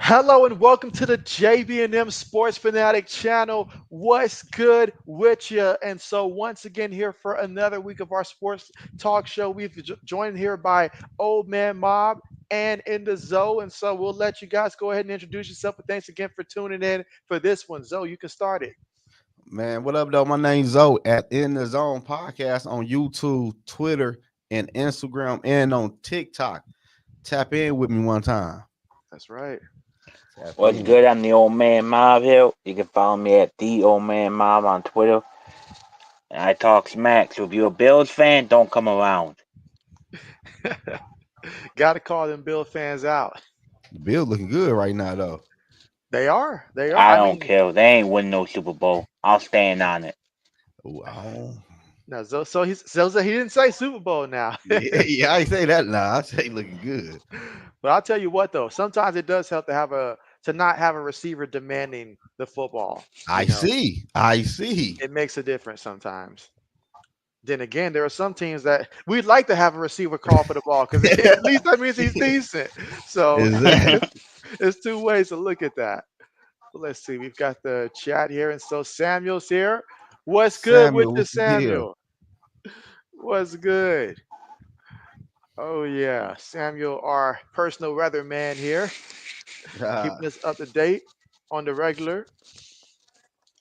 Hello and welcome to the JB&M Sports Fanatic channel. What's good with you? And so once again here for another week of our sports talk show. We've joined here by Old Man Mob and in the Zoe. And so we'll let you guys go ahead and introduce yourself. But thanks again for tuning in for this one. Zoe, you can start it. Man, what up, though? My name's Zoe at In the Zone Podcast on YouTube, Twitter, and Instagram, and on TikTok. Tap in with me one time. That's right. Tap What's in. good? I'm the old man Mob here. You can follow me at the old man Mob on Twitter. And I talk smack. So if you're a Bills fan, don't come around. Got to call them Bill fans out. The Bills looking good right now, though. They are. They are. I I don't mean, care. They ain't winning no Super Bowl. I'll stand on it. Wow. no, so he didn't say Super Bowl now. Yeah, I ain't say that now. I say looking good. But I'll tell you what though, sometimes it does help to not have a receiver demanding the football. I see. It makes a difference sometimes. Then again, there are some teams that we'd like to have a receiver call for the ball because at least that means he's decent. So Exactly. there's two ways to look at that. But let's see, we've got the chat here, and so Samuel's here. What's good with Samuel, you, what's the deal? Samuel? What's good? Oh yeah, Samuel, our personal weatherman here, keeping us up to date on the regular.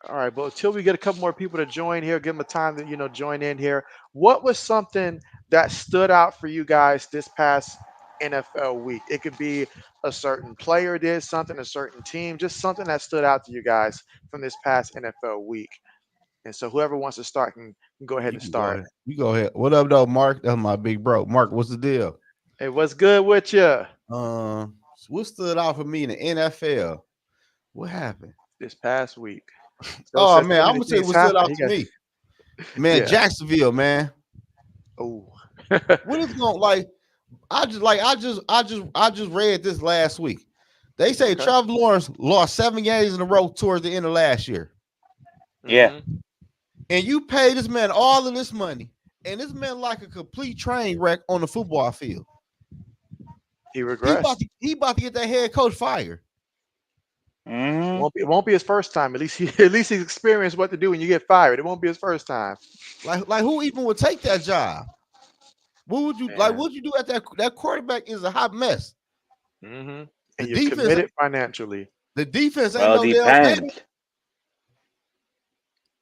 All right, but until we get a couple more people to join here, give them a time to join in here. What was something that stood out for you guys this past NFL week? It could be a certain player did something, a certain team, just something that stood out to you guys from this past NFL week. And so whoever wants to start can go ahead You and can go start. ahead. You go ahead. What up, though, Mark? That's my big bro. Mark, what's the deal? Hey, what's good with you What stood out for me in the NFL? What happened? this past week? So Oh says man, too I'm many gonna tell you things what stood happen. out He to got me. Man, yeah. Jacksonville, man. Oh. What is going like? I just read this last week. They say Okay. Trevor Lawrence lost 7 games in a row towards the end of last year. Yeah. Mhm. And you pay this man all of this money, and this man like a complete train wreck on the football field. He regressed. He about to get that head coach fired. hmm It won't be his first time. At least he's experienced what to do when you get fired. It won't be his first time. Like who even would take that job? What would you like? Man. What would you do at that quarterback is a hot mess. Hmm. The And you're defense, committed financially. the defense ain't Well, no it damn thing. depends.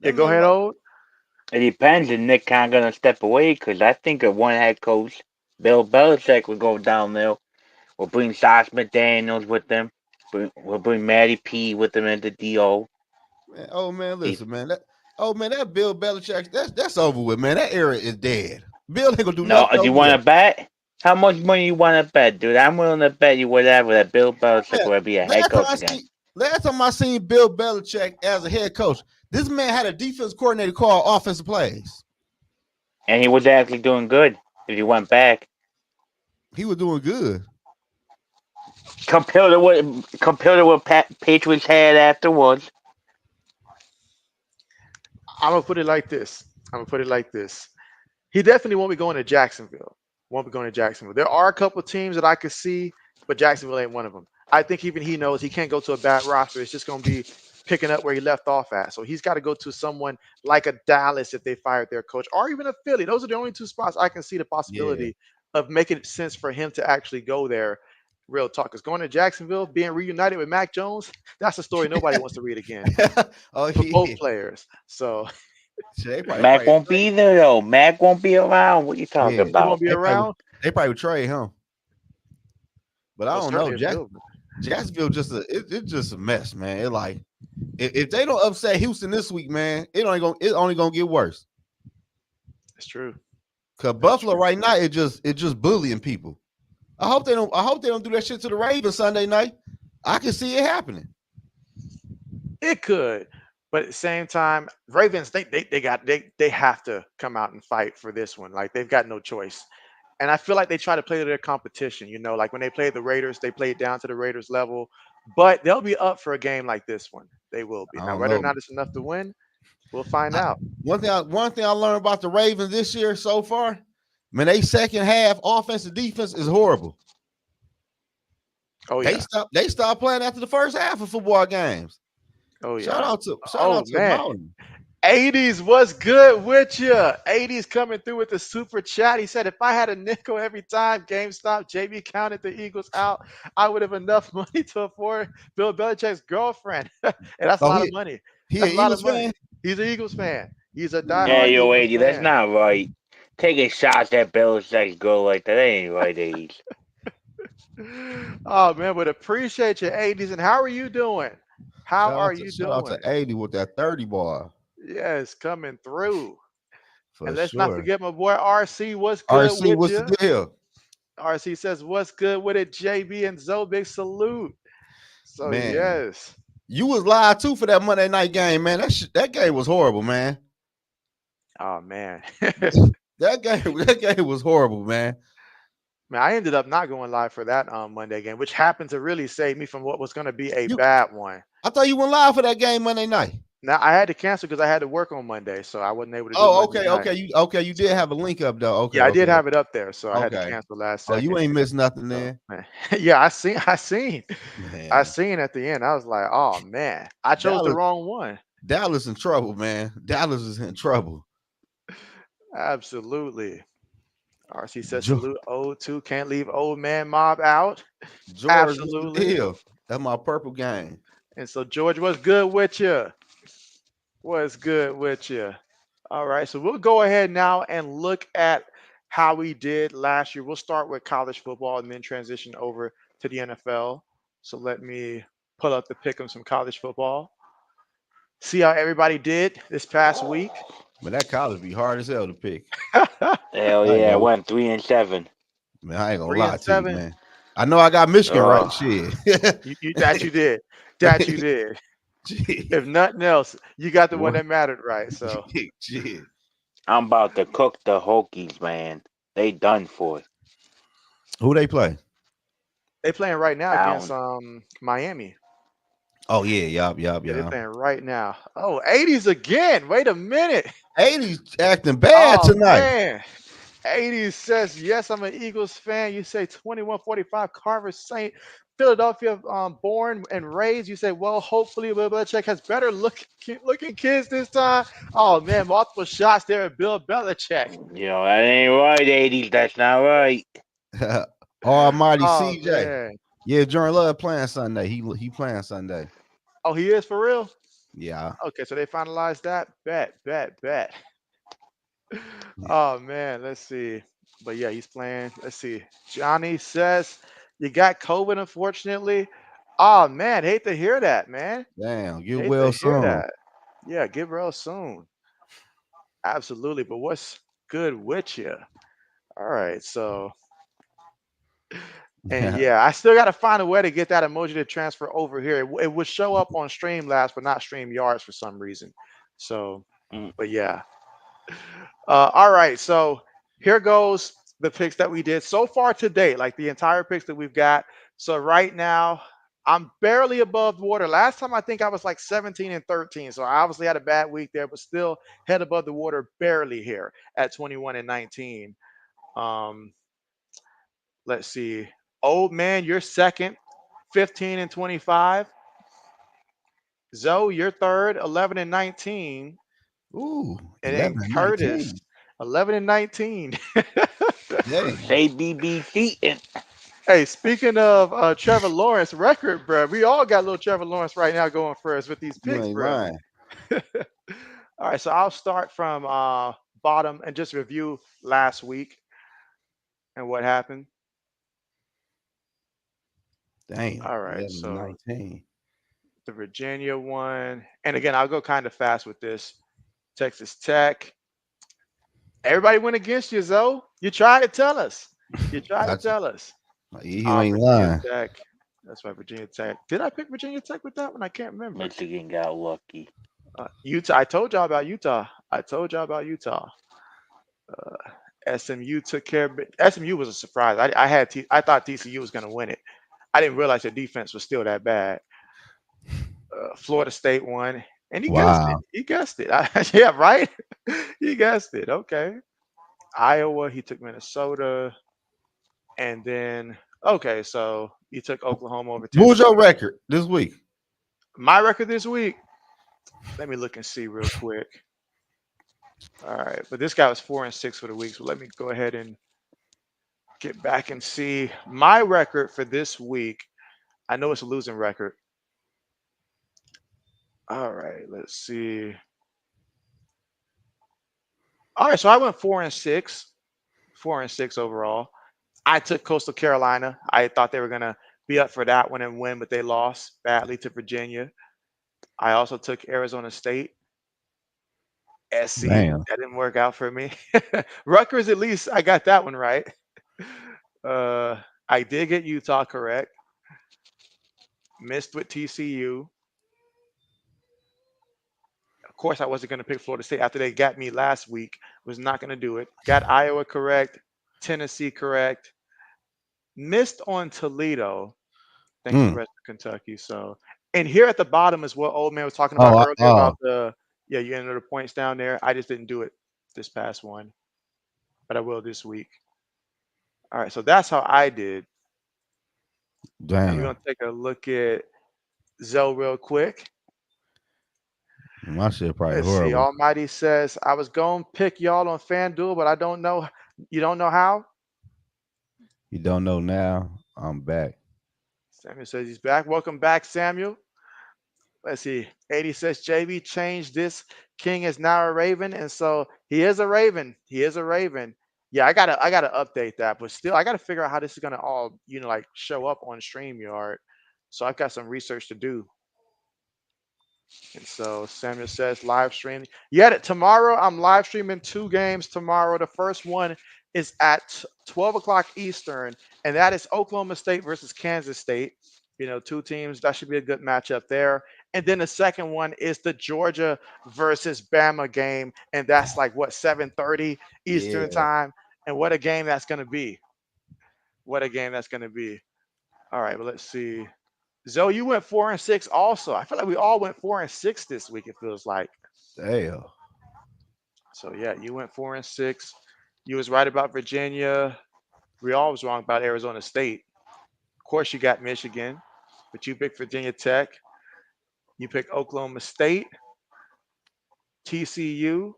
Yeah, Them go ahead, little old. It depends if Nick Khan gonna step away because I think if one head coach, Bill Belichick, would go down there. We'll bring Josh McDaniels with them. We'll bring Matty P with them at the DO. man, oh man, He, listen, man. That Bill Belichick, that's over with, man. That era is dead. Bill ain't gonna do no, nothing do you over want there. to bet? How much money you want to bet, dude? I'm willing to bet you whatever that Bill Belichick Man, will be a head last time coach I again. seen last time I seen Bill Belichick as a head coach, this man had a defense coordinator call offensive plays. And he was actually doing good if you went back. He was doing good. Compared to what Patriots had afterwards. I'm gonna put it like this. He definitely won't be going to Jacksonville. Won't be going to Jacksonville. There are a couple teams that I could see, but Jacksonville ain't one of them. I think even he knows he can't go to a bad roster. It's just gonna be picking up where he left off at. So he's got to go to someone like a Dallas if they fired their coach, or even a Philly. Those are the only two spots I can see the Yeah. possibility of making sense for him to actually go there. Real talk. Because going to Jacksonville, being reunited with Mac Jones, that's a story nobody wants to read again Oh for both yeah. players. So They Mac probably won't be there though. Mac won't be around. What you talking yeah. he won't about? be around. They probably would trade him. But I Well, don't know. certainly a build. Jacksonville it's just a mess, man. It like if they don't upset Houston this week, man, it's only gonna get worse. It's true. Cause That's Buffalo true. right now it just bullying people. I hope they don't do that shit to the Ravens Sunday night. I can see it happening. It could, but at the same time, Ravens they have to come out and fight for this one. Like they've got no choice. And I feel like they try to play to their competition. Like when they played the Raiders, they played down to the Raiders level. But they'll be up for a game like this one. They will be. I Now, don't whether or know. not it's enough to win, we'll find I, out. one thing I learned about the Ravens this year so far, man, they second half offense and defense is horrible. Oh yeah. They stopped playing after the first half of football games. Oh Shout yeah. out to Oh man. Mountain. 80s, what's good with you? 80s coming through with the super chat. He said, if I had a nickel every time GameStop JB counted the Eagles out, I would have enough money to afford Bill Belichick's girlfriend. And that's a Oh, lot of money. he That's an a lot of Eagles money. fan? He's an Eagles fan. He's a Ooh. diehard Hey, yo, Eagles 80, that's fan. not right. Taking shots at Belichick's girl like that ain't right, 80s. Oh man, but appreciate your 80s. And how are you doing? How are you Shout out to doing? 80 with that 30 bar. Yes, coming through. For And let's not sure. forget my boy RC. What's good RC, with what's the you? deal? RC says, what's good with it? JB and Zoe, big salute. So, Man, yes. you was live too for that Monday night game, man. That game was horrible, man. Oh, man. That game was horrible, man. Man, I ended up not going live for that Monday game, which happened to really save me from what was going to be a You bad one. I thought you went live for that game Monday night. Now, I had to cancel because I had to work on Monday, so I wasn't able to do Oh, Monday okay, night. You did So, have a link up though. yeah, I did have it up there, so I had to Okay. cancel last Oh, you second. ain't missed nothing So, then. man, yeah, I Man. seen at the end. I was like, oh man, I chose the Dallas wrong one. Dallas in trouble, man. Dallas is in trouble. Absolutely. RC says Jo- salute O2. Can't leave old man mob out. George, what's the Absolutely. deal? That's my purple game. And so George, what's good with you? What's good with you? All right. So we'll go ahead now and look at how we did last year. We'll start with college football and then transition over to the NFL. So let me pull up the pick 'em some college football. See how everybody did this past week. But that college be hard as hell to pick. Hell I ain't yeah, I gonna, went 3-7. man, I ain't gonna Three lie and to you, seven. man. I know I got Michigan right. Oh, Shit. That you did. That you did. Shit. If nothing else, you got the one What? that mattered, right? So Shit. I'm about to cook the Hokies, man. They done for. Who they play? they playing right now against Down. Miami. Oh yeah, yup. Yeah, they're playing right now. Oh, 80s again. Wait a minute. 80's acting bad Oh tonight. man. 80s says, yes, I'm an Eagles fan. You say 2145 Carver Saint, Philadelphia born and raised. You say, well, hopefully Bill Belichick has better looking kids this time. Oh man, multiple shots there at Bill Belichick. Yo, that ain't right, 80s. That's not right. Almighty Oh CJ. man. Yeah, Jordan Love playing Sunday. He playing Sunday. Oh, he is for real? Yeah. Okay, so they finalized that. Bet. Oh man, let's see. But yeah, he's playing. Let's see. Johnny says you got COVID, unfortunately. Oh man, hate to hear that, man. Damn. Get Hate to well hear soon. that. Yeah, get real soon. Absolutely. But what's good with you? All right. So, and yeah, I still got to find a way to get that emoji to transfer over here. It would show up on Streamlabs, but not StreamYards for some reason. So, Mm. but yeah. All right. So here goes the picks that we did so far to date, like the entire picks that we've got. So right now, I'm barely above water. Last time I think I was like 17 and 13. So I obviously had a bad week there, but still head above the water barely here at 21 and 19. Um, let's see. Old man, you're second, 15 and 25. Zoe, you're third, 11 and 19. Ooh, And then 11 and Curtis, 19. 11 and 19. Dang. Say BB cheating. Hey, speaking of Trevor Lawrence record, bro, we all got little Trevor Lawrence right now going for us with these You picks, ain't bro. lying. All right, so I'll start from bottom and just review last week and what happened. Damn. All right, 11 and so 19. the Virginia one, and again, I'll go kind of fast with this. Texas Tech. Everybody went against you, Zoe. You tried to tell us. You tried to Gotcha. tell us. You ain't Virginia lying. Tech. That's right, Virginia Tech. Did I pick Virginia Tech with that one? I can't remember. Michigan got lucky. Utah. I told y'all about Utah. I told y'all about Utah. SMU took care of it. SMU was a surprise. I thought TCU was going to win it. I didn't realize their defense was still that bad. Florida State won, and he guessed it. Wow. He guessed it. Yeah, right. He guessed it. Okay. Iowa. He took Minnesota, and then Okay, so you took Oklahoma over What was your Tennessee. record this week? My record this week. Let me look and see real quick. All right, but this guy was 4-6 for the week. So let me go ahead and get back and see my record for this week. I know it's a losing record. All right, let's see. All right, so I went 4-6, 4-6 overall. I took Coastal Carolina. I thought they were gonna be up for that one and win, but they lost badly to Virginia. I also took Arizona State. SC, Damn. that didn't work out for me. Rutgers, at least I got that one right. Uh, I did get Utah correct. Missed with TCU. Of course, I wasn't going to pick Florida State after they got me last week. Was not going to do it. Got Iowa correct. Tennessee correct. Missed on Toledo. Thanks to the Mm. rest of Kentucky. So, and here at the bottom is what old man was talking about Oh, earlier about the you enter the points down there. I just didn't do it this past one, but I will this week. All right, so that's how I did. Now we're damn. gonna take a look at Zoe real quick. My shit probably Let's see. horrible. Almighty says I was gonna pick y'all on FanDuel, but I don't know. You don't know how? You don't know now. I'm back. Samuel says he's back. Welcome back, Samuel. Let's see. 80 says JB changed this. King is now a Raven, and so he is a Raven. He is a Raven. Yeah, I gotta update that, but still I gotta figure out how this is gonna all like show up on StreamYard. So I've got some research to do. And so Samuel says live stream. Yeah, tomorrow I'm live streaming two games tomorrow. The first one is at 12 o'clock Eastern, and that is Oklahoma State versus Kansas State. Two teams. That should be a good matchup there. And then the second one is the Georgia versus Bama game, and that's like what 7:30 Eastern Yeah. time. And what a game that's gonna be. What a game that's gonna be. All right, well let's see. Zoe, you went 4-6 also. I feel like we all went 4-6 this week, it feels like. Damn. So yeah, you went 4-6. You was right about Virginia. We all was wrong about Arizona State. Of course, you got Michigan, but you picked Virginia Tech. You picked Oklahoma State, TCU,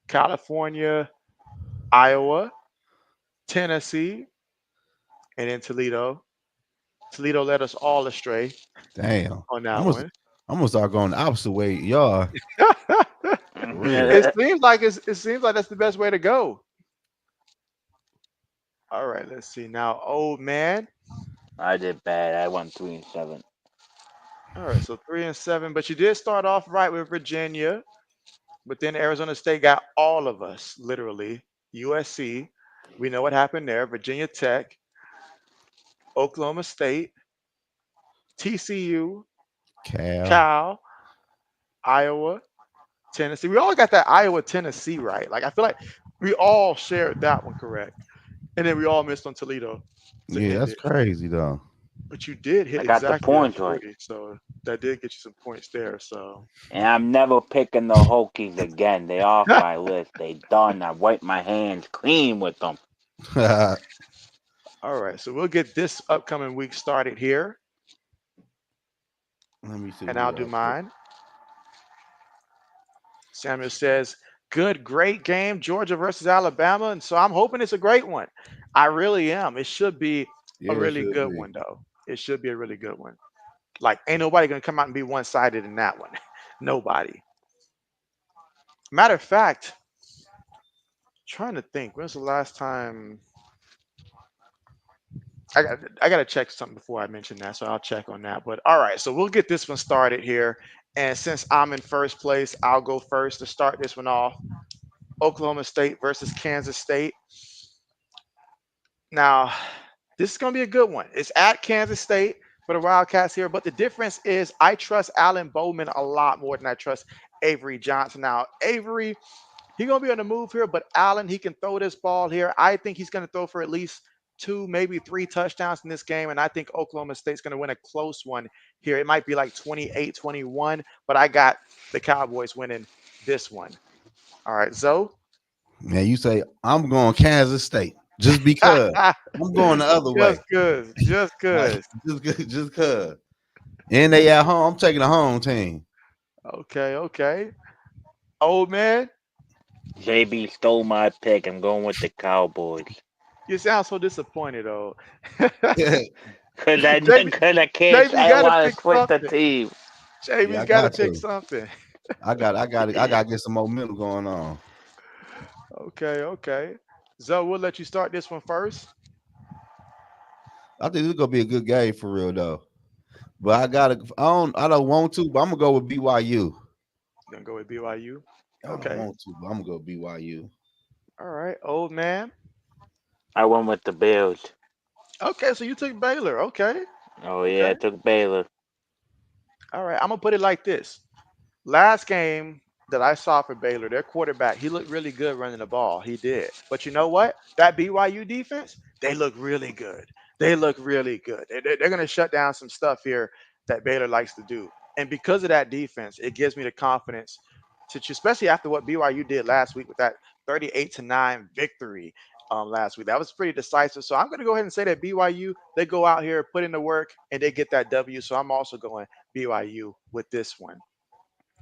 California, Iowa, Tennessee, and then Toledo. Toledo led us all astray Damn. on I'm that gonna, one. I'm gonna start going the opposite way. Y'all, for real. it seems like that's the best way to go. All right, let's see now. Old man. I did bad. I went 3-7. All right, so 3-7, but you did start off right with Virginia, but then Arizona State got all of us, literally. USC, we know what happened there. Virginia Tech, Oklahoma State, TCU, Cal. Cal, Iowa, Tennessee. We all got that Iowa Tennessee right. Like I feel like we all shared that one correct, and then we all missed on Toledo to Yeah, end that's it. crazy though. But you did I hit got the exactly the points right. 40, so that did get you some points there. So. And I'm never picking the Hokies again. They off my list. They done. I wiped my hands clean with them. Let All right, so we'll get this upcoming week started here, me see and what we I'll do got for. mine. Samuel says, good, great game, Georgia versus Alabama. And so I'm hoping it's a great one. I really am. It should be Yeah, a it really should good be. one, though. It should be a really good one. Like, ain't nobody going to come out and be one sided in that one. Nobody. Matter of fact, trying to think, when's the last time? I got to check something before I mention that, so I'll check on that. But all right, so we'll get this one started here. And since I'm in first place, I'll go first to start this one off. Oklahoma State versus Kansas State. Now, this is going to be a good one. It's at Kansas State for the Wildcats here, but the difference is I trust Allen Bowman a lot more than I trust Avery Johnson. Now, Avery, he's going to be on the move here, but Allen, he can throw this ball here. I think he's going to throw for at least two, maybe three touchdowns in this game, and I think Oklahoma State's going to win a close one here. It might be like 28-21, but I got the Cowboys winning this one. All right, Zoe? Man, you say I'm going Kansas State. just because. I'm going the other way. Just good. Just Like good. just good, just cause. And they at home. I'm taking the home team. Okay, okay. Old man, JB stole my pick. I'm going with the Cowboys. you sound so disappointed, though. Cause I, JB, cause I can't. JB I got to want pick to switch the something. team. Yeah, JB's I got to got pick to. something. I got to get some momentum going on. Okay, okay. Zoe, we'll let you start this one first. I think this is gonna be a good game for real though. But I don't want to, but I'm gonna go with BYU. Gonna go with BYU. I don't Okay. want to, but I'm gonna go with BYU. All right, old man. I went with the Bills. Okay, so you took Baylor. Okay, Oh yeah, okay. I took Baylor. All right, I'm gonna put it like this. Last game that I saw for Baylor, their quarterback, he looked really good running the ball. He did. But you know what? That BYU defense, they look really good. They look really good. They're going to shut down some stuff here that Baylor likes to do. And because of that defense, it gives me the confidence especially after what BYU did last week with that 38-9 victory last week. That was pretty decisive. So I'm going to go ahead and say that BYU, they go out here, put in the work, and they get that W. So I'm also going BYU with this one.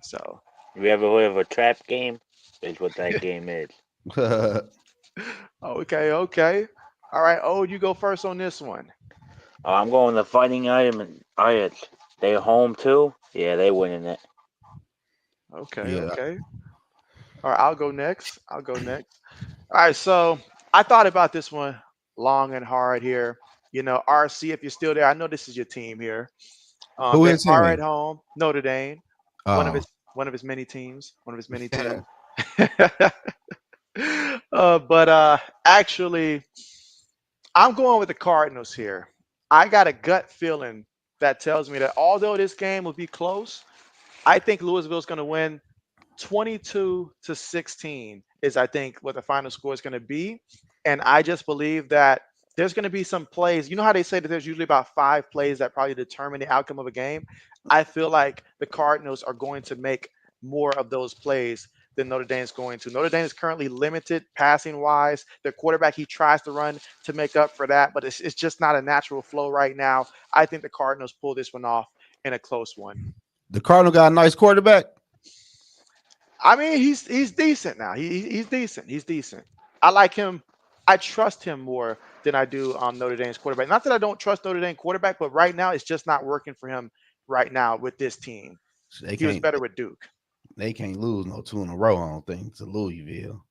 So You ever heard of a trap game? That's what that game is. okay, okay. All right. Oh, you go first on this one. Oh, I'm going the Fighting Irons. They home too? Yeah, they winning it. Okay, Yeah. okay. All right, I'll go next. I'll go next. All right, so I thought about this one long and hard here. RC, if you're still there, I know this is your team here. Who They is are at him? home, Notre Dame, one of Oh. his one of his many teams, one of his many Yeah. teams. But actually, I'm going with the Cardinals here. I got a gut feeling that tells me that although this game will be close, I think Louisville's going to win 22-16 is I think what the final score is going to be. And I just believe that there's going to be some plays. You know how they say that there's usually about 5 plays that probably determine the outcome of a game? I feel like the Cardinals are going to make more of those plays than Notre Dame's going to. Notre Dame is currently limited passing wise. Their quarterback, he tries to run to make up for that, but it's just not a natural flow right now. I think the Cardinals pull this one off in a close one. The Cardinal got a nice quarterback. I mean, he's decent now. He's decent. He's decent. I like him. I trust him more than I do Notre Dame's quarterback. Not that I don't trust Notre Dame quarterback, but right now it's just not working for him right now with this team. They He was can't better with Duke. they can't lose no 2 in a row, I don't think, to Louisville.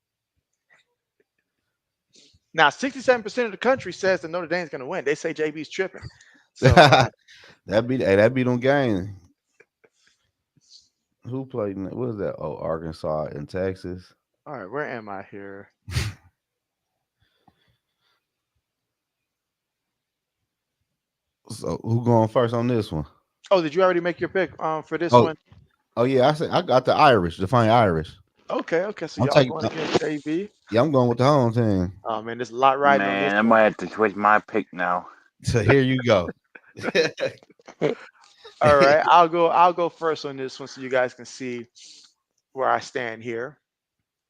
Now, 67% of the country says that Notre Dame's going to win. They say JB's tripping. So, That be them games. Who played what is that? Oh, Arkansas and Texas. all right, where am I here? So who going first on this one? Oh, did you already make your pick for this Oh, one? oh yeah, I said I got the Irish, the Defiant Irish. Okay, okay. So I'm y'all taking going against JB. yeah, I'm going with the home team. Oh man, there's a lot riding on this Man, I one. might have to switch my pick now. So here you go. All right, I'll go first on this one so you guys can see where I stand here.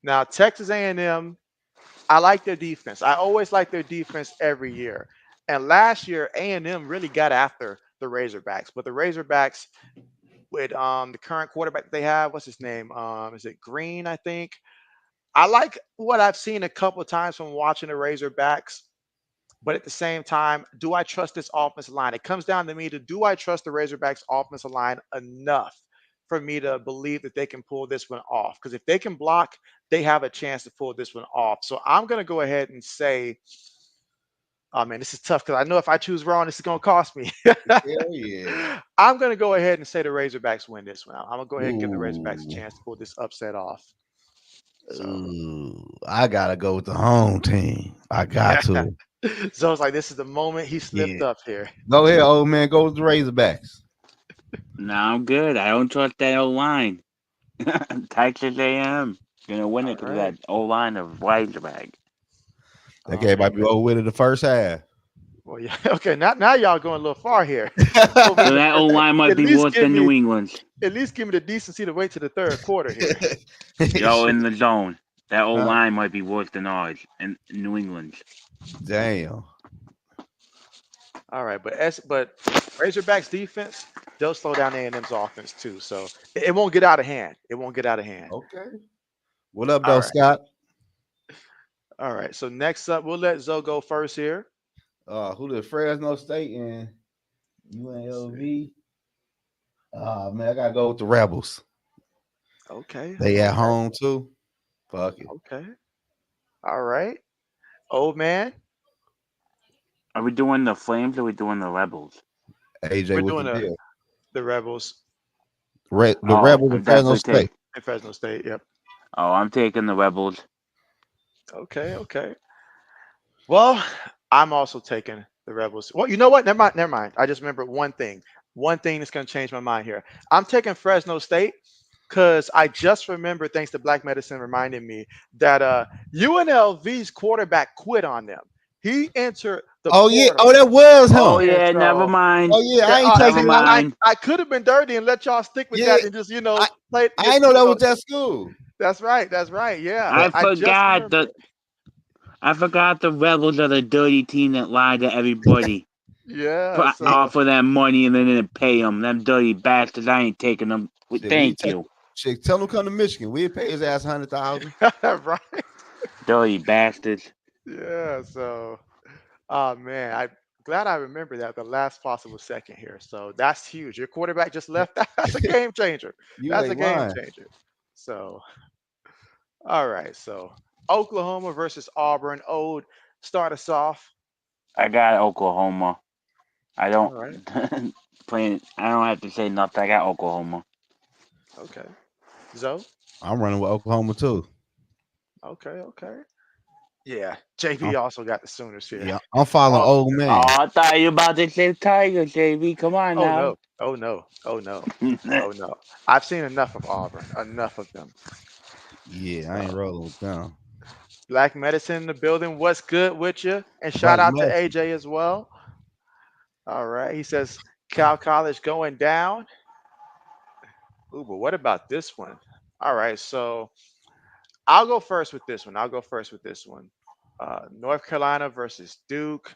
Now, Texas A&M, I like their defense. I always like their defense every year. And last year, A&M really got after the Razorbacks, but the Razorbacks with the current quarterback that they have, what's his name? Is it Green? I think. I like what I've seen a couple of times from watching the Razorbacks. But at the same time, do I trust this offensive line? It comes down to me to do I trust the Razorbacks offensive line enough for me to believe that they can pull this one off? Because if they can block, they have a chance to pull this one off. So I'm going to go ahead and say, oh man, this is tough because I know if I choose wrong, this is going to cost me. Hell yeah. I'm going to go ahead and say the Razorbacks win this one. I'm going to go ahead and give the Razorbacks a Ooh. chance to pull this upset off. So, Ooh. I gotta go with the home team. I got to. so it's like this is the moment he slipped Yeah. up here. Go ahead, old man. Go with the Razorbacks. No, I'm good. I don't trust that O line. Texas A&M gonna win All it because of that right. O line of Razorback. That Oh game man. might be over with in the first half. Well, yeah. Okay. Now y'all going a little far here. Over in So the that O first, line might at be least worse give than me New England's. at least give me the decency to wait to the third quarter here. Y'all in the zone. That O Huh? line might be worse than ours and New England's. Damn. All right, but Razorbacks defense, they'll slow down A&M's offense too. So it won't get out of hand. It won't get out of hand. Okay. What up, All though, right. Scott? All right. So next up, we'll let Zoe go first here. Who did Fresno State and Let's see. UNLV? Man, I gotta go with the Rebels. Okay. They at Okay. home too. Fuck it. Okay. All right. Old man, Are we doing the Flames or are we doing the Rebels? AJ, we're what's doing the deal? the Rebels The Oh, Rebels I'm of Fresno definitely State. taking. in Fresno State. Yep. Oh, I'm taking the Rebels. Okay. Okay. Well, I'm also taking the Rebels. Well, you know what? Never mind. Never mind. I just remembered one thing. One thing that's going to change my mind here. I'm taking Fresno State because I just remembered, thanks to Black Medicine reminding me that UNLV's quarterback quit on them. He entered the Oh yeah. Oh, portal, that was Oh him. and yeah, never so mind. Oh yeah. yeah, I ain't Never taking. see, mind. I could have been dirty and let y'all stick with Yeah. that and just I play. I ain't know that was that school. That's right. That's right. Yeah, But I I just forgot remembered. the I forgot the Rebels are the dirty team that lied to everybody. Yeah. yeah, So Offer them money and then didn't pay them. Them dirty bastards. I ain't taking them. shit, we Thank take you, shit. Tell him to come to Michigan. We pay his ass 100,000. right. dirty bastards. Yeah. So. Oh man, I'm glad I remember that the last possible second here. So that's huge. Your quarterback just left. That's a game changer. You That's a ain't game lying. changer. So all right. So Oklahoma versus Auburn. Ode, start us off. I got Oklahoma. I All don't right. playing. I don't have to say nothing. I got Oklahoma. Okay. Zoe. I'm running with Oklahoma too. Okay. Okay. Yeah. JB also got the Sooners here. Yeah, I'm following Oh. old Oh, man. I thought you were about to say Tigers, JB. Come on Oh now. no. Oh no. Oh no. Oh no. I've seen enough of Auburn. Enough of them. Yeah, I ain't So rolling with them. Black Medicine in the building. What's good with you? And shout Black out to Messi. AJ as well. All right. He says Cal College going down. Ooh, but what about this one? All right. So I'll go first with this one. I'll go first with this one. North Carolina versus Duke.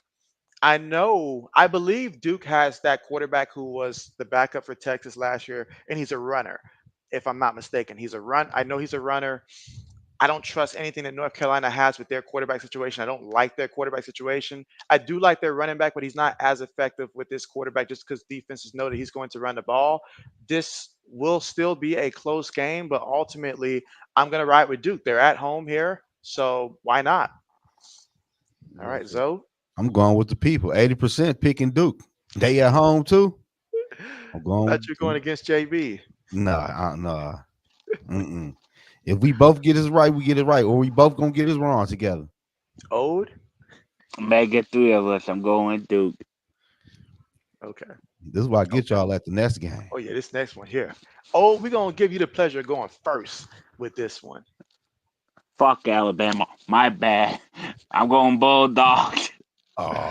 I believe Duke has that quarterback who was the backup for Texas last year, and he's a runner, if I'm not mistaken. I know he's a runner. I don't trust anything that North Carolina has with their quarterback situation. I don't like their quarterback situation. I do like their running back, but he's not as effective with this quarterback just because defenses know that he's going to run the ball. This will still be a close game, but ultimately, I'm going to ride with Duke. They're at home here, so why not? All right, Listen, Zoe. I'm going with the people. 80% picking Duke. They at home too. I'm I going thought with you were going Duke. against JB. Nah. Mm-mm. If we both get this right, we get it right, or we both gonna get this wrong together. Ode. Mega three of us. I'm going Duke. Okay. This is why I get Okay. y'all at the next game. Oh yeah, this next one here. Oh, we're gonna give you the pleasure of going first with this one. Fuck Alabama. My bad. I'm going Bulldogs.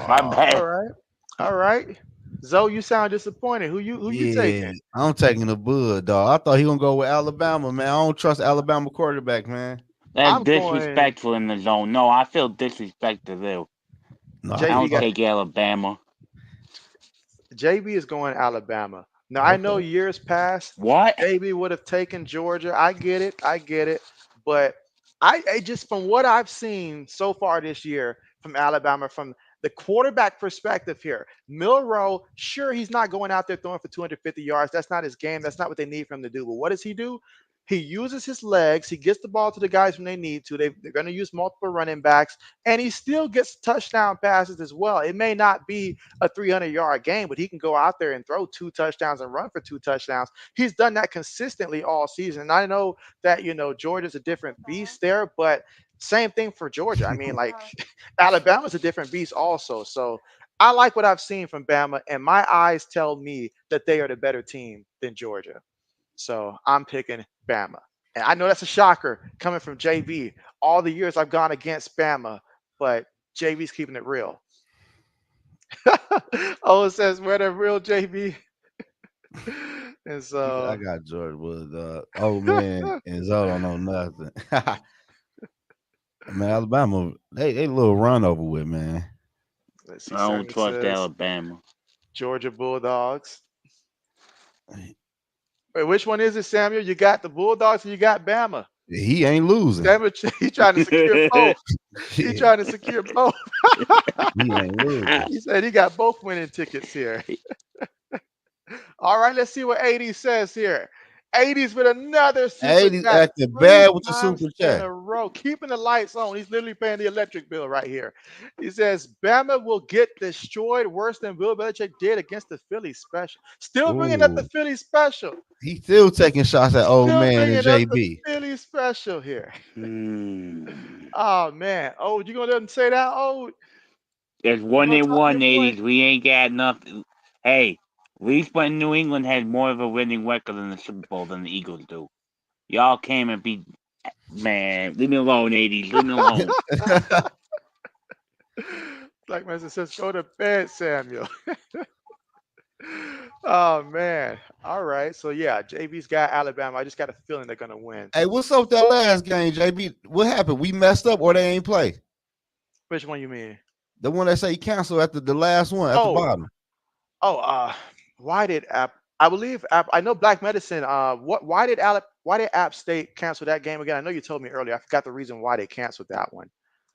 My Oh, All bad. right. All right. Zoe, you sound disappointed. Who you yeah. taking? I'm taking the Bud, dog. I thought he gonna go with Alabama, man. I don't trust Alabama quarterback, man. That's I'm going disrespectful in the zone. No, I feel disrespected there. No, I I feel JB don't got talk. take Alabama. JB is going Alabama. Now I know Okay. years past, What? JB would have taken Georgia. I get it. I get it. But I just from what I've seen so far this year from Alabama, from the quarterback perspective here, Milrow, sure, he's not going out there throwing for 250 yards. That's not his game. That's not what they need from him to do. But what does he do? He uses his legs. He gets the ball to the guys when they need to. They're going to use multiple running backs, and he still gets touchdown passes as well. It may not be a 300-yard game, but he can go out there and throw two touchdowns and run for two touchdowns. He's done that consistently all season. And I know that Georgia's a different beast there, but same thing for Georgia. I mean, like Alabama's a different beast also. So I like what I've seen from Bama, and my eyes tell me that they are the better team than Georgia. So I'm picking Bama. And I know that's a shocker coming from JB. All the years I've gone against Bama, but JB's keeping it real. Oh, it says where the real JB. And I so got George Wood. Oh man, and Zoe don't know nothing. Man, Alabama, they a little run over with, man. Let's see. I don't Samuel trust says Alabama. Georgia Bulldogs. Wait, which one is it, Samuel? You got the Bulldogs or you got Bama? He ain't losing. Samuel, he trying to secure both. He he trying to secure both. ain't losing. He said he got both winning tickets here. All right, let's see what 80 says here. 80s with another super 80's chat acting three bad with the times super in chat. a row, keeping the lights on. He's literally paying the electric bill right here. He says Bama will get destroyed worse than Bill Belichick did against the Philly special. Still bringing up the Ooh, Philly special. he still taking shots at old Still man and bringing up the JB. Philly special here. Hmm. Oh man. Oh, you gonna let him say that? Oh, It's you one gonna and talk your one, boy? 80s. We ain't got nothing. Hey, at least when New England has more of a winning record in the Super Bowl than the Eagles do. Y'all came and beat. Man, leave me alone, 80s. Leave me alone. Black man says, go to bed, Samuel. Oh man. All right. So yeah, JB's got Alabama. I just got a feeling they're gonna win. Hey, what's up with that last game, JB? What happened? We messed up or they ain't play? Which one you mean? The one that say he canceled at the last one at the Oh, bottom. oh, why did App I believe App I know Black Medicine, why did App State cancel that game again? I know you told me earlier. I forgot the reason why they canceled that one.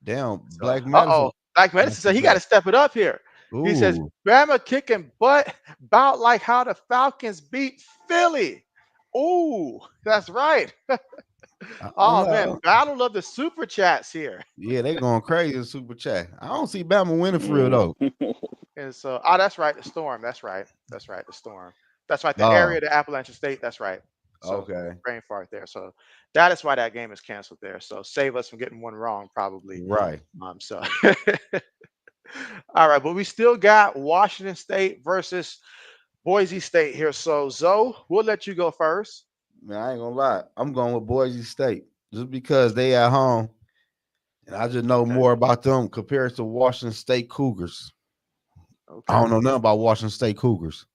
Damn, So Black Medicine. Black Medicine said Canceled he got that. to step it up here. He says Ooh. Bama kicking butt about like how the Falcons beat Philly. Ooh, that's right. I don't Oh man, know. battle of the super chats here. Yeah, they going crazy in Super Chat. I don't see Bama winning for real Mm. though. And so, oh, that's right, the storm. That's right. That's right, the storm. That's right, the Oh, area, the Appalachian State. That's right. So, okay. brain fart there. So, that is why that game is canceled there. So, save us from getting one wrong, probably. Right. So, all right, but we still got Washington State versus Boise State here. So, Zoe, we'll let you go first. Man, I ain't gonna lie. I'm going with Boise State just because they at home, and I just know Okay. more about them compared to Washington State Cougars. I don't Okay. know nothing about Washington State Cougars.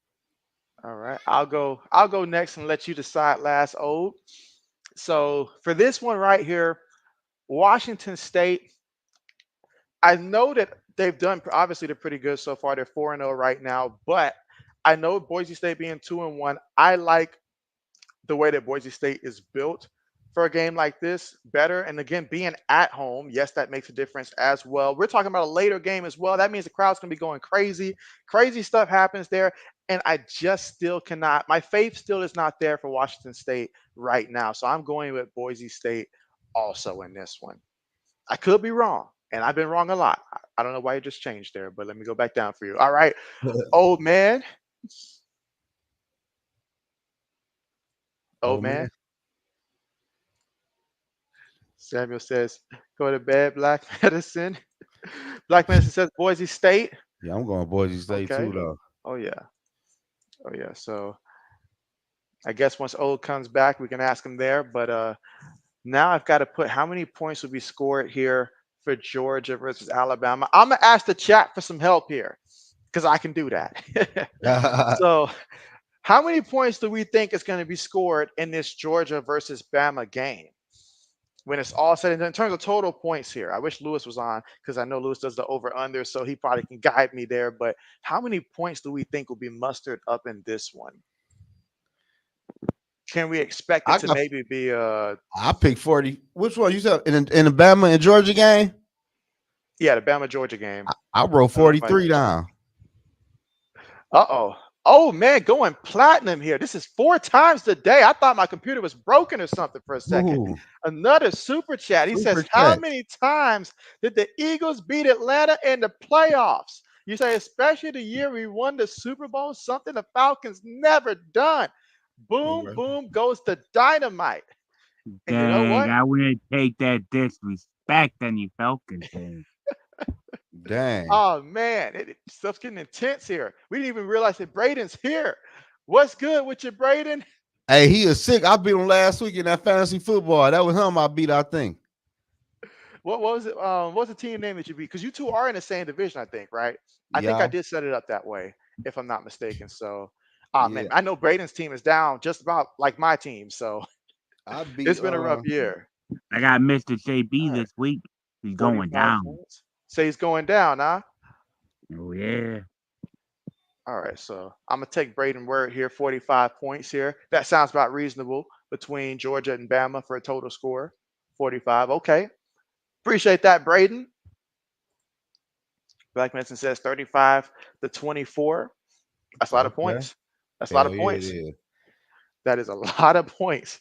All right. I'll go next and let you decide last, old. So, for this one right here, Washington State, I know that they've done obviously they're pretty good so far. They're 4-0 right now, but I know Boise State being 2-1, I like the way that Boise State is built for a game like this better. And again, being at home, yes, that makes a difference as well. We're talking about a later game as well. That means the crowd's gonna be going crazy. Crazy stuff happens there. And I just still cannot, my faith still is not there for Washington State right now. So I'm going with Boise State also in this one. I could be wrong, and I've been wrong a lot. I don't know why it just changed there, but let me go back down for you. All right, old man, Oh old man. man. Samuel says, go to bed, Black Medicine. Black Medicine says Boise State. Yeah, I'm going Boise State too Okay. though. Oh yeah. Oh yeah. So I guess once old comes back, we can ask him there. But now I've got to put how many points will be scored here for Georgia versus Alabama. I'm gonna ask the chat for some help here because I can do that. So how many points do we think is going to be scored in this Georgia versus Bama game? When it's all said and done, in terms of total points here, I wish Lewis was on because I know Lewis does the over under, so he probably can guide me there. But how many points do we think will be mustered up in this one? Can we expect it I to got maybe be I picked 40. Which one you said in the Bama and Georgia game? yeah, the Bama Georgia game? I wrote I don't know if I 43 down. uh-oh. Oh man, going platinum here. This is 4 times today. I thought my computer was broken or something for a second. Ooh, Another super chat. He super says, how chat. many times did the Eagles beat Atlanta in the playoffs? You say, especially the year we won the Super Bowl, something the Falcons never done. Boom, boom goes the dynamite. And you know Dang, what? I wouldn't take that disrespect on you Falcons fans. Dang. Oh man, stuff's getting intense here. We didn't even realize that Braden's here. What's good with you, Braden? Hey, he is sick. I beat him last week in that fantasy football. That was him I beat, I think. What was it? What's the team name that you beat? Because you two are in the same division, I think, right? I think I Yeah. did set it up that way, if I'm not mistaken. So, man, Yeah. I know Braden's team is down just about like my team. So I beat it's been a rough year. I got Mr. JB All right. this week. He's going 45 down. points. Say he's going down, huh? Oh yeah. All right, so I'm gonna take Braden word here, 45 points here. That sounds about reasonable between Georgia and Bama for a total score. 45. Okay. Appreciate that, Braden. Black Manson says 35-24. That's a lot of Okay. points. That's a lot Hell of yeah, it points. is. That is a lot of points.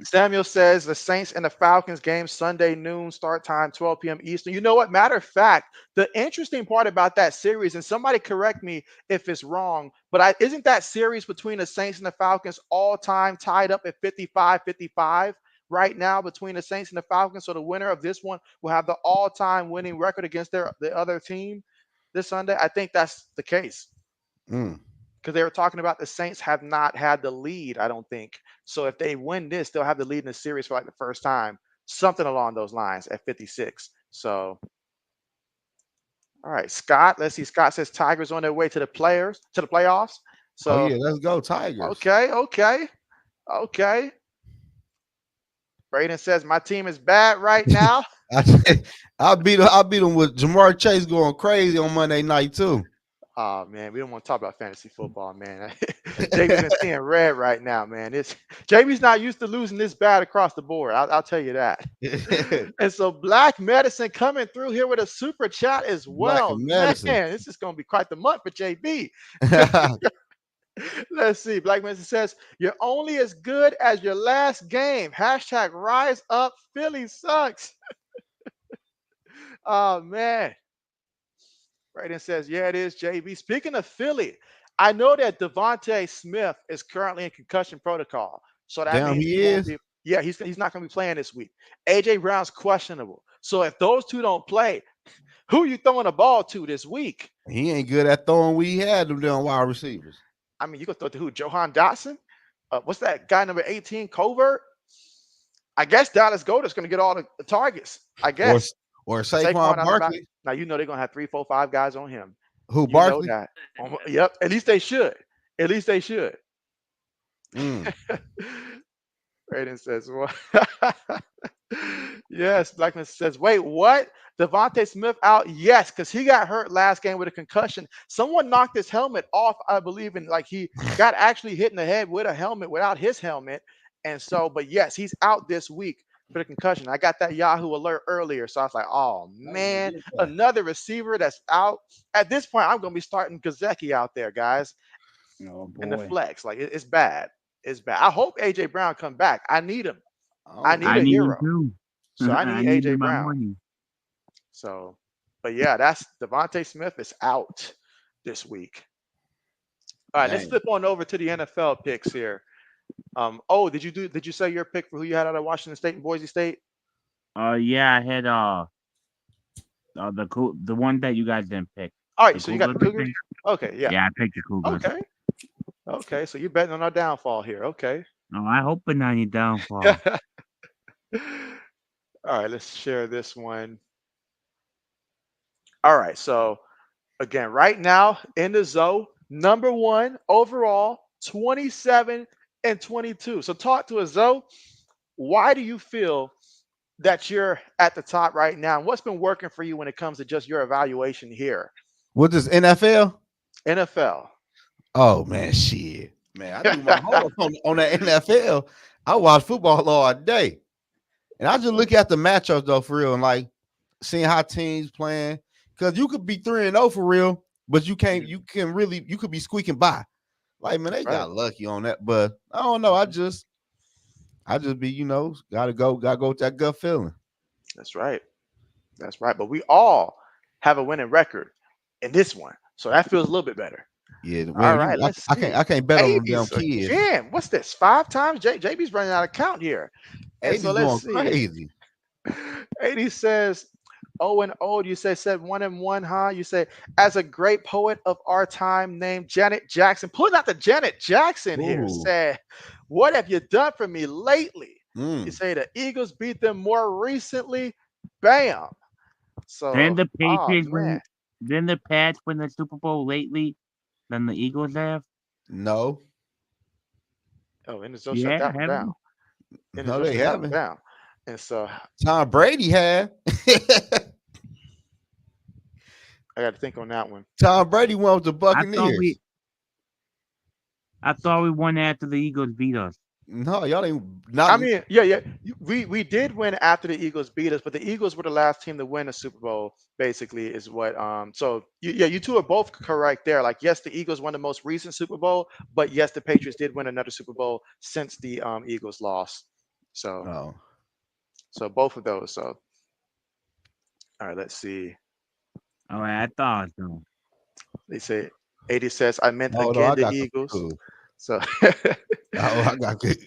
Samuel says the Saints and the Falcons game Sunday noon start time 12 p.m. Eastern. You know what? Matter of fact, the interesting part about that series, and somebody correct me if it's wrong, but isn't that series between the Saints and the Falcons all time tied up at 55-55 right now between the Saints and the Falcons? So the winner of this one will have the all-time winning record against the other team this Sunday. I think that's the case Mm. because they were talking about the Saints have not had the lead, I don't think. So if they win this, they'll have the lead in the series for like the first time, something along those lines at 56. So, all right, Scott. Let's see. Scott says Tigers on their way to the playoffs. Oh So, yeah, let's go Tigers. okay. Braden says my team is bad right now. I, I beat them with Jamar Chase going crazy on Monday night too. Oh man, we don't want to talk about fantasy football, man. JB's been seeing red right now, man. It's JB's not used to losing this bad across the board. I'll tell you that. And so Black Medicine coming through here with a super chat as Black well. Man, medicine. this is going to be quite the month for JB. Let's see. Black Medicine says, you're only as good as your last game. Hashtag rise up. Philly sucks. Oh, man. Brayden says, yeah, it is, JB. Speaking of Philly, I know that Devontae Smith is currently in concussion protocol. So that Damn, means he he won't is. be. Yeah, he's not going to be playing this week. AJ Brown's questionable. So if those two don't play, who you throwing the ball to this week? He ain't good at throwing. We had them down wide receivers. I mean, you going to throw it to who? Johan Dotson? What's that guy number 18, Covert? I guess Dallas Goedert's going to get all the targets. I Or guess. or Saquon Saquon on the back. Barkley. Now, you know they're going to have 3, 4, 5 guys on him. Who You know Barkley? that. Yep. At least they should. At least they should. Mm. Raiden says, what? Yes, Blackness says, wait, what? Devontae Smith out? Yes, because he got hurt last game with a concussion. Someone knocked his helmet off, I believe, and like he got actually hit in the head with a helmet without his helmet. And so, but yes, he's out this week for the concussion. I got that Yahoo alert earlier. So I was like, oh man, another receiver that's out. At this point, I'm gonna be starting Gazeki out there, guys. Oh In the boy. flex. Like it's bad. It's bad. I hope AJ Brown come back. I need him. I Oh, need I a need him hero. too. So I I need need him AJ my Brown. money. So, but yeah, that's Devontae Smith is out this week. All right, let's dang. flip on over to the NFL picks here. Did you say your pick for who you had out of Washington State and Boise State? Yeah, I had the one that you guys didn't pick. All right, The so you got the Cougars, I Cougars? think. Okay, yeah. Yeah, I picked the Cougars. Okay. Okay, so you're betting on our downfall here. Okay. No, I hope it's not your downfall. All right, let's share this one. All right, so again, right now in the Zoe, number one overall, 27-22. So talk to us, Zoe. Why do you feel that you're at the top right now? What's been working for you when it comes to just your evaluation here? What this NFL? NFL. Oh man, shit. Man, I do my homework on that NFL. I watch football all day. And I just look at the matchups though for real and like seeing how teams playing. Because you could be 3-0 for real, but you could be squeaking by. Like, man, they Right. got lucky on that. But I don't know. I just be, gotta go with that gut feeling. That's right. That's right. But we all have a winning record in this one. So that feels a little bit better. Yeah, All man, right, let's see. I can't bet on them damn 80s kids. again. What's this? 5 times? JB's running out of count here. And 80's so let's going see. crazy. 80 says, oh and old. You said 1-1, huh? You say, as a great poet of our time named Janet Jackson, pulling out the Janet Jackson here, Ooh. said, what have you done for me lately? You Mm. say the Eagles beat them more recently. Bam. So, Then the oh Patriots man. win. Then the Pats win the Super Bowl lately than the Eagles have. No. Oh, Enzo shut Yeah, that one haven't. down. No, Enzo they shut that one haven't. down. And so Tom Brady had. I got to think on that one. Tom Brady won with the I thought Buccaneers. we won after the Eagles beat us. No, y'all ain't not. I mean, yeah. We did win after the Eagles beat us, but the Eagles were the last team to win a Super Bowl. Basically, is what. So you two are both correct there. Like, yes, the Eagles won the most recent Super Bowl, but yes, the Patriots did win another Super Bowl since the Eagles lost. So Oh, both of those. So all right, let's see. All right, I thought so. They say 80 says I meant no, again I the got Eagles. confused. So Oh, I got good.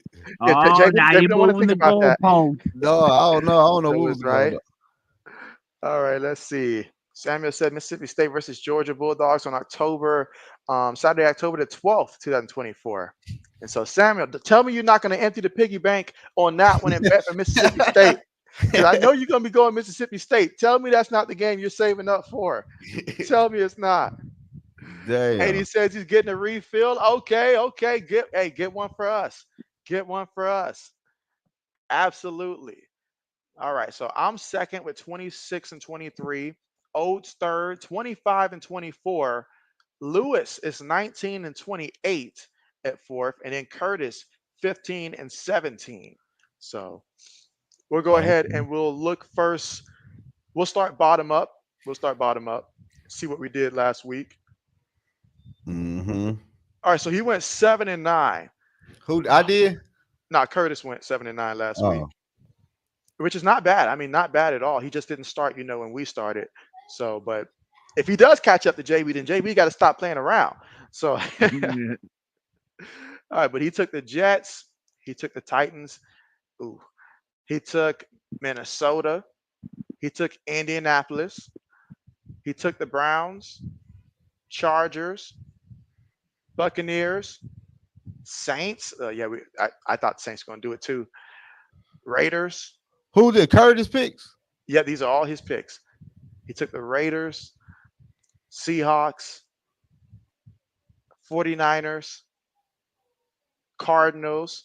yeah, Oh, JB, now JB you're don't want to moving think the about that. goalpost. No, I don't know. I don't know what Lewis, was going right? on. All right, let's see. Samuel said Mississippi State versus Georgia Bulldogs on Saturday, October the 12th, 2024. And so, Samuel, tell me you're not going to empty the piggy bank on that one and bet for Mississippi State. Because I know you're going to be going Mississippi State. Tell me that's not the game you're saving up for. Tell me it's not. And he Damn. says he's getting a refill. Okay. Get one for us. Get one for us. Absolutely. All right, so I'm second with 26 and 23. Oates third, 25 and 24. Lewis is 19 and 28 at fourth, and then Curtis 15 and 17. So we'll go ahead Okay. and we'll look first. We'll start bottom up. See what we did last week. Mm-hmm. All right, so he went 7 and 9. Who I did? Now Curtis went 7 and 9 last week, Oh, which is not bad. I mean, not bad at all. He just didn't start, when we started. So, but if he does catch up to JB, then JB got to stop playing around. So, all right, but he took the Jets. He took the Titans. Ooh, he took Minnesota. He took Indianapolis. He took the Browns, Chargers, Buccaneers, Saints. I thought the Saints were going to do it too. Raiders. who did Curtis picks? Yeah, these are all his picks. He took the Raiders, Seahawks, 49ers, Cardinals,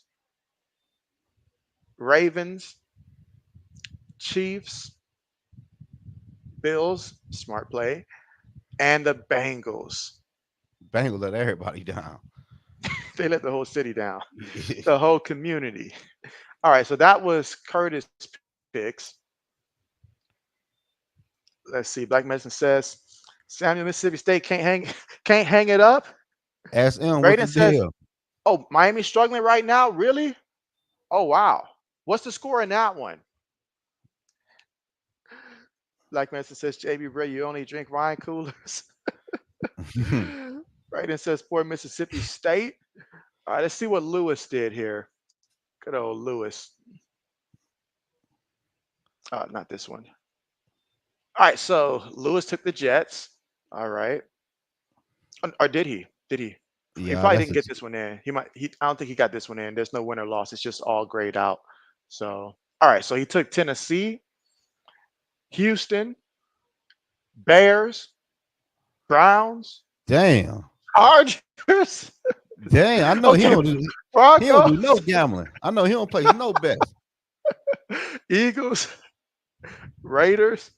Ravens, Chiefs, Bills, smart play, and the Bengals. Bengals let everybody down. They let the whole city down, the whole community. All right, so that was Curtis picks. Let's see. Black Medicine says Samuel Mississippi State can't hang it up. SM, what's the Braden says, deal? "Oh, Miami's struggling right now. Really? Oh wow. What's the score in that one?" Black Medicine says, "JB Bray, you only drink wine coolers." Braden says, "Poor Mississippi State." All right, let's see what Lewis did here. Good old Lewis. Not this one. All right, so Lewis took the Jets. All right. Or did he? Did he? He Yeah, probably that's didn't a get this one in. I don't think he got this one in. There's no win or loss. It's just all grayed out. So, all right. So he took Tennessee, Houston, Bears, Browns, damn. Chargers. Dang, I know Okay, he don't do no Broncos, gambling. I know he don't play no bets. Eagles, Raiders,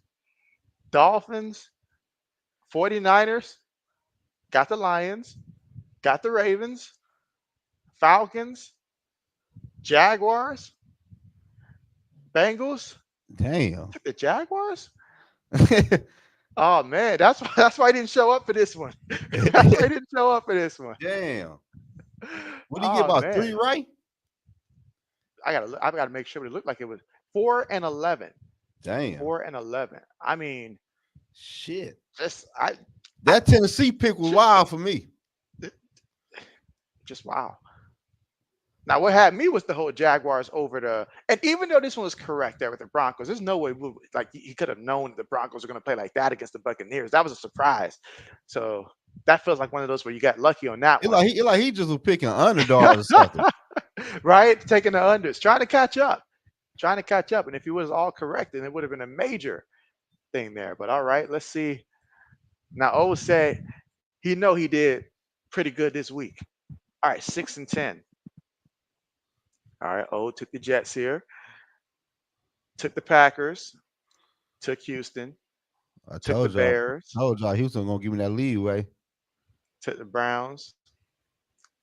Dolphins, 49ers, got the Lions, got the Ravens, Falcons, Jaguars, Bengals. Damn. Took the Jaguars? Oh man, that's why I didn't show up for this one. That's why I didn't show up for this one. Damn. What did he get Oh about 3 man, right? I gotta make sure it looked like it was 4 and 11. Damn. 4 and 11. I mean, Shit. just I That Tennessee pick was wild for me. just wow. Now, what had me was the whole Jaguars over and even though this one was correct there with the Broncos, there's no way like he could have known the Broncos were going to play like that against the Buccaneers. That was a surprise. So that feels like one of those where you got lucky on that It one, like he just was picking underdogs or something. right? Taking the unders, trying to catch up. And if he was all correct, then it would have been a major thing there. But all right, let's see. Now, O said he did pretty good this week. All right, 6 and 10. All right, O took the Jets here. took the Packers, took Houston, I took the told y'all. Bears, Told y'all Houston gonna give me that leeway. took the Browns,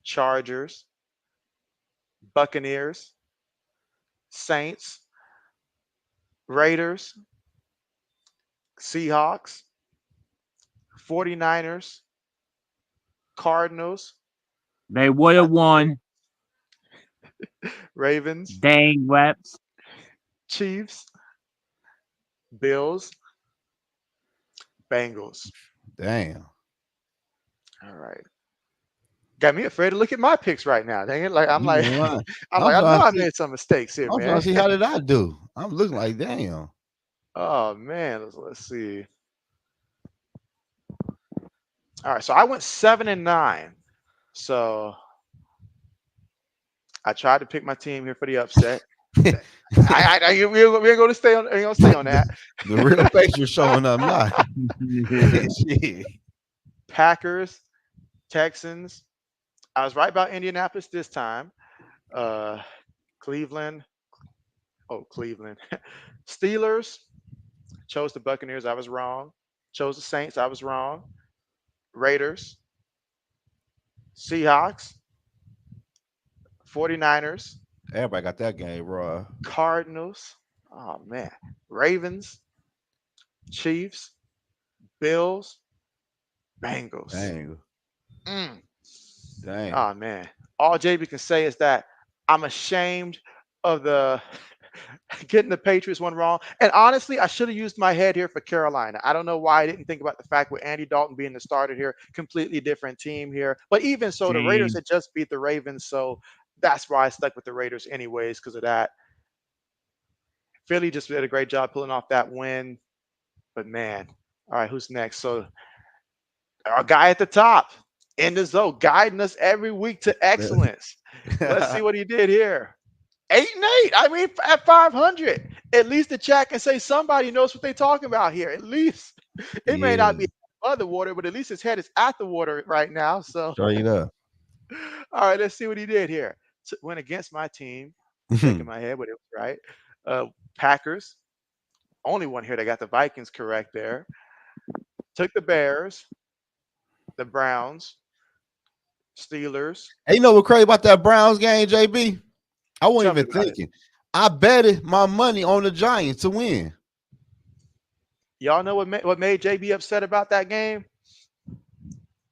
Chargers, Buccaneers, Saints, Raiders, Seahawks, 49ers, Cardinals, They would have won. Ravens, Dang reps. Chiefs, Bills, Bengals. Damn. All right. Got me afraid to look at my picks right now. Dang it. Like I'm You like ain't lying. I'm I'm like, I know trying to I see. made some mistakes here, I'm trying man. to see how did I do. I'm looking like damn. Oh man, let's see. All right, so I went 7-9. So I tried to pick my team here for the upset. We're going to stay on. Ain't gonna stay on the, that. the real face are showing up now. Shit. Packers, Texans. I was right about Indianapolis this time. Uh, Cleveland. Oh, Cleveland. Steelers. Chose the Buccaneers. I was wrong. Chose the Saints. I was wrong. Raiders. Seahawks. 49ers. Everybody got that game, bro. Cardinals. Oh man. Ravens. Chiefs. Bills. Bengals. Dang. Mm. Dang. Oh man. All JB can say is that I'm ashamed of the getting the Patriots one wrong. And honestly, I should have used my head here for Carolina. I don't know why I didn't think about the fact with Andy Dalton being the starter here, completely different team here. But even so, the Raiders Same. had just beat the Ravens, so that's why I stuck with the Raiders anyways, because of that. Philly just did a great job pulling off that win. But man, all right, who's next? So our guy at the top in the zone, guiding us every week to excellence. Let's see what he did here. 8-8. I mean, at 500, at least the chat can say somebody knows what they're talking about here. At least it may not Yeah. be above the water, but at least his head is at the water right now. So, Straight up. all right, let's see what he did here. Went against my team, shaking my head, but it was right. Packers, only one here that got the Vikings correct there. Took the Bears, the Browns, Steelers. Hey, you know what crazy about that Browns game, JB? I wasn't Tell me even about it. thinking. I betted my money on the Giants to win. Y'all know what made JB upset about that game?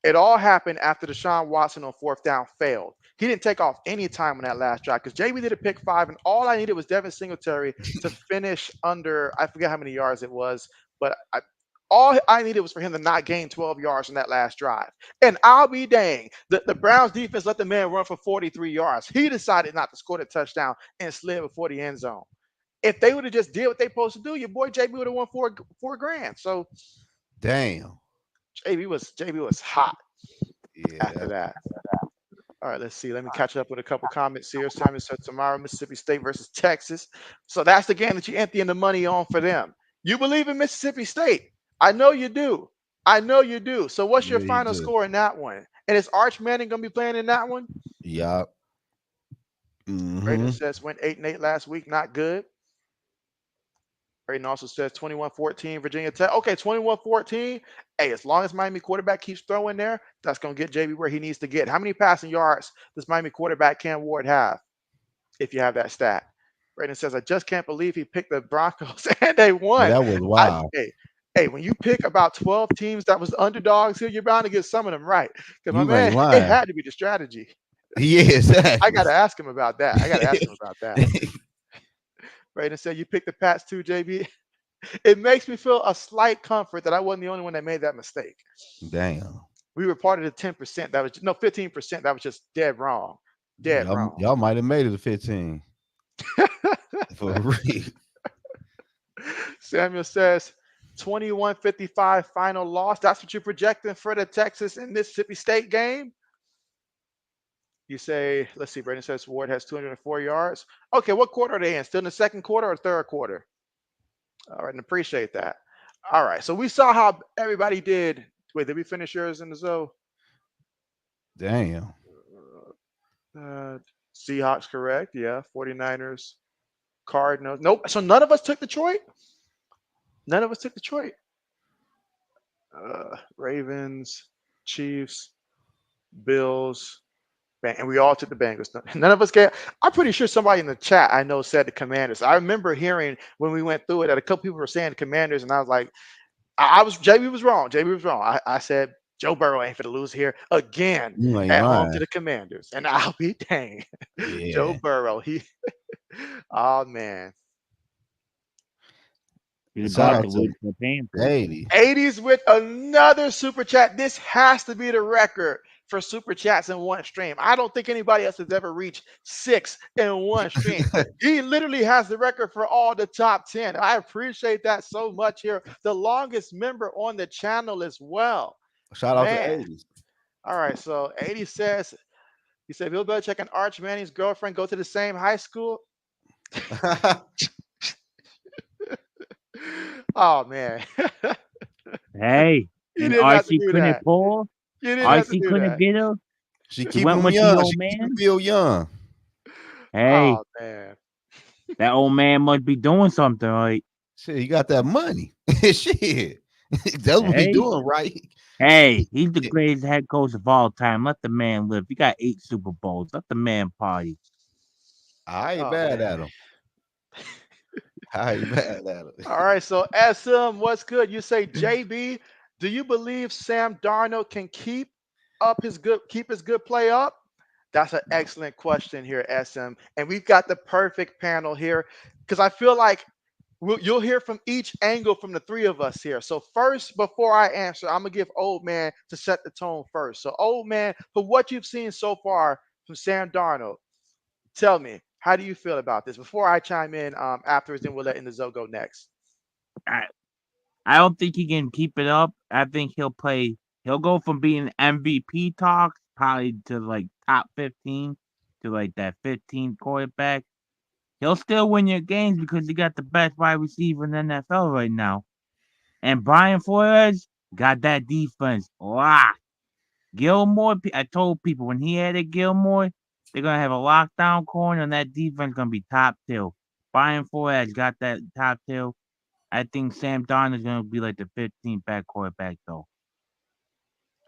It all happened after Deshaun Watson on fourth down failed. He didn't take off any time on that last drive because JB did a pick five, and all I needed was Devin Singletary to finish under, I forget how many yards it was, but all I needed was for him to not gain 12 yards on that last drive. And I'll be dang, the Browns defense let the man run for 43 yards. He decided not to score the touchdown and slid before the end zone. If they would have just did what they supposed to do, your boy JB would have won four grand. So Damn. JB was hot Yeah. after that. All right, let's see. Let me catch up with a couple comments here. Samuel said tomorrow, Mississippi State versus Texas. So that's the game that you're emptying the money on for them. You believe in Mississippi State. I know you do. I know you do. So what's your Yeah, he final do. score in that one? And is Arch Manning going to be playing in that one? Yup. Braden Mm-hmm. says went 8-8 last week. Not good. Braden also says 21-14 Virginia Tech. Okay, 21-14. Hey, as long as Miami quarterback keeps throwing there, that's going to get JB where he needs to get. How many passing yards does Miami quarterback Cam Ward have? If you have that stat. Braden says, I just can't believe he picked the Broncos and they Yeah, won. that was wild. Hey, when you pick about 12 teams that was underdogs here, you're bound to get some of them right. Because my You ain't man, it lying. had to be the strategy. Yeah, I exactly. got to ask him about that. Braden said, you picked the Pats too, JB. It makes me feel a slight comfort that I wasn't the only one that made that mistake. Damn. We were part of the 10% that was, no, 15% that was just dead wrong. Dead wrong. Y'all might have made it to 15. For real. Samuel says 21-55 final loss. That's what you're projecting for the Texas and Mississippi State game. You say, let's see, Brandon says Ward has 204 yards. Okay, what quarter are they in? Still in the second quarter or third quarter? All right, and appreciate that. All right, so we saw how everybody did. Wait, did we finish yours in the zone? Damn. Uh, Seahawks, correct. Yeah, 49ers. Cardinals. Nope. So none of us took Detroit. None of us took Detroit. Ravens, Chiefs, Bills, and we all took the Bengals. None of us get. I'm pretty sure somebody in the chat I know said the Commanders. I remember hearing when we went through it that a couple people were saying the Commanders, and I was like, I was JB was wrong. JB was wrong. I said Joe Burrow ain't for to lose here again You ain't at home to lying. the Commanders, and I'll be dang. Joe Yeah. Burrow, he. Oh man, He's Shout about all to out to lose to the Panthers. 80. 80s with another super chat. This has to be the record for super chats in one stream. I don't think anybody else has ever reached 6 in one stream. He literally has the record for all the top 10. I appreciate that so much here. The longest member on the channel as well. Shout out to Man. 80s. All right. So 80 says, he said, Bill Belichick and Arch Manning's girlfriend go to the same high school. Oh, man. Hey, You and didn't have to RC do couldn't that. pull. You didn't have to RC do couldn't that. get her. She He keeping went him with the young. old She keep him man. feel young. Hey, Oh, man. that old man must be doing something right. Shit, he got that money. Shit. That's what he Hey, doing, right? hey, he's the greatest head coach of all time. Let the man live. He got 8 Super Bowls. Let the man party. I ain't Oh, mad man. at him. I ain't mad at him. All right, so SM, what's good? You say JB, do you believe Sam Darnold can keep his good play up? That's an excellent question here, SM. And we've got the perfect panel here because I feel like you'll hear from each angle from the three of us here. So first, before I answer, I'm gonna give Old Man to set the tone first. So Old Man, for what you've seen so far from Sam Darnold, tell me, how do you feel about this? Before I chime in afterwards, then we'll let Zoe go next. I, I don't think he can keep it up. I think he'll play. He'll go from being MVP talks probably to like top 15 to like that 15 quarterback. He'll still win your games because he got the best wide receiver in the NFL right now. And Brian Flores got that defense locked. Gilmore, I told people when he added Gilmore, they're gonna have a lockdown corner, and that defense gonna be top two. Brian Flores got that top two. I think Sam Darnold's gonna be like the 15th back quarterback though.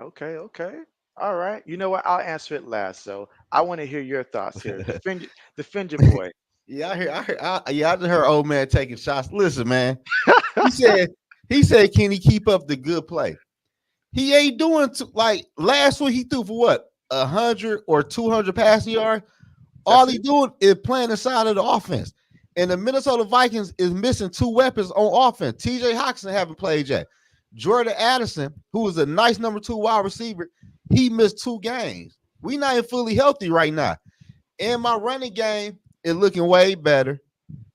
Okay, okay. All right. You know what? I'll answer it last. So I want to hear your thoughts here. Defend your boy. Yeah, I just heard old man taking shots. Listen, man. He said, he said, can he keep up the good play? He ain't doing like last week. He threw for what 100 or 200 passing yards. All That's he it. doing is playing the side of the offense. And the Minnesota Vikings is missing 2 weapons on offense. TJ Hawkinson haven't played yet. Jordan Addison, who was a nice number 2 wide receiver, he missed 2 games. We not even fully healthy right now. And my running game is looking way better.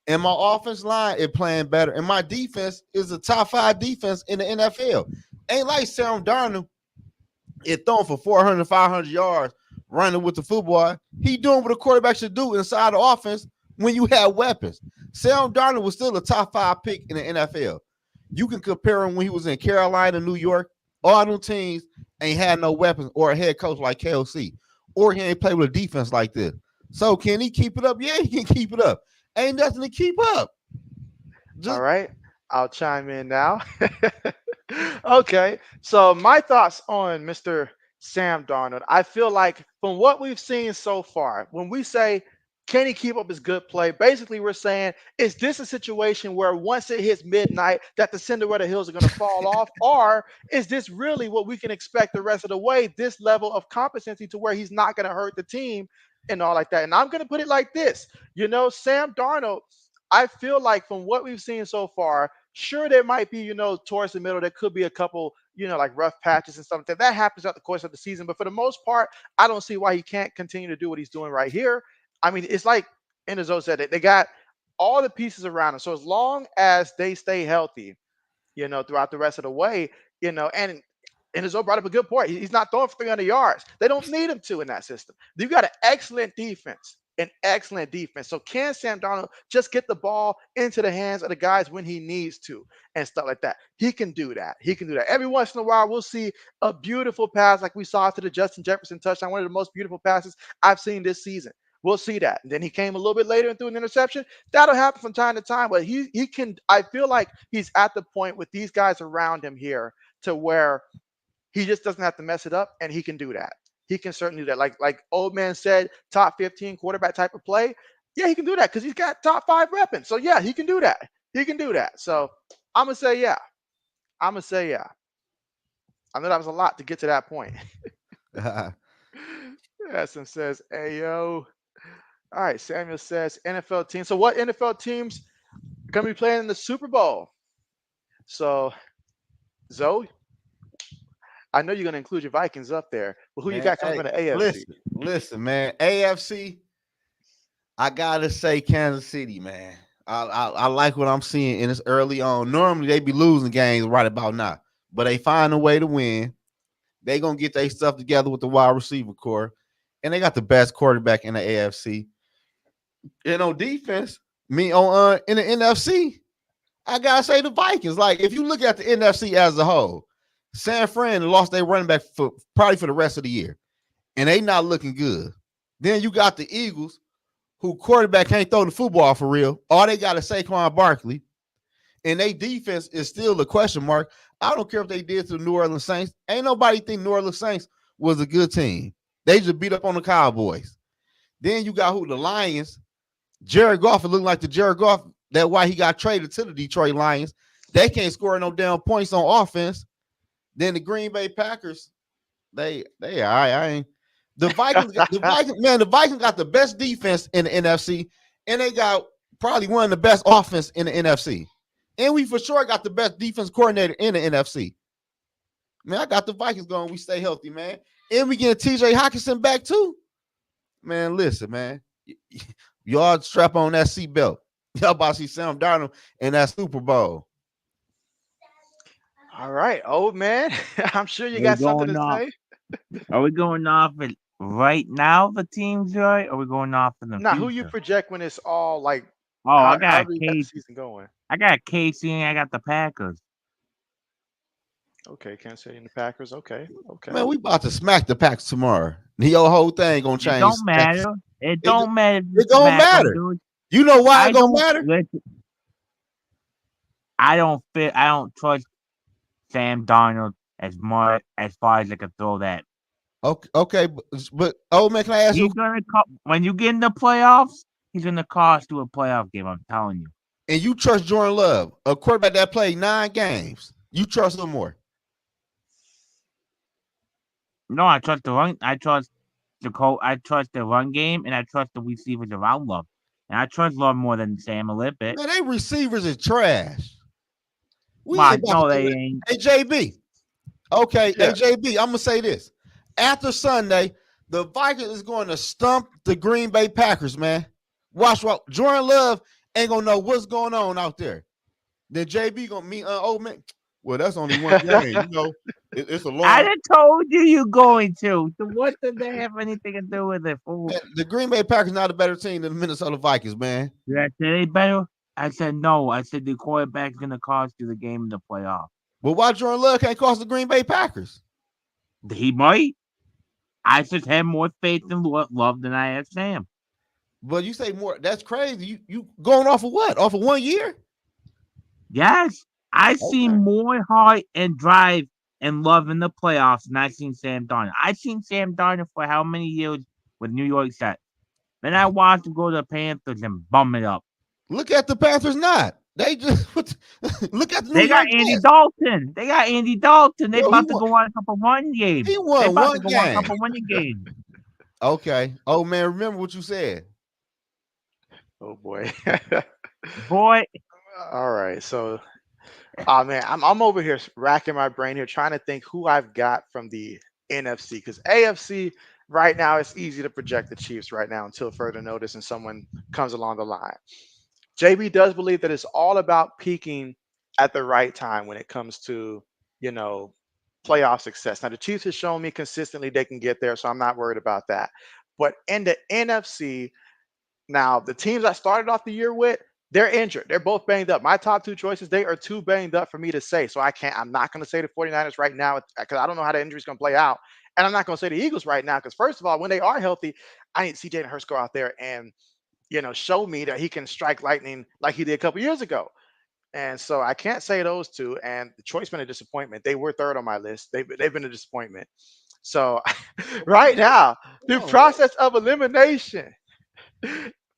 And my offense line is playing better. And my defense is a top 5 defense in the NFL. Ain't like Sam Darnold is throwing for 400, 500 yards running with the football. He doing what a quarterback should do inside the offense when you have weapons. Sam Darnold was still a top 5 pick in the NFL. You can compare him when he was in Carolina, New York. All them teams ain't had no weapons or a head coach like KOC. Or he ain't played with a defense like this. So can he keep it up? Yeah, he can keep it up. Ain't nothing to keep up. All Just right. I'll chime in now. Okay. So my thoughts on Mr. Sam Darnold. I feel like from what we've seen so far, when we say can he keep up his good play? Basically, we're saying, is this a situation where once it hits midnight that the Cinderella Hills are going to fall off? Or is this really what we can expect the rest of the way, this level of competency to where he's not going to hurt the team and all like that? And I'm going to put it like this. Sam Darnold, I feel like from what we've seen so far, sure, there might be, towards the middle, there could be a couple, like rough patches and stuff like that. That happens throughout the course of the season. But for the most part, I don't see why he can't continue to do what he's doing right here. I mean, it's like Enzo said, they got all the pieces around him. So as long as they stay healthy, throughout the rest of the way, and Enzo brought up a good point. He's not throwing for 300 yards. They don't need him to in that system. You've got an excellent defense. An excellent defense. So can Sam Darnold just get the ball into the hands of the guys when he needs to and stuff like that? He can do that. He can do that. Every once in a while, we'll see a beautiful pass like we saw to the Justin Jefferson touchdown, one of the most beautiful passes I've seen this season. We'll see that. And then he came a little bit later and threw an interception. That'll happen from time to time. But he can. I feel like he's at the point with these guys around him here to where he just doesn't have to mess it up, and he can do that. He can certainly do that. Like old man said, top 15 quarterback type of play. Yeah, he can do that because he's got top 5 weapons. So yeah, he can do that. He can do that. So I'm gonna say yeah. I'm gonna say yeah. I know that was a lot to get to that point. Essen says, "Ayo." All right, Samuel says NFL teams. So what NFL teams are gonna be playing in the Super Bowl? So Zoe, I know you're gonna include your Vikings up there, but who you Man, got coming hey, from the AFC? listen, man. AFC, I gotta say Kansas City, man. I like what I'm seeing, and it's early on. Normally they be losing games right about now, but they find a way to win. They gonna get their stuff together with the wide receiver core, and they got the best quarterback in the AFC. And on defense, me on in the NFC, I gotta say the Vikings. Like if you look at the NFC as a whole, San Fran lost their running back for probably for the rest of the year, and they not looking good. Then you got the Eagles, who quarterback can't throw the football for real. All they got is Saquon Barkley, and their defense is still a question mark. I don't care if they did to the New Orleans Saints. Ain't nobody think New Orleans Saints was a good team. They just beat up on the Cowboys. Then you got who? The Lions. Jared Goff, it looked like the Jared Goff. That's why he got traded to the Detroit Lions. They can't score no damn points on offense. Then the Green Bay Packers, they all right. I ain't the Vikings. The Vikings got the best defense in the NFC, and they got probably one of the best offense in the NFC. And we for sure got the best defense coordinator in the NFC. Man, I got the Vikings going. We stay healthy, man. And we get TJ Hawkinson back too. Man, listen, man. Y'all strap on that seatbelt. Y'all about to see Sam Darnold in that Super Bowl. All right, old man. I'm sure you We're got something going to off. say. Are we going off it right now for teams, right? Or are we going off in the Now, who you future? project when it's all like Oh, I got however you got the Casey. season going? I got Casey and I got the Packers. Okay, Kansas City and the Packers. Okay, okay. Man, we about to smack the Packs tomorrow. Your whole thing gonna It change. don't matter. It It, don't matter if you it gonna smack them, matter. dude. You know why I it gonna don't matter? listen. I don't fit. I don't trust Sam Darnold as much as far as I can throw that. Okay, but oh man, can I ask you? He's gonna when you get in the playoffs. He's gonna cost you a playoff game. I'm telling you. And you trust Jordan Love, a quarterback that played 9 games. You trust him more. No, I trust the run. I trust I trust the run game, and I trust the receivers around Love. And I trust Love more than Sam a little bit. Man, they receivers is trash. We Well, ain't about no, to do they that. ain't. Hey, JB. Okay, Yeah. hey, JB, I'm going to say this. After Sunday, the Vikings is going to stump the Green Bay Packers, man. Watch what Jordan Love ain't going to know what's going on out there. Then JB going to meet old man. Well, that's only one game. You know, it's a I long. done told you going to. So what does that have anything to do with it, fool? Man, the Green Bay Packers not a better team than the Minnesota Vikings, man. Did I say they better? I said no. I said the quarterback's gonna cost you the game in the playoff. But why Jordan Love can't cost the Green Bay Packers? He might. I just have more faith in Love than I have Sam. But you say more. That's crazy. You going off of what? Off of 1 year? Yes, I seen Okay. more heart and drive and love in the playoffs than I seen Sam Darnold. I seen Sam Darnold for how many years with New York Jets. Then I watched him go to the Panthers and bum it up. Look at the Panthers. Not they just look at the New They got York Andy Jets. Dalton. They got Andy Dalton. They Yo, he about to won. go on a couple running games. He They won about to one go on a game. couple winning games. Okay. Oh man, remember what you said. Oh boy. Boy, All right. So, oh man, I'm over here racking my brain here trying to think who I've got from the NFC because AFC right now it's easy to project the Chiefs right now until further notice and someone comes along the line. JB does believe that it's all about peaking at the right time when it comes to, you know, playoff success. Now, the Chiefs have shown me consistently they can get there, so I'm not worried about that. But in the NFC, now the teams I started off the year with, they're injured. They're both banged up. My top 2 choices, they are too banged up for me to say. So I'm not going to say the 49ers right now because I don't know how the injury's going to play out. And I'm not going to say the Eagles right now because first of all, when they are healthy, I need to see Jalen Hurts go out there and show me that he can strike lightning like he did a couple years ago. And so I can't say those two. And Detroit's been a disappointment. They were third on my list. They've been a disappointment. So right now, the Hold on, process of elimination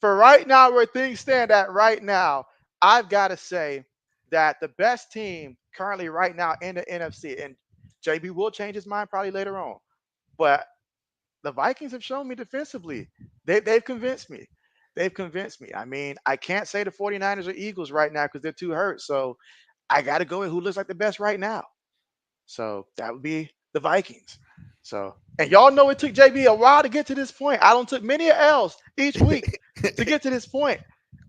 for right now, where things stand at right now, I've got to say that the best team currently right now in the NFC, and JB will change his mind probably later on, but the Vikings have shown me defensively. They've convinced me. They've convinced me. I mean, I can't say the 49ers or Eagles right now because they're too hurt. So I got to go with who looks like the best right now. So that would be the Vikings. So, and y'all know it took JB a while to get to this point. I don't took many L's each week to get to this point.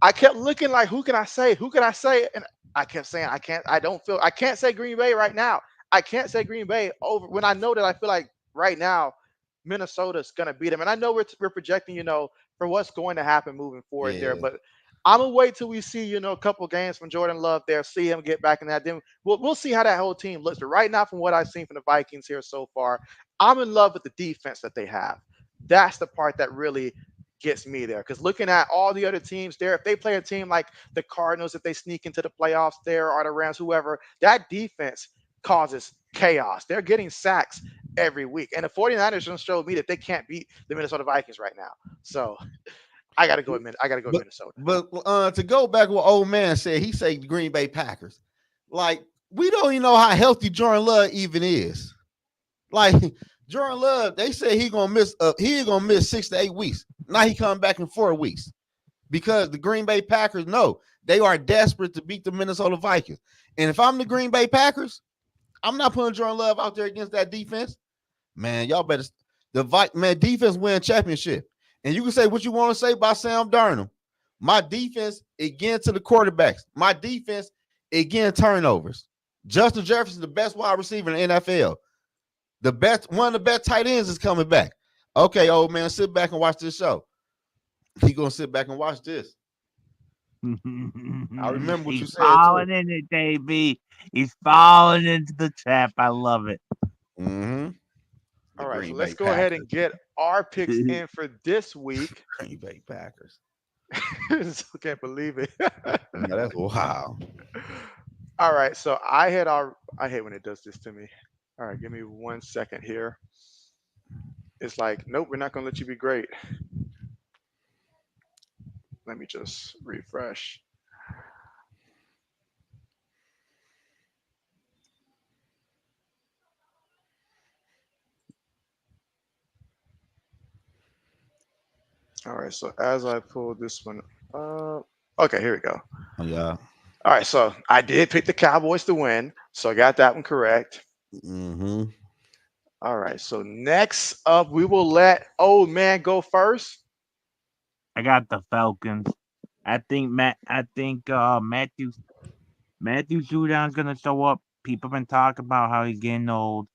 I kept looking like, who can I say? Who can I say? And I kept saying, I can't say Green Bay right now. I can't say Green Bay over when I know that I feel like right now Minnesota's going to beat them. And I know we're projecting, for what's going to happen moving forward there. yeah, But I'm gonna wait till we see, a couple games from Jordan Love there, see him get back in that. Then we'll see how that whole team looks. But right now, from what I've seen from the Vikings here so far, I'm in love with the defense that they have. That's the part that really gets me there. Because looking at all the other teams there, if they play a team like the Cardinals, if they sneak into the playoffs there, or the Rams, whoever, that defense causes chaos. They're getting sacks every week. And the 49ers just showed me that they can't beat the Minnesota Vikings right now. So I gotta go with but Minnesota. to go back what old man said, he said the Green Bay Packers. Like we don't even know how healthy Jordan Love even is. Like Jordan Love, they say he gonna miss. He gonna miss 6 to 8 weeks. Now he coming back in 4 weeks because the Green Bay Packers know they are desperate to beat the Minnesota Vikings. And if I'm the Green Bay Packers, I'm not putting Jordan Love out there against that defense. Man, y'all better man defense win championship. And you can say what you want to say about Sam Darnold. My defense again to the quarterbacks. My defense again turnovers. Justin Jefferson, the best wide receiver in the NFL. The best, one of the best tight ends is coming back. Okay, old man, sit back and watch this show. He gonna sit back and watch this. I remember what you He's said too. falling in it, JB. He's falling into the trap. I love it. Mm-hmm. The All right, so Green let's Bay go ahead Packers. and get our picks in for this week. Green Bay Packers. I can't believe it. No, that's wow. All right, so I hate when it does this to me. All right, give me 1 second here. It's like, nope, we're not gonna let you be great. Let me just refresh. All right, so as I pull this one up, okay, here we go. Oh, yeah. All right, so I did pick the Cowboys to win, so I got that one correct. Mm-hmm. All right, so next up, we will let old man go first. I got the Falcons. I think Matthew Judon's gonna show up. People been talking about how he's getting old,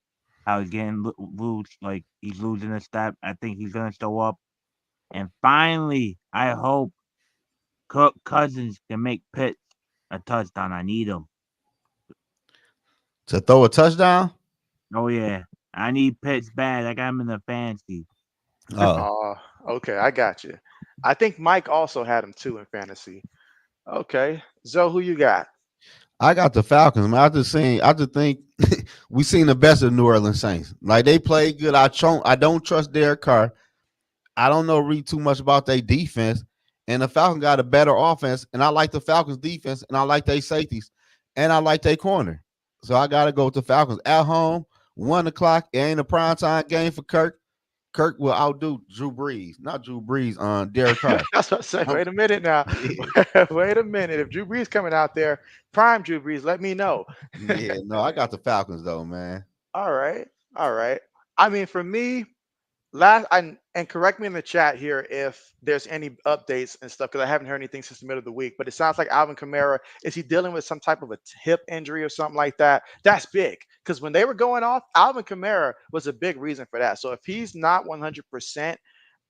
how he's getting loose, like he's losing a step. I think he's gonna show up. And finally, I hope Cook Cousins can make Pitts a touchdown. I need him. To throw a touchdown? Oh yeah, I need Pitts bad. I got him in the fantasy. Oh. Oh, okay, I got you. I think Mike also had him too in fantasy. Okay, Zoe, who you got? I got the Falcons, man. I just think we seen the best of New Orleans Saints. Like they played good. I don't trust Derek Carr. I don't know read too much about their defense. And the Falcons got a better offense. And I like the Falcons defense. And I like their safeties. And I like their corner. So I gotta go with the Falcons at home, 1 o'clock. It ain't a prime time game for Kirk. Kirk will outdo Drew Brees. Not Drew Brees, Derek Carr. That's what I say. Um, Wait a minute now. yeah, Wait a minute. If Drew Brees coming out there, prime Drew Brees, let me know. yeah, no, I got the Falcons though, man. All right, all right. I mean, for me, and correct me in the chat here if there's any updates and stuff because I haven't heard anything since the middle of the week. But it sounds like Alvin Kamara, is he dealing with some type of a hip injury or something like that? That's big because when they were going off, Alvin Kamara was a big reason for that. So if he's not 100%,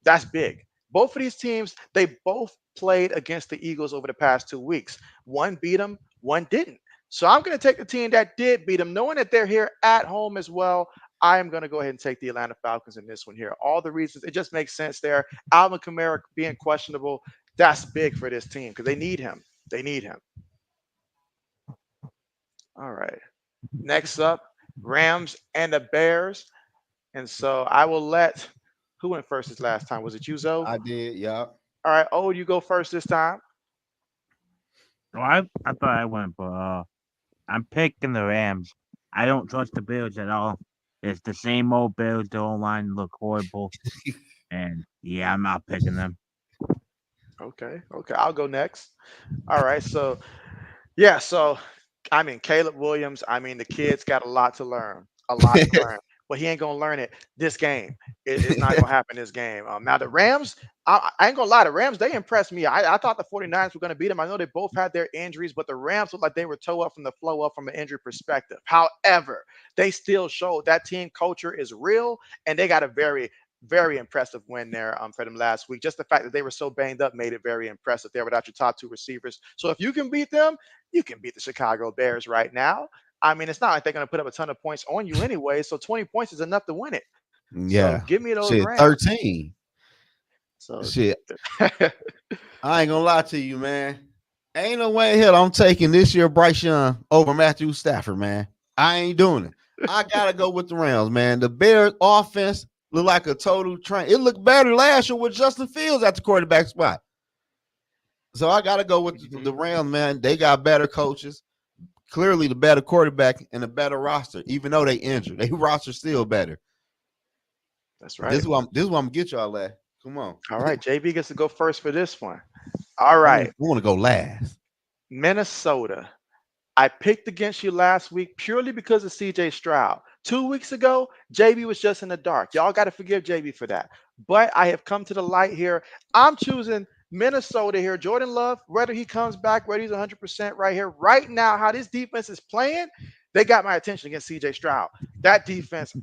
that's big. Both of these teams, they both played against the Eagles over the past 2 weeks. One beat them, one didn't. So I'm going to take the team that did beat them, knowing that they're here at home as well. I am going to go ahead and take the Atlanta Falcons in this one here. All the reasons, it just makes sense there. Alvin Kamara being questionable, that's big for this team because they need him. They need him. All right. Next up, Rams and the Bears. And so I will let, who went first this last time? Was it you, Zoe? I did, yeah. All right. Oh, you go first this time. So I thought I went, but I'm picking the Rams. I don't trust the Bills at all. It's the same old Bills. The O-line look horrible. And yeah, I'm not picking them. Okay. Okay. I'll go next. All right. So, yeah. So, I mean, Caleb Williams, I mean, the kid's got a lot to learn, a lot to learn. But he ain't going to learn it this game. It's not going to happen this game. Now, the Rams, I ain't going to lie, the Rams, they impressed me. I thought the 49ers were going to beat them. I know they both had their injuries, but the Rams looked like they were toe up from the flow up from an injury perspective. However, they still showed that team culture is real, and they got a very, very impressive win there for them last week. Just the fact that they were so banged up made it very impressive there without your top two receivers. So if you can beat them, you can beat the Chicago Bears right now. I mean, it's not like they're going to put up a ton of points on you anyway. So 20 points is enough to win it. So Yeah. give me those Shit, Rams. 13. So Shit. I ain't gonna lie to you, man. Ain't no way in hell I'm taking this year Bryce Young over Matthew Stafford, man. I ain't doing it. I gotta go with the Rams, man. The Bears offense look like a total train. It looked better last year with Justin Fields at the quarterback spot. So I gotta go with the Rams, man. They got better coaches, clearly the better quarterback and a better roster, even though they injured. They roster still better. that's right. This is what I'm gonna get y'all at. Come on. All right. JB gets to go first for this one. All I right. want to go last. Minnesota. I picked against you last week purely because of CJ Stroud. 2 weeks ago, JB was just in the dark. Y'all got to forgive JB for that. But I have come to the light here. I'm choosing Minnesota here. Jordan Love, whether he comes back, whether he's 100% right here, right now, how this defense is playing, they got my attention against CJ Stroud. That defense,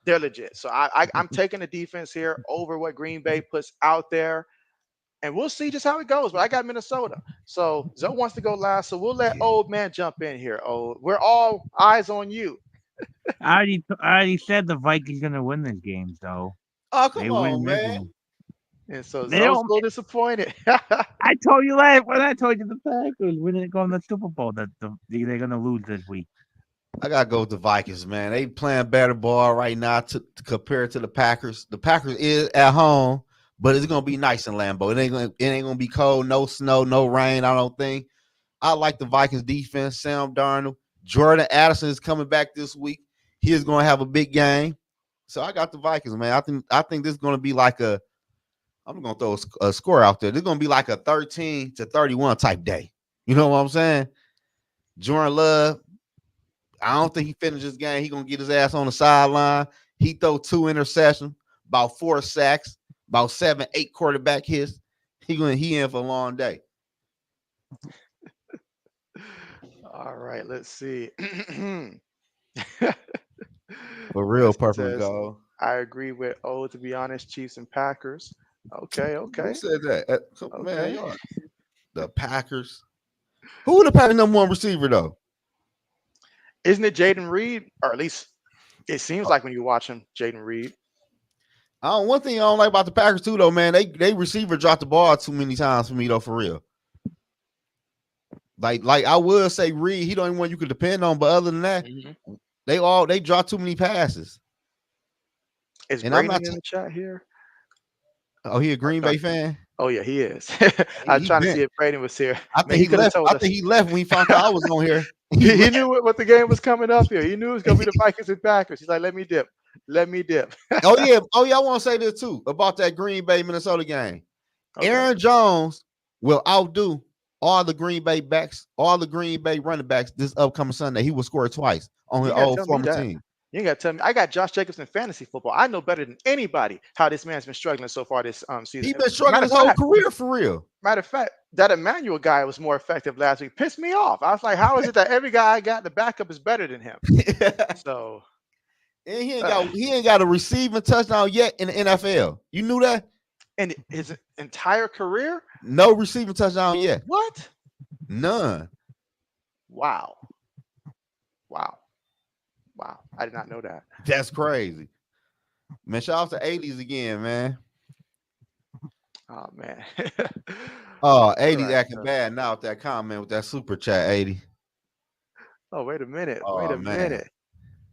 they're legit. So I'm taking the defense here over what Green Bay puts out there. And we'll see just how it goes. But I got Minnesota. So Zoe wants to go last. So we'll let Yeah. old man jump in here. Oh, we're all eyes on you. I already said the Vikings gonna win this game, so Oh, they come on, win this man. one. And so They Zoe's don't. still disappointed. I told you last when I told you the Packers winning going to the Super Bowl that they're gonna lose this week. I gotta go with the Vikings, man. They playing better ball right now to compare to the Packers. The Packers is at home, but it's gonna be nice in Lambeau. It ain't gonna be cold, no snow, no rain. I don't think. I like the Vikings defense. Sam Darnold, Jordan Addison is coming back this week. He is gonna have a big game. So I got the Vikings, man. I think this is gonna be like a. I'm gonna throw a score out there. This is gonna be like a 13-31 type day. You know what I'm saying? Jordan Love. I don't think he finished this game. He gonna get his ass on the sideline. He throw 2 interceptions, about 4 sacks, about 7, 8 quarterback hits. He in for a long day. All right, let's see. For real, Lesson purple and says, gold. I agree with to be honest, Chiefs and Packers. Okay, Who okay, said that? Man, okay. y'all, the Packers. Who the Packers number 1 receiver though? Isn't it Jaden Reed? Or at least it seems like when you watch him, Jaden Reed. One thing I don't like about the Packers too, though, man, they receiver dropped the ball too many times for me, though, for real. Like I would say Reed, he don't even one you could depend on, but other than that, they draw too many passes. Is And I'm Braden not. in the chat here? Oh, he a Green Bay fan. Oh yeah, he is. I was He trying to been. see if Braden was here. I Man, think he he could have left. told I us. think he left when he found out I was on here. He knew what the game was coming up here. He knew it was gonna be the Vikings and Packers. He's like, let me dip. Let me dip. Oh yeah. I want to say this too about that Green Bay Minnesota game. Okay. Aaron Jones will outdo all the Green Bay backs, all the Green Bay running backs this upcoming Sunday. He will score twice on his old former team. You ain't got to tell me. I got Josh Jacobs in fantasy football. I know better than anybody how this man's been struggling so far this season. He's been struggling his whole career for real. Matter of fact, that Emmanuel guy was more effective last week. Pissed me off. I was like, how is it that every guy I got, the backup is better than him? So and he ain't got a receiving touchdown yet in the NFL. You knew that? And his entire career? No receiving touchdown yet. What? None. Wow. Wow, I did not know that. That's crazy. Man, shout out to 80s again, man. Oh man. Oh, All 80's right. acting So, bad now with that comment with that super chat, 80. oh, wait a minute. Wait Oh a man. minute.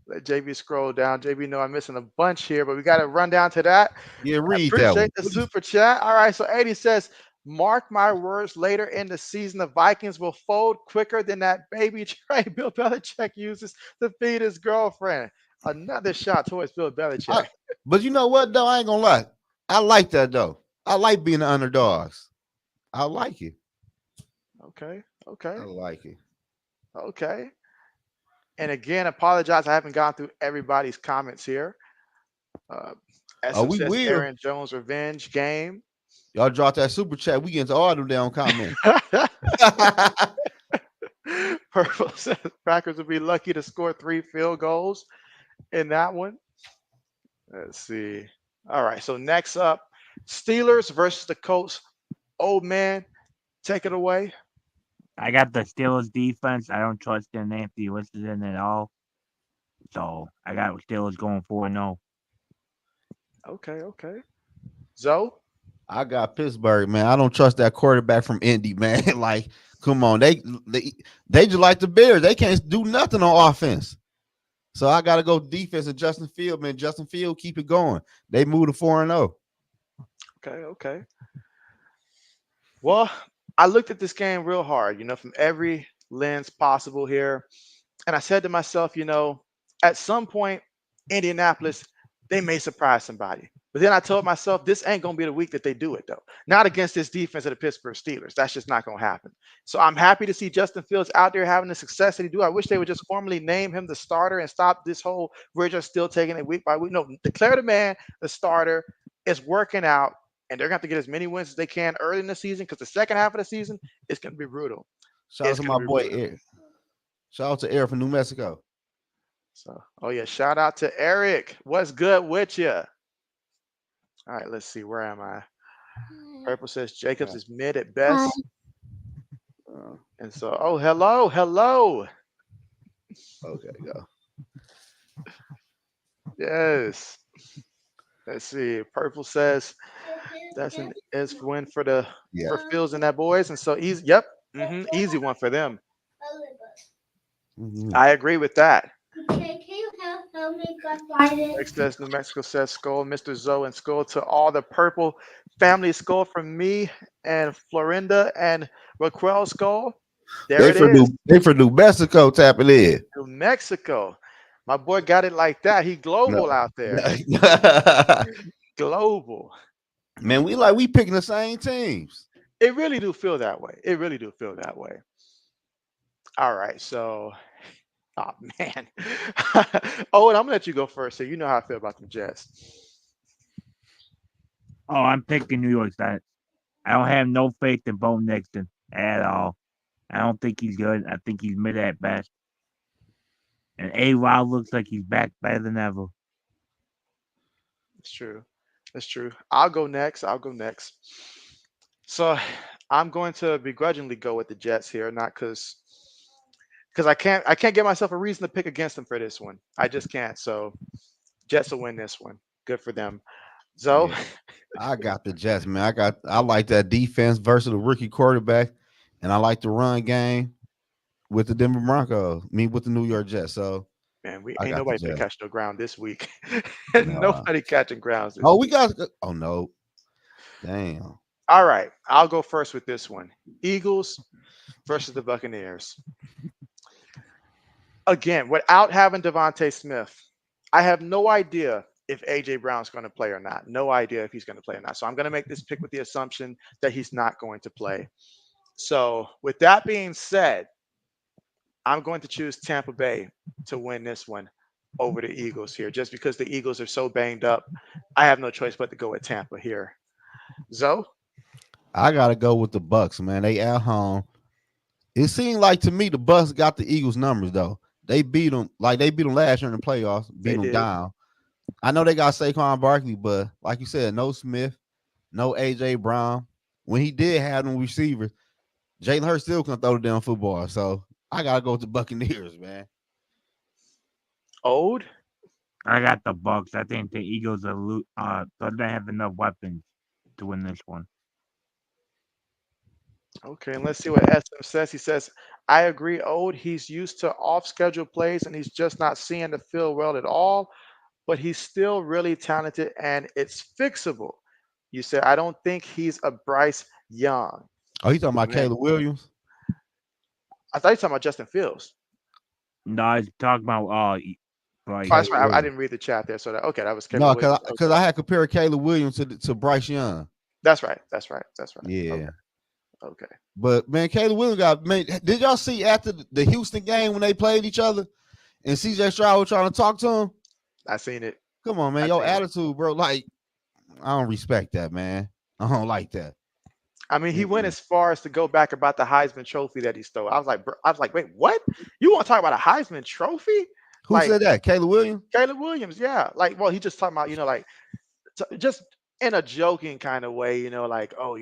Let JB scroll down. JB, know I'm missing a bunch here, but we got to run down to that. Yeah, I read that one. appreciate the super chat. All right. So 80 says, mark my words, later in the season, the Vikings will fold quicker than that baby tray Bill Belichick uses to feed his girlfriend. Another shot towards Bill I, Belichick. but you know what though? I ain't gonna lie. I like that though. I like being the underdogs. I like it. Okay. I Okay. like it. Okay. And again, apologize. I haven't gone through everybody's comments here. Uh, Oh, SM we says will. Aaron Jones revenge game. Y'all drop that super chat. We get into all them down comments. Purple says Packers would be lucky to score 3 field goals in that one. Let's see. All right. So next up, Steelers versus the Colts. Old man, take it away. I got the Steelers defense. I don't trust their Nancy Richardson at all. So I got Steelers going 4-0. Okay. Okay. Zoe. I got Pittsburgh, man. I don't trust that quarterback from Indy, man. Like, come on, they just like the Bears. They can't do nothing on offense. So I got to go defense and Justin Field, man. Justin Field, keep it going. They moved to 4-0. Okay. Okay. Well, I looked at this game real hard, from every lens possible here. And I said to myself, at some point, Indianapolis, they may surprise somebody. But then I told myself, this ain't going to be the week that they do it, though. Not against this defense of the Pittsburgh Steelers. That's just not going to happen. So I'm happy to see Justin Fields out there having the success that he do. I wish they would just formally name him the starter and stop this whole, we're just still taking it week by week. No, declare the man the starter. It's working out. And they're going to have to get as many wins as they can early in the season because the second half of the season is going to be brutal. Shout out It's to going to my be boy brutal. Eric. Shout out to Eric from New Mexico. So, oh yeah, shout out to Eric. What's good with you? All right, let's see. Where am I? Purple says Jacobs is mid at best. And so, oh, hello, hello. Okay, go. Yes. Let's see. Purple says that's an S win for Yeah. Fields and that boys. And so easy. Yep. Easy one for them. Mhm. I agree with that. Okay, can you help me find it? Next says New Mexico says Skull, Mr. Zoe and Skull to all the purple family Skull from me and Florinda and Raquel Skull. There it is. They for New Mexico tapping in. New Mexico. My boy got it like that. He No. global out there. Global. Man, we picking the same teams. It really do feel that way. It really do feel that way. All right. So, oh man. Oh, and I'm gonna let you go first. So you know how I feel about the Jets. Oh, I'm picking New York Giants. I don't have no faith in Bo Nixon at all. I don't think he's good. I think he's mid at best. And A-Rod looks like he's back better than ever. It's true. That's true. I'll go next. So I'm going to begrudgingly go with the Jets here, not because I can't get myself a reason to pick against them for this one. I just can't. So Jets will win this one. Good for them. So Yeah. I got the Jets, man. I like that defense versus the rookie quarterback, and I like the run game with the Denver Broncos. With the New York Jets. So man, we I ain't got the nobody finna Jets. catch no ground this week. No. Nobody catching grounds this Oh, we week. got. Oh no. Damn. All right, I'll go first with this one. Eagles versus the Buccaneers. Again, without having Devontae Smith, I have no idea if AJ Brown's going to play or not. No idea if he's going to play or not. So I'm going to make this pick with the assumption that he's not going to play. So with that being said, I'm going to choose Tampa Bay to win this one over the Eagles here, just because the Eagles are so banged up. I have no choice but to go with Tampa here. Zoe? I gotta go with the Bucks, man. They at home. It seemed like to me the Bucks got the Eagles numbers though. They beat them last year in the playoffs, beat They them did. down. I know they got Saquon Barkley, but like you said, no Smith, no AJ Brown. When he did have them receivers, Jalen Hurts still can throw the damn football. So I gotta go with the Buccaneers, man. Ode. I got the Bucks. I think the Eagles don't have enough weapons to win this one. Okay, and let's see what SM says. He says, I agree, Ode. He's used to off-schedule plays and he's just not seeing the field well at all, but he's still really talented and it's fixable. You said, I don't think he's a Bryce Young. Oh, you talking about Man, Caleb Williams? I thought you were talking about Justin Fields. No, I was talking about Oh, Bryce. that's Caleb right. I Williams. didn't read the chat there. So okay, that was Caleb No, Williams. because Okay. I had compared Caleb Williams to Bryce Young. That's right. That's right. That's right. Yeah. Okay. But man, Caleb Williams did y'all see after the Houston game when they played each other and CJ Stroud was trying to talk to him? I seen it. Come on, man. Your attitude, bro. Like, I don't respect that, man. I don't like that. I mean, he went as far as to go back about the Heisman Trophy that he stole. I was like, wait, what? You want to talk about a Heisman Trophy? Who said that? Caleb Williams? Caleb Williams, yeah. Like, well, he just talking about, like, just in a joking kind of way, like, oh,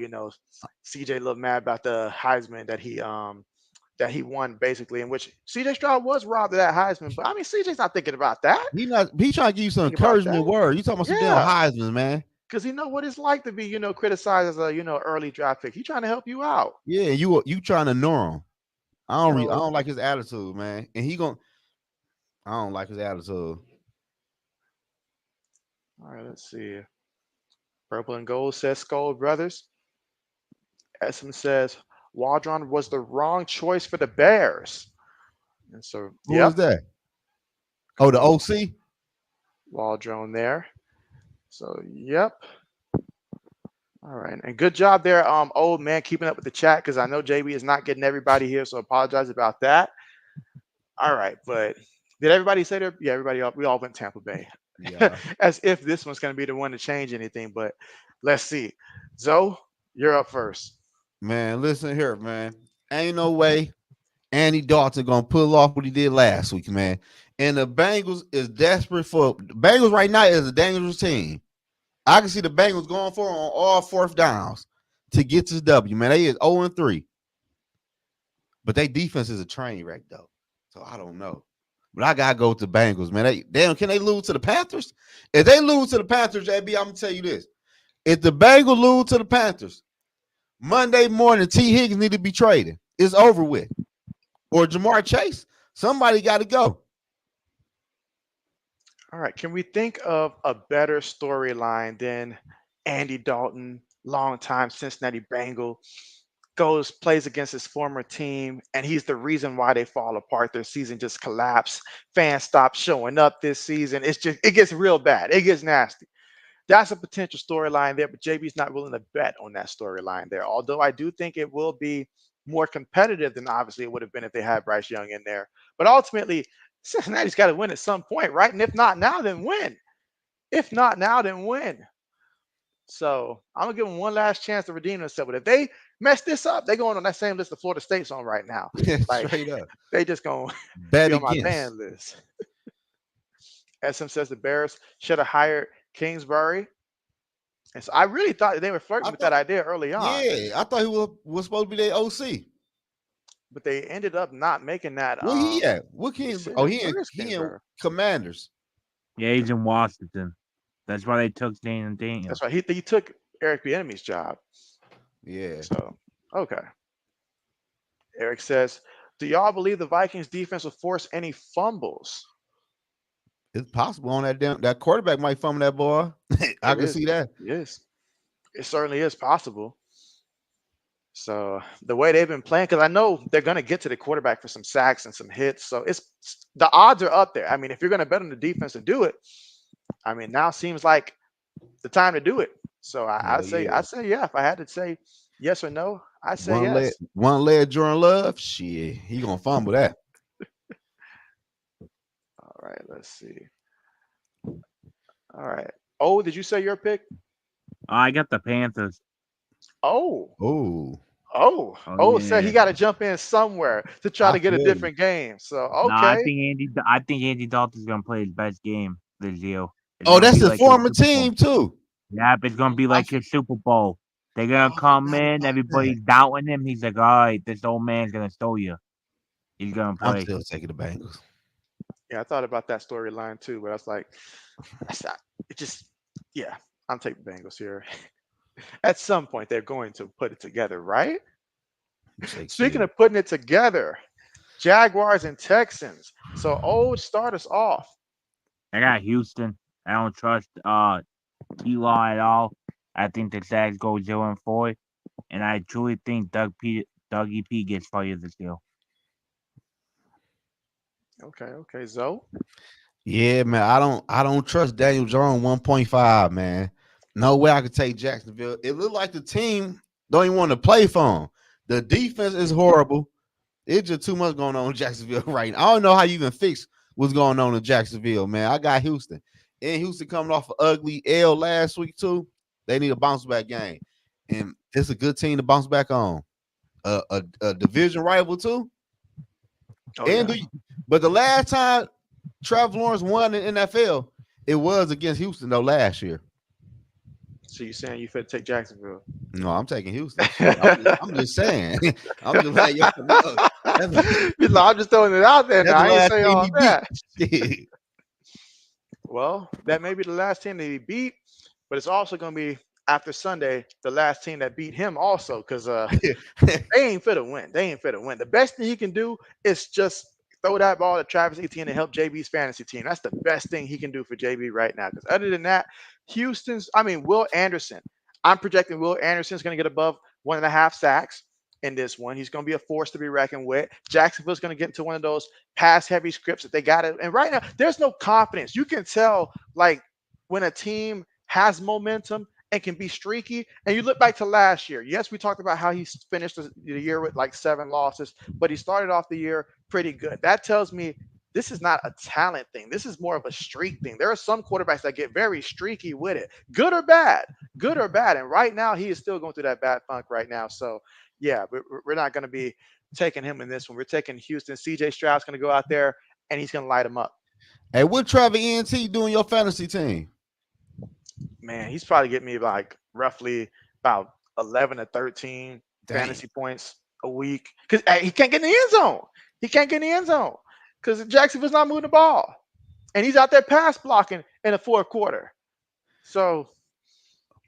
CJ looked mad about the Heisman that he won, basically, in which CJ Stroud was robbed of that Heisman. But I mean, CJ's not thinking about that. He trying to give you some encouragement word. You talking about some damn Heisman, man. Because he know what it's like to be, criticized as a, early draft pick. He trying to help you out. Yeah, you trying to ignore him. I don't like his attitude, man. And I don't like his attitude. All right, let's see. Purple and Gold says Skull Brothers. SM says Waldron was the wrong choice for the Bears. And so, who was that? Oh, the OC? Waldron there. So, yep. All right. And good job there, old man, keeping up with the chat, because I know JB is not getting everybody here, so apologize about that. All right. But did everybody say there? Yeah, we all went Tampa Bay. Yeah. As if this one's going to be the one to change anything. But let's see. Zoe, you're up first. Man, listen here, man. Ain't no way Andy Dalton going to pull off what he did last week, man. And the Bengals is desperate for Bengals right now is a dangerous team. I can see the Bengals going for it on all fourth downs to get this W, man. They is 0-3. But their defense is a train wreck, though. So I don't know. But I gotta go with the Bengals, man. Can they lose to the Panthers? If they lose to the Panthers, JB, I'm gonna tell you this. If the Bengals lose to the Panthers, Monday morning, T. Higgins need to be traded. It's over with. Or Jamar Chase. Somebody got to go. All right. Can we think of a better storyline than Andy Dalton, longtime Cincinnati Bengal, plays against his former team, and he's the reason why they fall apart. Their season just collapsed. Fans stop showing up this season. It gets real bad. It gets nasty. That's a potential storyline there, but JB's not willing to bet on that storyline there. Although I do think it will be more competitive than obviously it would have been if they had Bryce Young in there. But ultimately, Cincinnati's got to win at some point, right? And if not now, then win. If not now, then win. So I'm gonna give them one last chance to redeem themselves. But if they mess this up, they're going on that same list of Florida State's on right now. Like, straight up, they just gonna be on my ban list. SM says the Bears should have hired Kingsbury. And so I really thought they were flirting with that idea early on. Yeah, I thought he was supposed to be their OC. But they ended up not making that. Where he at? What Kingsbury? Oh, he in Commanders. Yeah, he's in Washington. That's why they took Daniel. That's right. He took Eric Bieniemy's job. Yeah. So, okay. Eric says, do y'all believe the Vikings defense will force any fumbles? It's possible on that quarterback might fumble that ball. I can see that. Yes. It certainly is possible. So the way they've been playing, because I know they're going to get to the quarterback for some sacks and some hits. So the odds are up there. I mean, if you're going to bet on the defense and do it, I mean, now seems like the time to do it. So I'd say yeah. If I had to say yes or no, I'd say yes. One leg Jordan Love, shit, he gonna fumble that. All right, let's see. All right. Oh, did you say your pick? I got the Panthers. Oh, yeah. So he got to jump in somewhere to try to get a different game. So okay. No, I think Andy Dalton's gonna play his best game this year. That's the former team too. Yeah, but it's gonna be like his Super Bowl. They're gonna come in, everybody's doubting him. He's like, all right, this old man's gonna steal you. He's gonna play. I'm still taking the Bengals. Yeah, I thought about that storyline too, but I was like, that's not. It just, yeah, I'm taking the Bengals here. At some point, they're going to put it together, right? You say Speaking kid. of putting it together, Jaguars and Texans. So, old start us off. I got Houston. I don't trust T-Law at all. I think the Zags go 0-4, and I truly think Dougie P gets fired this year. Okay, okay, Zoe. Yeah, man. I don't trust Daniel Jones 1.5, man. No way I could take Jacksonville. It looked like the team don't even want to play for him. The defense is horrible. It's just too much going on in Jacksonville right now. I don't know how you even fix what's going on in Jacksonville, man. I got Houston. And Houston coming off an ugly L last week, too. They need a bounce back game. And it's a good team to bounce back on. A division rival, too. Oh And yeah. do you, but the last time Trevor Lawrence won in NFL, it was against Houston, though, last year. So you saying you fit take Jacksonville? No, I'm taking Houston. Shit, I'm just saying. I'm just letting y'all know. You know, I'm just throwing it out there That's now. the I ain't last say team all he beat. that. Shit. Well, that may be the last team that he beat, but it's also going to be after Sunday the last team that beat him also because they ain't fit to win. They ain't fit to win. The best thing he can do is just throw that ball to Travis Etienne to help JB's fantasy team. That's the best thing he can do for JB right now. Because other than that, Will Anderson. I'm projecting Will Anderson's going to get above 1.5 sacks in this one. He's going to be a force to be reckoned with. Jacksonville's going to get into one of those pass heavy scripts that they got it. And right now, there's no confidence. You can tell, like, when a team has momentum and can be streaky. And you look back to last year. Yes, we talked about how he finished the year with like 7 losses, but he started off the year pretty good. That tells me this is not a talent thing. This is more of a streak thing. There are some quarterbacks that get very streaky with it, good or bad, good or bad. And right now, he is still going through that bad funk right now. So, yeah, we're not going to be taking him in this one. We're taking Houston. CJ Stroud's going to go out there and he's going to light him up. Hey, what Trevor ENT doing your fantasy team? Man, he's probably getting me like roughly about 11 to 13 Damn. fantasy points a week because he can't get in the end zone. He can't get in the end zone because Jacksonville's not moving the ball, and he's out there pass blocking in the fourth quarter. So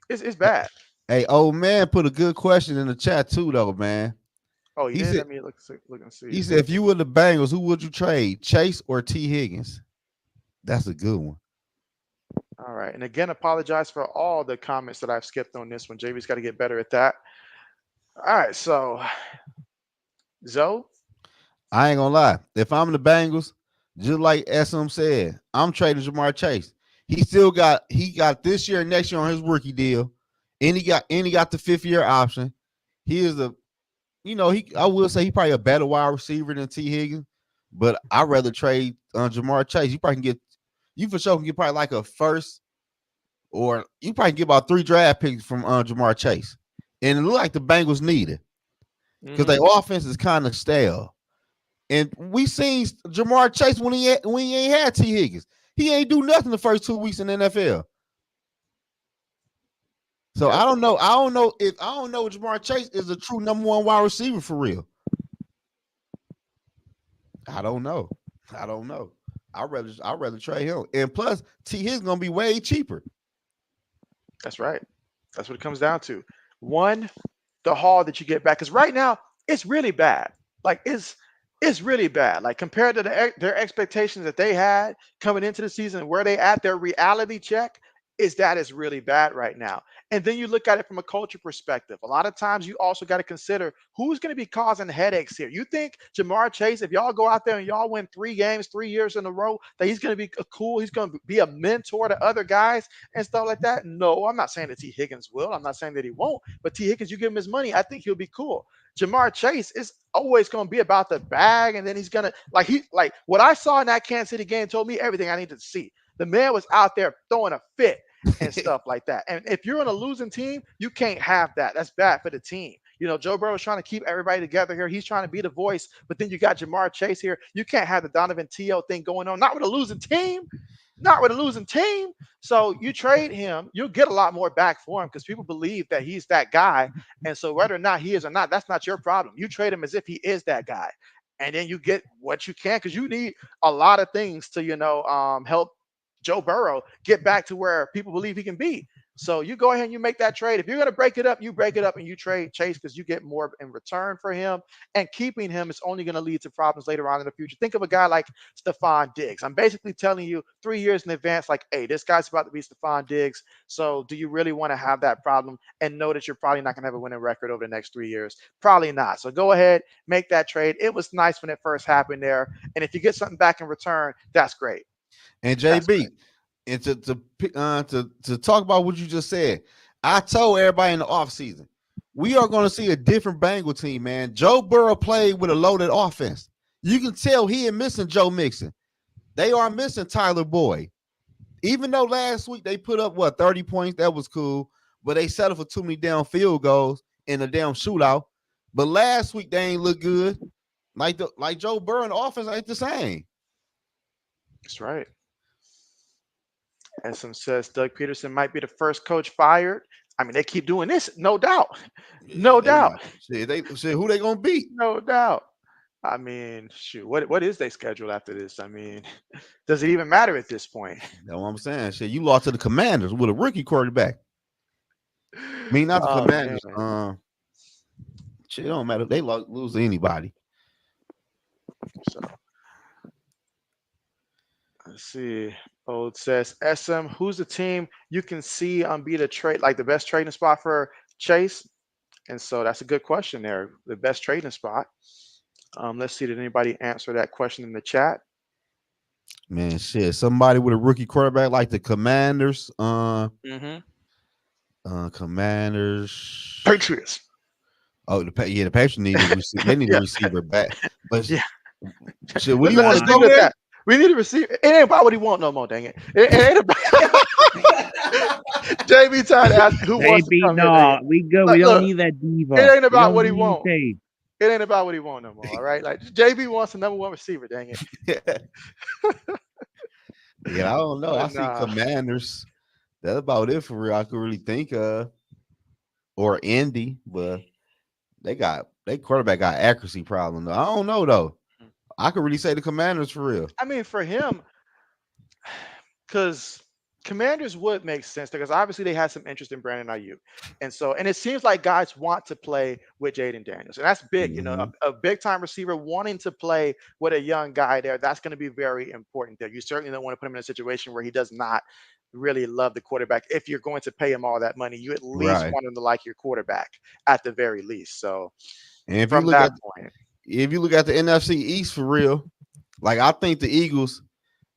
it's bad. Hey, old man put a good question in the chat too, though, man. Oh, you He did? said Let me look and see. he said if you were the Bengals, who would you trade, Chase or T. Higgins? That's a good one. All right, and again, apologize for all the comments that I've skipped on this one. JB's got to get better at that. All right, so Zoe. I ain't gonna lie. If I'm the Bengals, just like SM said, I'm trading Jamar Chase. He got this year and next year on his rookie deal, and he got the 5th-year option. He is I will say he probably a better wide receiver than T. Higgins, but I'd rather trade Jamar Chase. You for sure can get probably like a first, or you probably get about 3 draft picks from Jamar Chase. And it look like the Bengals need it because their offense is kind of stale. And we seen Jamar Chase when he ain't had T. Higgins. He ain't do nothing the first 2 weeks in the NFL. So Yep. I don't know if Jamar Chase is a true number 1 wide receiver for real. I don't know. I'd rather trade him. And plus, T. Higgins gonna be way cheaper. That's right. That's what it comes down to. One, the haul that you get back. Because right now, it's really bad. Like, it's really bad. Like, compared to their expectations that they had coming into the season, where they at, their reality check is that it's really bad right now. And then you look at it from a culture perspective. A lot of times you also got to consider who's going to be causing headaches here. You think Jamar Chase, if y'all go out there and y'all win 3 games, 3 years in a row, that he's going to be he's going to be a mentor to other guys and stuff like that? No, I'm not saying that T. Higgins will. I'm not saying that he won't. But T. Higgins, you give him his money, I think he'll be cool. Jamar Chase is always going to be about the bag, and then he's going to like what I saw in that Kansas City game told me everything I needed to see. The man was out there throwing a fit and stuff like that. And if you're on a losing team, you can't have that. That's bad for the team. You know, Joe Burrow's trying to keep everybody together here. He's trying to be the voice, but then you got Jamar Chase here. You can't have the Donovan T.O. thing going on. Not with a losing team. Not with a losing team. So you trade him, you'll get a lot more back for him because people believe that he's that guy. And so whether or not he is or not, that's not your problem. You trade him as if he is that guy. and then you get what you can because you need a lot of things to help Joe Burrow get back to where people believe he can be. So you go ahead and you make that trade. If you're going to break it up, you break it up and you trade Chase because you get more in return for him. And keeping him is only going to lead to problems later on in the future. Think of a guy like Stephon Diggs. I'm basically telling you 3 years in advance, like, hey, this guy's about to be Stephon Diggs. So do you really want to have that problem and know that you're probably not going to have a winning record over the next 3 years? Probably not. So go ahead, make that trade. It was nice when it first happened there. And if you get something back in return, that's great. And JB, and to talk about what you just said, I told everybody in the offseason, we are going to see a different Bengal team, man. Joe Burrow played with a loaded offense. You can tell he is missing Joe Mixon. They are missing Tyler Boyd. Even though last week they put up 30 points, that was cool, but they settled for too many damn field goals in a damn shootout. But last week they ain't look good. Like Joe Burrow and the offense ain't the same. That's right. SM says Doug Peterson might be the first coach fired. I mean, they keep doing this, no doubt. No doubt. Who they gonna beat? No doubt. I mean, shoot, what is their schedule after this? I mean, does it even matter at this point? That's what I'm saying. Shit, you lost to the Commanders with a rookie quarterback. I mean, not the Commanders. Shit, it don't matter. They lose to anybody. So let's see. Old says SM, who's the team you can see be the best trading spot for Chase? And so that's a good question there. The best trading spot. Let's see, did anybody answer that question in the chat? Man, shit. Somebody with a rookie quarterback like the Commanders. Commanders. Patriots. Oh, the Patriots need a receiver. They need a receiver back. But yeah. Shit, what do you want to do with that? We need a receiver. It ain't about what he want no more, dang it. It ain't about JB trying to ask who wants to come here. We good. We don't need that diva. It ain't about what he want. It ain't about what he want no more. All right. Like JB wants the #1 receiver, dang it. Yeah, I don't know. I see Commanders. That's about it for real. I could really think of. Or Indy, but they quarterback got accuracy problem. I don't know though. I could really say the Commanders for real. I mean, for him, because Commanders would make sense because obviously they had some interest in Brandon Ayuk, and it seems like guys want to play with Jaden Daniels, and that's big. You know, a big time receiver wanting to play with a young guy there. That's going to be very important there. You certainly don't want to put him in a situation where he does not really love the quarterback. If you're going to pay him all that money, you at least want him to like your quarterback at the very least. So, and if you look at the NFC East for real, like I think the Eagles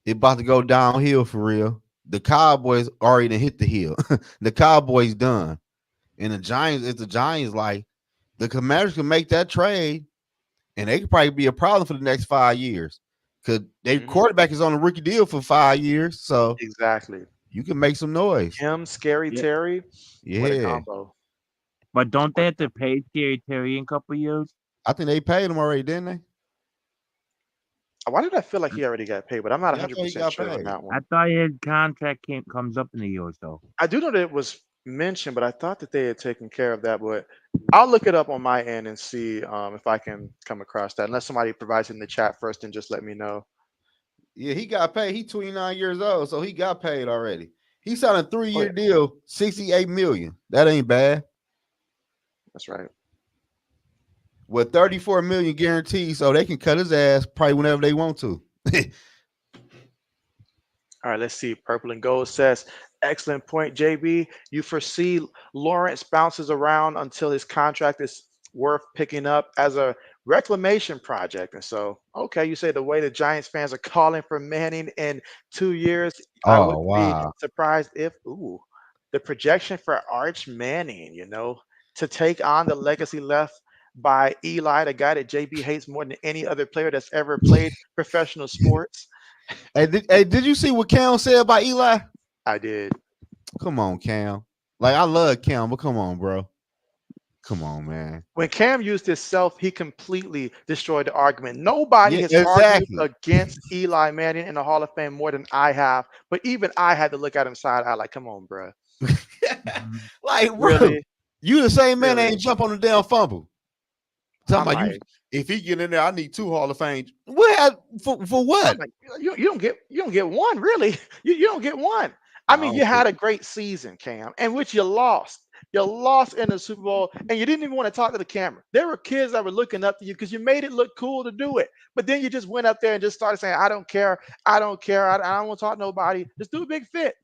is about to go downhill for real. The Cowboys already done hit the hill. The Cowboys done. And the Giants, like the Commanders can make that trade, and they could probably be a problem for the next 5 years. Because their quarterback is on a rookie deal for 5 years. So exactly. You can make some noise. Him, Scary Terry. Yeah. What a combo. But don't they have to pay Scary Terry in a couple years? I think they paid him already, didn't they? Why did I feel like he already got paid? But I'm not 100% sure on that one. I thought his contract comes up in a year or so. I do know that it was mentioned, but I thought that they had taken care of that. But I'll look it up on my end and see if I can come across that. Unless somebody provides it in the chat first and just let me know. Yeah, he got paid. He's 29 years old, so he got paid already. He signed a 3-year deal, $68 million. That ain't bad. That's right. With $34 million guaranteed, so they can cut his ass probably whenever they want to. All right, let's see. Purple and Gold says, excellent point, JB. You foresee Lawrence bounces around until his contract is worth picking up as a reclamation project. And so, okay, you say the way the Giants fans are calling for Manning in 2 years, I would be surprised if, the projection for Arch Manning, to take on the legacy left by Eli, the guy that JB hates more than any other player that's ever played professional sports. Hey, did you see what Cam said about Eli? I did. Come on, Cam. Like, I love Cam, but come on, bro. Come on, man. When Cam used himself, he completely destroyed the argument. Nobody has argued against Eli Manning in the Hall of Fame more than I have. But even I had to look at him side eye like, come on, bro. Like, bro, really? You the same man that ain't jump on the damn fumble. if he get in there, I need 2 Hall of Fame. What for what? I'm like, you don't get one really. You don't get one. I I mean, don't you had a great season, Cam, in which you lost. You lost in the Super Bowl, and you didn't even want to talk to the camera. There were kids that were looking up to you because you made it look cool to do it. But then you just went up there and just started saying, "I don't care. I don't care. I don't want to talk to nobody. Just do a big fit."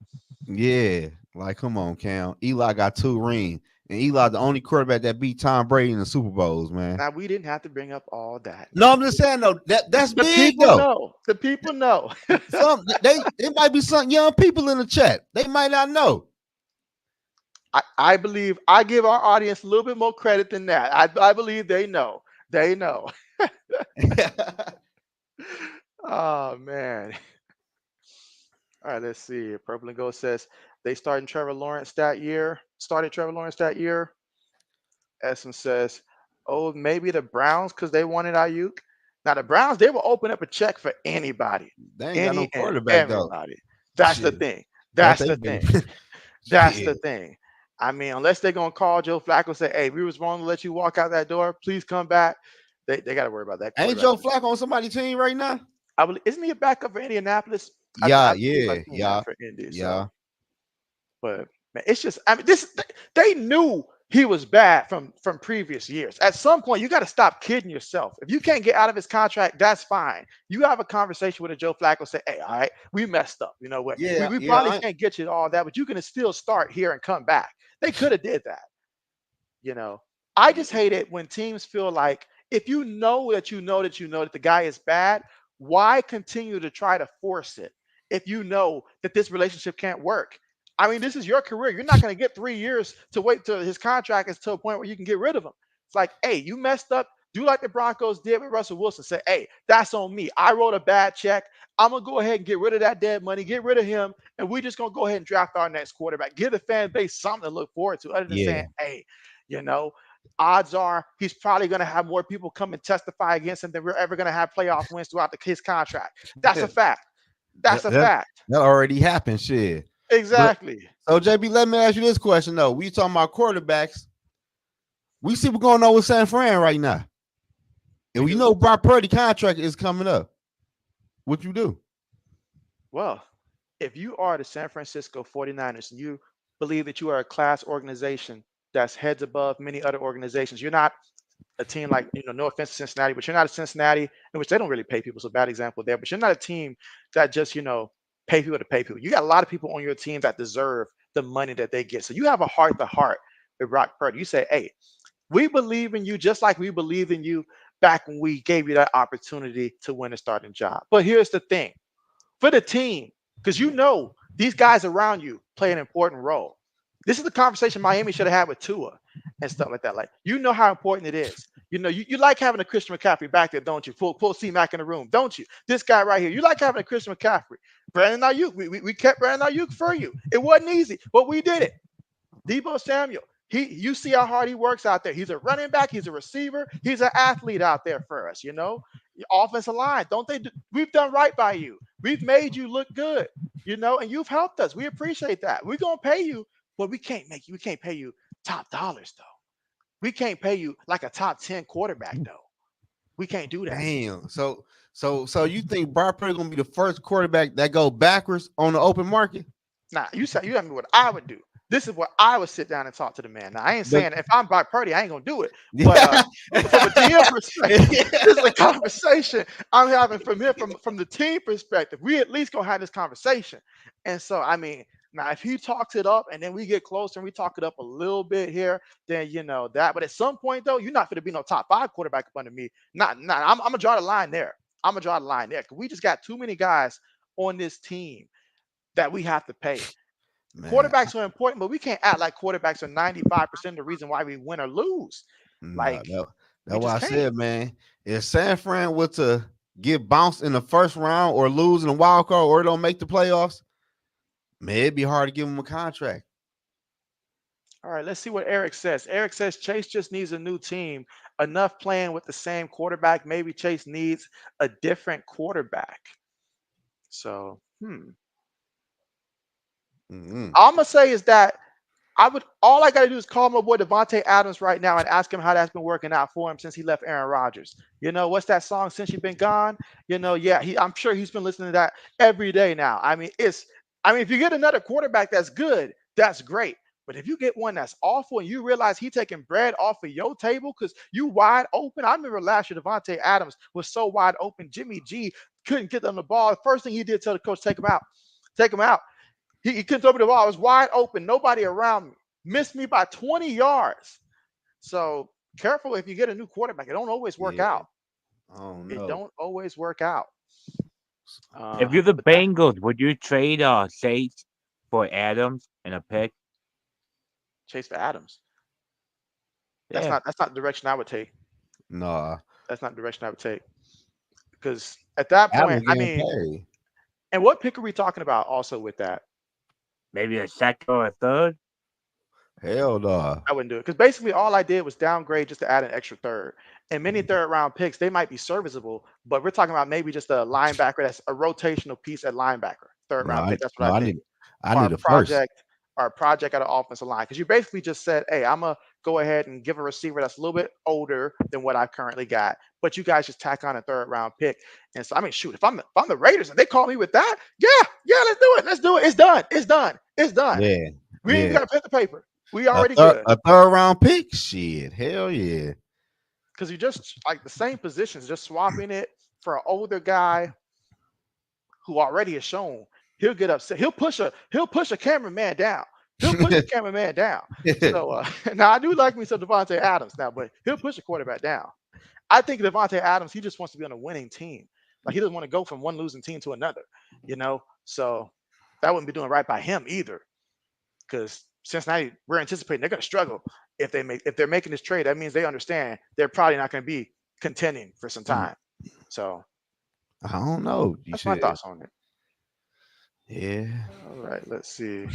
Yeah, like come on, Cam. Eli got 2 rings, and Eli the only quarterback that beat Tom Brady in the Super Bowls, man. Now we didn't have to bring up all that. No, I'm just saying though that's The big people though. know. The people know. Some it might be some young people in the chat. They might not know. I believe I give our audience a little bit more credit than that. I believe they know. They know. Oh man. All right, let's see. Purple and Gold says they started Trevor Lawrence that year. Started Trevor Lawrence that year. Essence says, oh, maybe the Browns because they wanted Ayuk. Now the Browns, they will open up a check for anybody, They ain't got no any and quarterback though. everybody. That's the Shit. thing. That That's they the been. thing. That's the Shit. thing. I mean, unless they're gonna call Joe Flacco and say, "Hey, we was wrong to let you walk out that door. Please come back." They got to worry about that Ain't quarterback. Joe Flacco on somebody's team right now? I believe isn't he a backup for Indianapolis? Yeah, I believe I've seen yeah, that for Indy. yeah. So, but man, it's just I mean, they knew he was bad from previous years. At some point, you got to stop kidding yourself. If you can't get out of his contract, that's fine. You have a conversation with a Joe Flacco, say, "Hey, all right, we messed up. You know what? Yeah, We yeah. probably can't get you to all that, but you can still start here and come back." They could have did that. You know, I just hate it when teams feel like if you know that you know that you know that the guy is bad, why continue to try to force it if you know that this relationship can't work? I mean, this is your career. You're not going to get 3 years to wait till his contract is to a point where you can get rid of him. It's like, hey, you messed up. Do like the Broncos did with Russell Wilson. Say, hey, that's on me. I wrote a bad check. I'm gonna go ahead and get rid of that dead money, get rid of him, and we're just gonna go ahead and draft our next quarterback. Give the fan base something to look forward to, other than saying, Yeah. hey, you know, odds are he's probably going to have more people come and testify against him than we're ever going to have playoff wins throughout his contract. That's a fact. That's a That fact. already happened, shit. But Exactly. so JB, let me ask you this question though. We talking about quarterbacks. We see what's going on with San Fran right now. And we know Brock Purdy contract is coming up. What you do? Well, if you are the San Francisco 49ers and you believe that you are a class organization that's heads above many other organizations, you're not a team like, no offense to Cincinnati, but you're not a Cincinnati, in which they don't really pay people. So bad example there, but you're not a team that just, pay people to pay people. You got a lot of people on your team that deserve the money that they get. So you have a heart to heart with Brock Purdy. You say, hey, we believe in you just like we believed in you back when we gave you that opportunity to win a starting job. But here's the thing for the team, because these guys around you play an important role. This is the conversation Miami should have had with Tua and stuff like that. Like, how important it is. You like having a Christian McCaffrey back there, don't you? Pull C-Mac in the room, don't you? This guy right here. You like having a Christian McCaffrey. Brandon Ayuk, we kept Brandon Ayuk for you. It wasn't easy, but we did it. Debo Samuel, you see how hard he works out there. He's a running back, he's a receiver, he's an athlete out there for us, Offensive line, we've done right by you. We've made you look good, and you've helped us. We appreciate that. We're gonna pay you, but we can't pay you top dollars though. We can't pay you like a top 10 quarterback though. We can't do that. Damn. So you think Brock Purdy gonna be the first quarterback that go backwards on the open market? Now you asked me what I would do. This is what I would sit down and talk to the man. Now I ain't But saying if I'm Brock Purdy, I ain't gonna do it. But from a GM perspective, this is a conversation I'm having from here from the team perspective. We at least gonna have this conversation. And so I mean, now if he talks it up and then we get closer and we talk it up a little bit here, then that. But at some point though, you're not gonna be no top 5 quarterback up under me. Not. I'm gonna draw the line there. I'm gonna draw the line there because we just got too many guys on this team that we have to pay. man, Quarterbacks are important, but we can't act like quarterbacks are 95% of the reason why we win or lose. nah, Like we that's why just I can't. said, man, if San Fran were to get bounced in the first round or lose in the wild card or don't make the playoffs, man, it'd be hard to give him a contract. All right, let's see what Eric says. Eric says Chase just needs a new team. Enough playing with the same quarterback. Maybe Chase needs a different quarterback. So, Mm-hmm. all I'm gonna say is that all I gotta do is call my boy Devontae Adams right now and ask him how that's been working out for him since he left Aaron Rodgers. What's that song, Since You've Been Gone? Yeah, I'm sure he's been listening to that every day now. If you get another quarterback that's good, that's great. But if you get one that's awful and you realize he taking bread off of your table because you wide open. I remember last year Devontae Adams was so wide open. Jimmy G couldn't get on the ball. The first thing he did, tell the coach, take him out. Take him out. He couldn't throw me the ball. I was wide open. Nobody around me. Missed me by 20 yards. So careful if you get a new quarterback. It don't always work out. Oh no. It don't always work out. If you're the Bengals, would you trade Chase for Adams and a pick? Chase for Adams. That's Yeah. not the direction I would take. No. That's not the direction I would take. Because at that point, and what pick are we talking about also with that? Maybe a second or a third? Hell no. I wouldn't do it. Because basically all I did was downgrade just to add an extra third. And many third round picks, they might be serviceable, but we're talking about maybe just a linebacker that's a rotational piece at linebacker. Third round pick. That's what I think. I need a project. Or a project at an offensive line. Because you basically just said, hey, I'm going to go ahead and give a receiver that's a little bit older than what I currently got. But you guys just tack on a third round pick. And so, shoot, if I'm the Raiders and they call me with that, yeah, let's do it. Let's do it. It's done. It's done. It's done. Yeah. We ain't got to pen the paper. We already good. A third round pick? Shit. Hell yeah. Because you just like the same positions, just swapping it for an older guy who already has shown he'll get upset. He'll push a cameraman down. He'll push the cameraman down. So now I do like me some Devontae Adams now, but he'll push the quarterback down. I think Devontae Adams, he just wants to be on a winning team. Like he doesn't want to go from one losing team to another, So that wouldn't be doing right by him either. Because Cincinnati, we're anticipating they're going to struggle if they're making this trade. That means they understand they're probably not going to be contending for some time. So I don't know. That's my thoughts on it. Yeah. All right. Let's see.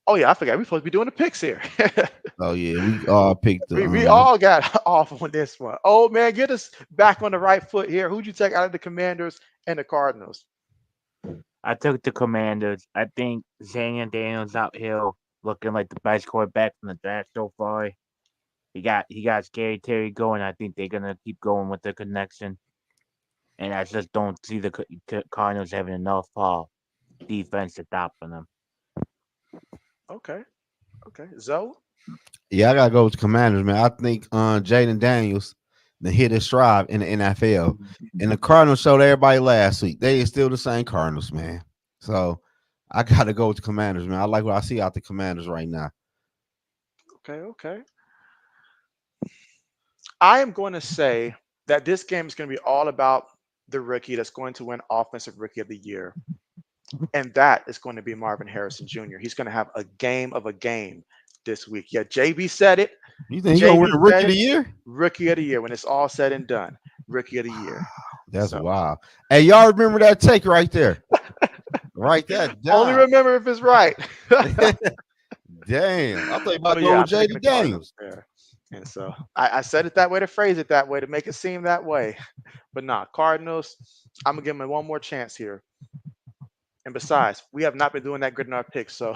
Oh yeah, I forgot. We're supposed to be doing the picks here. Oh yeah, we all picked. We all got off on this one. Oh man, get us back on the right foot here. Who'd you take out of the Commanders and the Cardinals? I took the Commanders. I think Zane Daniels out here looking like the best quarterback from the draft so far. He got Scary Terry going. I think they're gonna keep going with the connection. And I just don't see the Cardinals having enough defense to stop them. Okay. Zoe? Yeah, I gotta go with the Commanders, man. I think Jaden Daniels then hit his stride in the NFL. And the Cardinals showed everybody last week. They are still the same Cardinals, man. So I gotta go with the Commanders, man. I like what I see out the Commanders right now. Okay. I am going to say that this game is going to be all about the rookie that's going to win Offensive Rookie of the Year. And that is going to be Marvin Harrison Jr. He's going to have a game this week. Yeah, JB said it. You think he's going to win the Rookie of the Year? Rookie of the Year when it's all said and done. Rookie of the Year. That's wild. Hey, y'all remember that take right there? Write that down. Only remember if it's right. Damn. I thought about to go with JD Daniels. And so I said it that way to phrase it that way to make it seem that way. But nah, Cardinals, I'm going to give them one more chance here. And besides, we have not been doing that good in our picks, so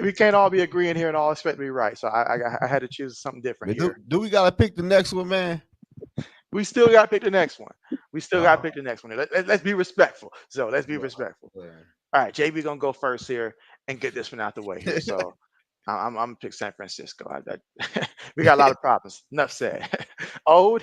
we can't all be agreeing here and all expect to be right. So I had to choose something different here. Do we got to pick the next one, man? We still got to pick the next one. Let's be respectful. So let's be respectful. All right, JB going to go first here and get this one out the way here. So I'm going to pick San Francisco. We got a lot of problems. Enough said. Ode.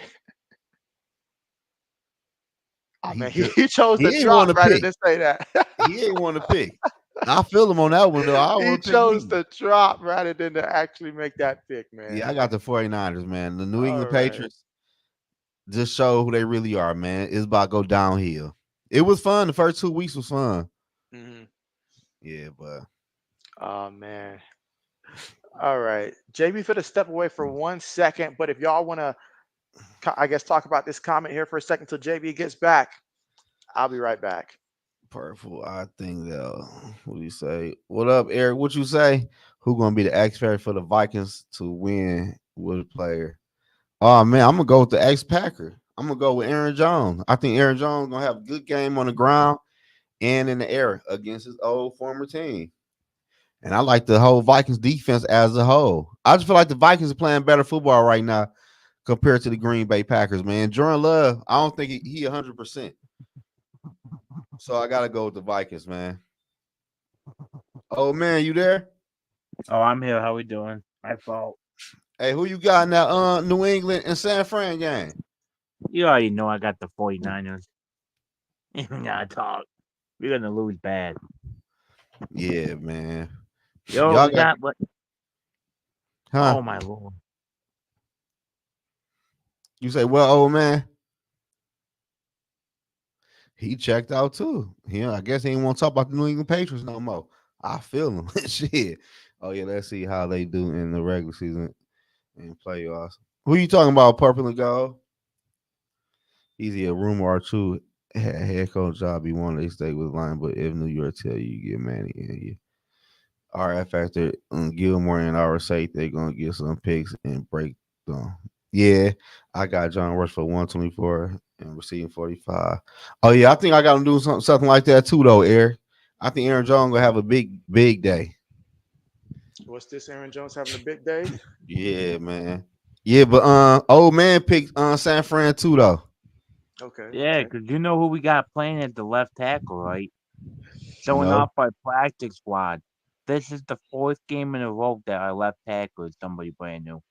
Oh, man, he chose the drop rather than say that. He ain't want to pick. I feel him on that one, though. He chose the drop rather than to actually make that pick, man. Yeah, I got the 49ers, man. The New England Patriots just show who they really are, man. It's about to go downhill. It was fun. The first 2 weeks was fun. Mm-hmm. Yeah, but. Oh, man. All right. JB for the step away for 1 second, but if y'all want to, I guess, talk about this comment here for a second until JB gets back, I'll be right back. Purple, I think what do you say? What up, Eric? What you say? Who gonna be the X factor for the Vikings to win with a player? Oh man, I'm gonna go with the X Packer. I'm gonna go with Aaron Jones. I think Aaron Jones gonna have a good game on the ground and in the air against his old former team. And I like the whole Vikings defense as a whole. I just feel like the Vikings are playing better football right now compared to the Green Bay Packers, man. Jordan Love, I don't think he 100%. So I got to go with the Vikings, man. Oh, man, you there? Oh, I'm here. How we doing? My fault. Hey, who you got in that New England and San Fran game? You already know I got the 49ers. You gotta talk. We're gonna lose bad. Yeah, man. Yo, Y'all we got, got what? huh? Oh my lord. You say, well, old man, he checked out too. I guess he ain't want to talk about the New England Patriots no more. I feel him. Shit. Oh yeah, let's see how they do in the regular season and playoffs. Who you talking about, purple and gold? Easy a rumor or two. Head coach job you want to stay with line, but if New York tell you get Manny in you. RF after Gilmore and our say they're gonna get some picks and break them. Yeah, I got John Rush for 124 and receiving 45. Oh yeah, I think I got him doing something like that too, though, Eric. I think Aaron Jones gonna have a big day. What's this? Aaron Jones having a big day? Yeah, man. Yeah, but old man picked San Fran too, though. Okay, Yeah, okay. because you know who we got playing at the left tackle, right? Showing No. off our practice squad. This is the fourth game in a row that our left tackle is somebody brand new.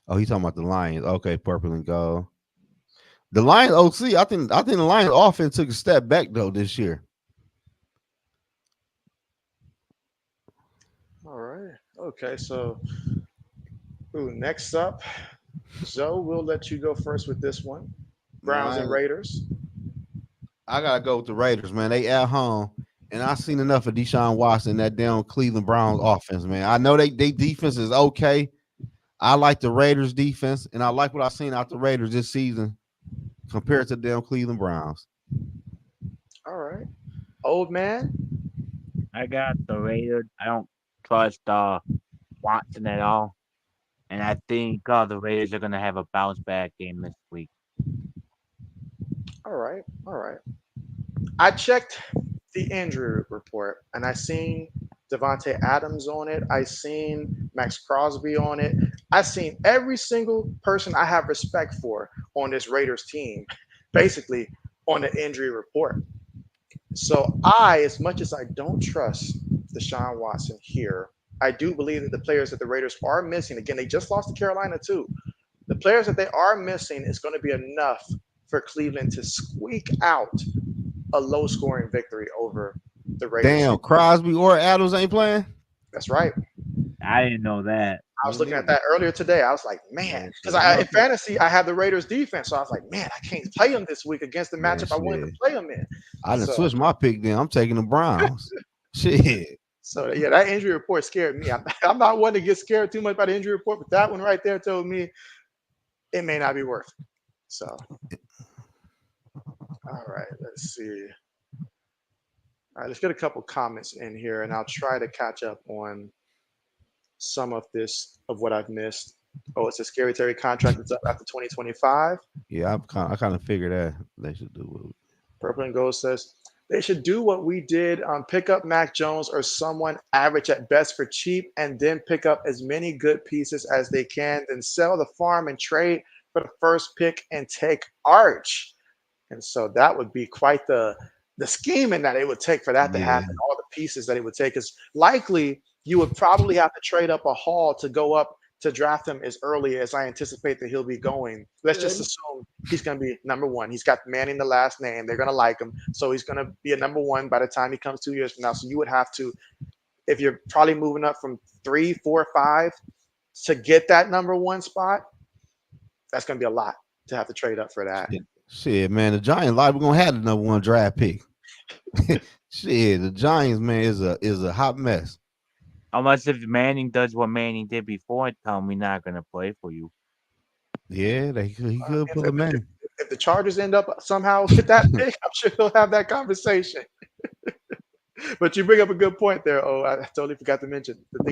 Oh, he's talking about the Lions. Okay, purple and gold. The Lions OC, I think the Lions offense took a step back though this year. All right. Okay, so next up, Zoe, we'll let you go first with this one. Browns and Man, Raiders. I gotta go with the Raiders, man. They at home, and I seen enough of Deshaun Watson that damn Cleveland Browns offense, man. I know they defense is okay. I like the Raiders defense, and I like what I seen out the Raiders this season compared to them Cleveland Browns. All right. Old man. I got the Raiders. I don't trust Watson at all. And I think the Raiders are gonna have a bounce back game this week. All right. All right. I checked the injury report and I seen Devontae Adams on it. I seen Max Crosby on it. I seen every single person I have respect for on this Raiders team, basically on the injury report. So as much as I don't trust Deshaun Watson here, I do believe that the players that the Raiders are missing, again, they just lost to Carolina too. The players that they are missing is going to be enough for Cleveland to squeak out a low scoring victory over the Raiders. Damn, Crosby or Adams ain't playing. That's right. I didn't know that. I was Me looking at neither. that earlier today. I was like, man, Man, because shit. You know, in fantasy I have the Raiders defense, so I was like, man, I can't play them this week against the man, matchup I wanted to shit. play them in. I done So, switched my pick. Then I'm taking the Browns. Shit. so yeah, that injury report scared me. I'm not one to get scared too much by the injury report, but that one right there told me it may not be worth it. So, all right, let's see. All right, let's get a couple comments in here, and I'll try to catch up on some of this of what I've missed. Oh, it's a Scary Terry contract that's up after 2025. Yeah, I kind of figured that they should do it. Purple and Gold says they should do what we did, pick up Mac Jones or someone average at best for cheap, and then pick up as many good pieces as they can, then sell the farm and trade for the first pick and take Arch. And so that would be quite the scheming that it would take for that to Yeah, happen. All the pieces that it would take is likely you would probably have to trade up a haul to go up to draft him as early as I anticipate that he'll be going. Let's just assume he's going to be number one. He's got Manning the last name. They're going to like him, so he's going to be a number one by the time he comes 2 years from now. So you would have to, if you're probably moving up from 3, 4, 5 to get that number one spot, that's going to be a lot to have to trade up for that. shit, man. The Giants liable gonna have the number one draft pick. Shit, the Giants, man, is a hot mess. Unless if Manning does what Manning did before, tell him we're not gonna play for you. Yeah, he could If, pull a if, man. if the Chargers end up somehow with that pick, I'm sure he'll have that conversation. But you bring up a good point there. Oh, I totally forgot to think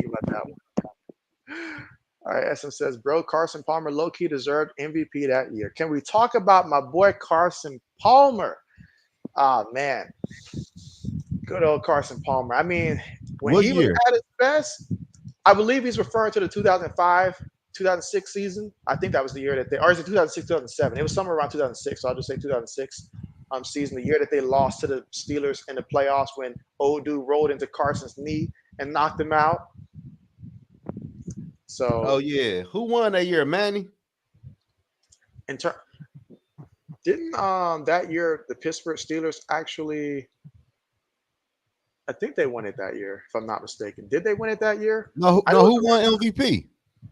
about that one. All right, SM says, bro, Carson Palmer low-key deserved MVP that year. Can we talk about my boy Carson Palmer? Oh, man. Good old Carson Palmer. I mean, When What he was year? at his best, I believe he's referring to the 2005, 2006 season. I think that was the year that they, or is it 2006, 2007? It was somewhere around 2006. So I'll just say 2006 season, the year that they lost to the Steelers in the playoffs when old dude rolled into Carson's knee and knocked him out. Oh So yeah. Who won that year, Manny? in turn, didn't that year the Pittsburgh Steelers actually? I think they won it that year, if I'm not mistaken. Did they win it that year? No, I know no. it was Who won MVP?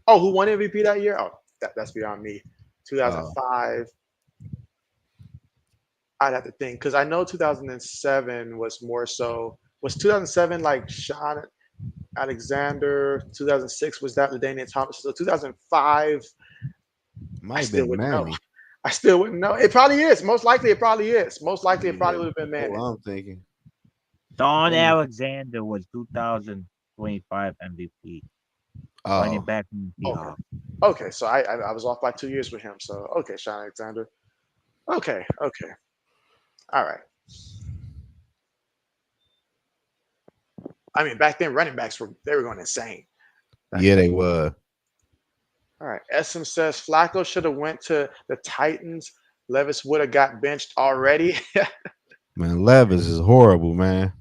oh, who won MVP that year? Oh, that's beyond me. Uh, 2005. I'd have to think because I know 2007 was more so. Was 2007 like Sean Alexander? 2006 was that LaDainian Thomas? So 2005, I might have still been wouldn't know. Manny. I still wouldn't know. It probably is. Most likely, it probably is. Most likely, it Yeah, probably would have been that's what Manning. I'm thinking. Don Let me. Alexander was 2025 MVP, running Oh, back from the Okay. Seahawks. Okay. So I was off by 2 years with him. So okay, Sean Alexander. Okay. Okay. All right. I mean, back then running backs were going insane. Back yeah, then. they were. All right. Essam says Flacco should have went to the Titans. Levis would have got benched already. Man, Levis is horrible, man.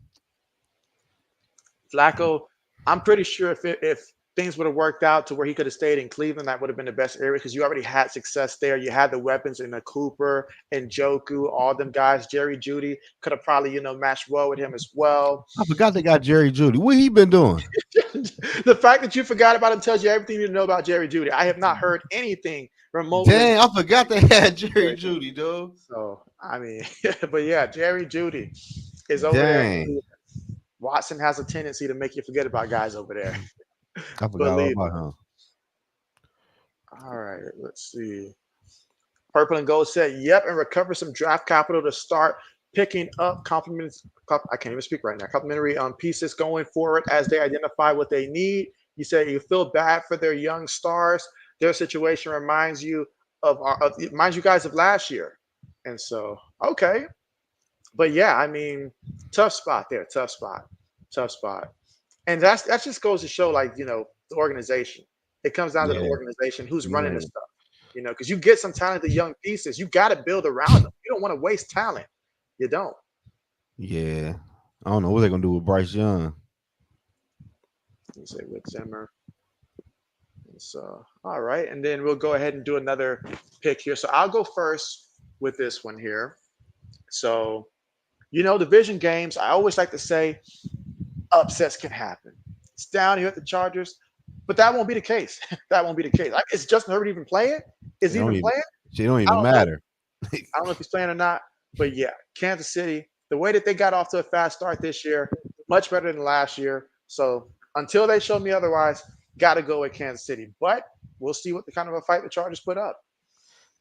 Flacco, I'm pretty sure if things would have worked out to where he could have stayed in Cleveland, that would have been the best area because you already had success there. You had the weapons in the Cooper and Joku, all them guys. Jerry Judy could have probably matched well with him as well. I forgot they got Jerry Judy. What he been doing? The fact that you forgot about him tells you everything you need to know about Jerry Judy. I have not heard anything remotely. Dang, I forgot they had Jerry Judy, dude. So I mean, but yeah, Jerry Judy is over there in Dang, Cleveland. Watson has a tendency to make you forget about guys over there. I forgot all Believe me. about him. All right, let's see. Purple and Gold said, yep, and recover some draft capital to start picking up compliments. I can't even speak right now. Complimentary pieces going forward as they identify what they need. You said you feel bad for their young stars. Their situation reminds you reminds you guys of last year. And so, okay. But yeah, I mean, tough spot there. Tough spot. Tough spot. And that just goes to show, like, the organization. It comes down to the Yeah, organization, who's you're running the right. stuff. Because you get some talented young pieces, you got to build around them. You don't want to waste talent. You don't. Yeah, I don't know what they're gonna do with Bryce Young. You say with Zimmer. So, all right, and then we'll go ahead and do another pick here. So I'll go first with this one here. So, division games. I always like to say upsets can happen. It's down here at the Chargers, but that won't be the case. That won't be the case. Like, is Justin Herbert even playing? Is It he don't even even. playing? She don't I even don't know. matter. I don't know if he's playing or not, but yeah, Kansas City, the way that they got off to a fast start this year, much better than last year. So until they show me otherwise, got to go with Kansas City. But we'll see what the kind of a fight the Chargers put up.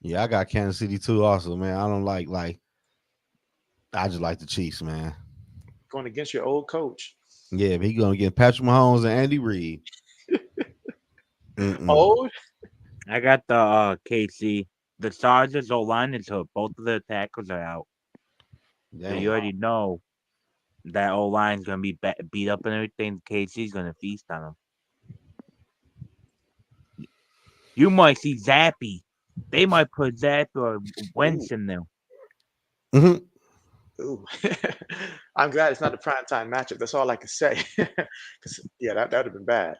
Yeah, I got Kansas City too. Also, man, I don't like. I just like the Chiefs, man. Going against your old coach. Yeah, but he gonna get Patrick Mahomes and Andy Reid. Mm-mm. Old? I got the KC. The Chargers O line is hurt. Both of their tackles are out. So you Damn. already know that O line's gonna be beat up and everything. KC's gonna feast on them. You might see Zappy. They might put Zappy or Ooh, Wentz in there. Mm-hmm. ooh. I'm glad it's not a prime time matchup. That's all I can say. 'Cause, yeah, that would have been bad.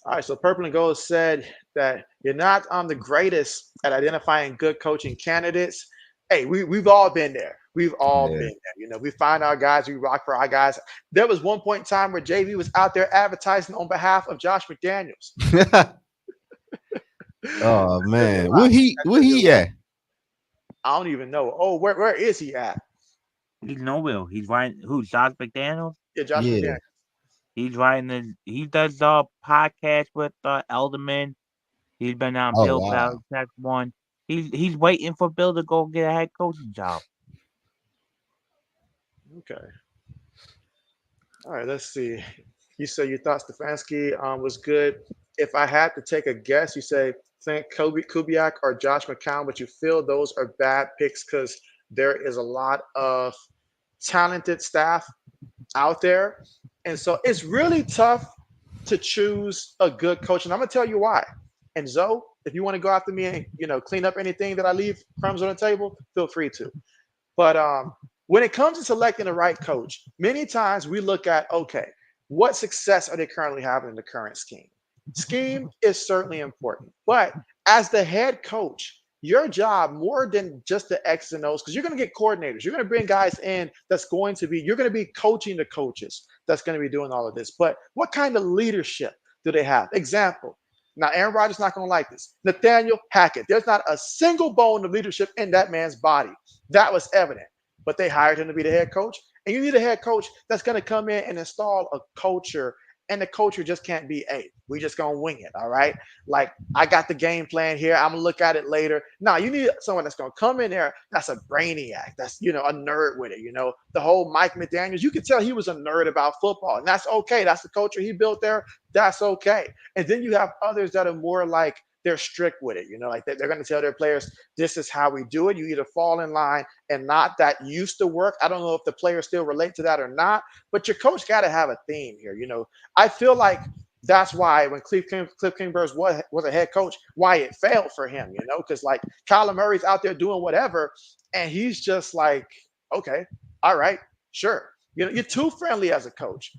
All right, so Purple and Gold said that you're not the greatest at identifying good coaching candidates. Hey, we've all been there. We've all Yeah. been there. We find our guys, we rock for our guys. There was one point in time where JB was out there advertising on behalf of Josh McDaniels. Oh That says a man, lot. That where says a he lot. at? I don't even know. Oh, where is he at? He's nowhere. He's right. Who? Josh McDaniels? Yeah, Josh Yeah. McDaniels. He's writing the. He does the podcast with Elderman. He's been on Oh Bill wow. Belichick's one. He's waiting for Bill to go get a head coaching job. Okay. All right, let's see. You say you thought Stefanski was good. If I had to take a guess, you say think Kobe Kubiak or Josh McCown, but you feel those are bad picks because there is a lot of talented staff out there. And so it's really tough to choose a good coach. And I'm gonna tell you why. And Zoe, if you want to go after me and clean up anything that I leave crumbs on the table, feel free to. But when it comes to selecting the right coach, many times we look at, okay, what success are they currently having in the current scheme? Scheme is certainly important, but as the head coach, your job more than just the X and O's, because you're going to get coordinators, you're going to bring guys in you're going to be coaching the coaches that's going to be doing all of this. But what kind of leadership do they have? Example. Now, Aaron Rodgers is not going to like this. Nathaniel Hackett. There's not a single bone of leadership in that man's body. That was evident. But they hired him to be the head coach. And you need a head coach that's going to come in and install a culture. And the culture just can't be, hey, we just going to wing it. All right. Like, I got the game plan here. I'm going to look at it later. No, you need someone that's going to come in there. That's a brainiac. That's, a nerd with it. The whole Mike McDaniels, you could tell he was a nerd about football. And that's okay. That's the culture he built there. That's okay. And then you have others that are more like, they're strict with it, like they're going to tell their players, this is how we do it. You either fall in line and not. That used to work. I don't know if the players still relate to that or not, but your coach got to have a theme here. I feel like that's why when Cliff Kingsbury was a head coach, why it failed for him, because like Kyler Murray's out there doing whatever, and he's just like, okay, all right, sure. You're too friendly as a coach,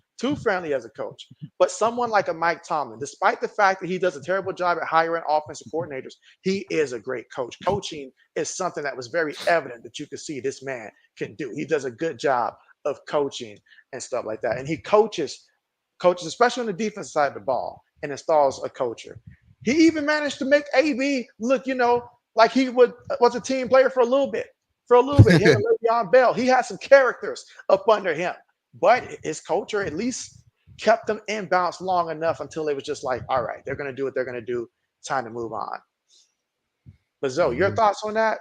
But someone like a Mike Tomlin, despite the fact that he does a terrible job at hiring offensive coordinators, he is a great coach. Coaching is something that was very evident that you could see this man can do. He does a good job of coaching and stuff like that. And he coaches, especially on the defensive side of the ball, and installs a culture. He even managed to make AB look, like he was a team player for a little bit. Him and Le'Veon Bell, he had some characters up under him, but his culture at least kept them in bounds long enough until it was just like, all right, they're going to do what they're going to do. Time to move on. But Zoe, your thoughts on that?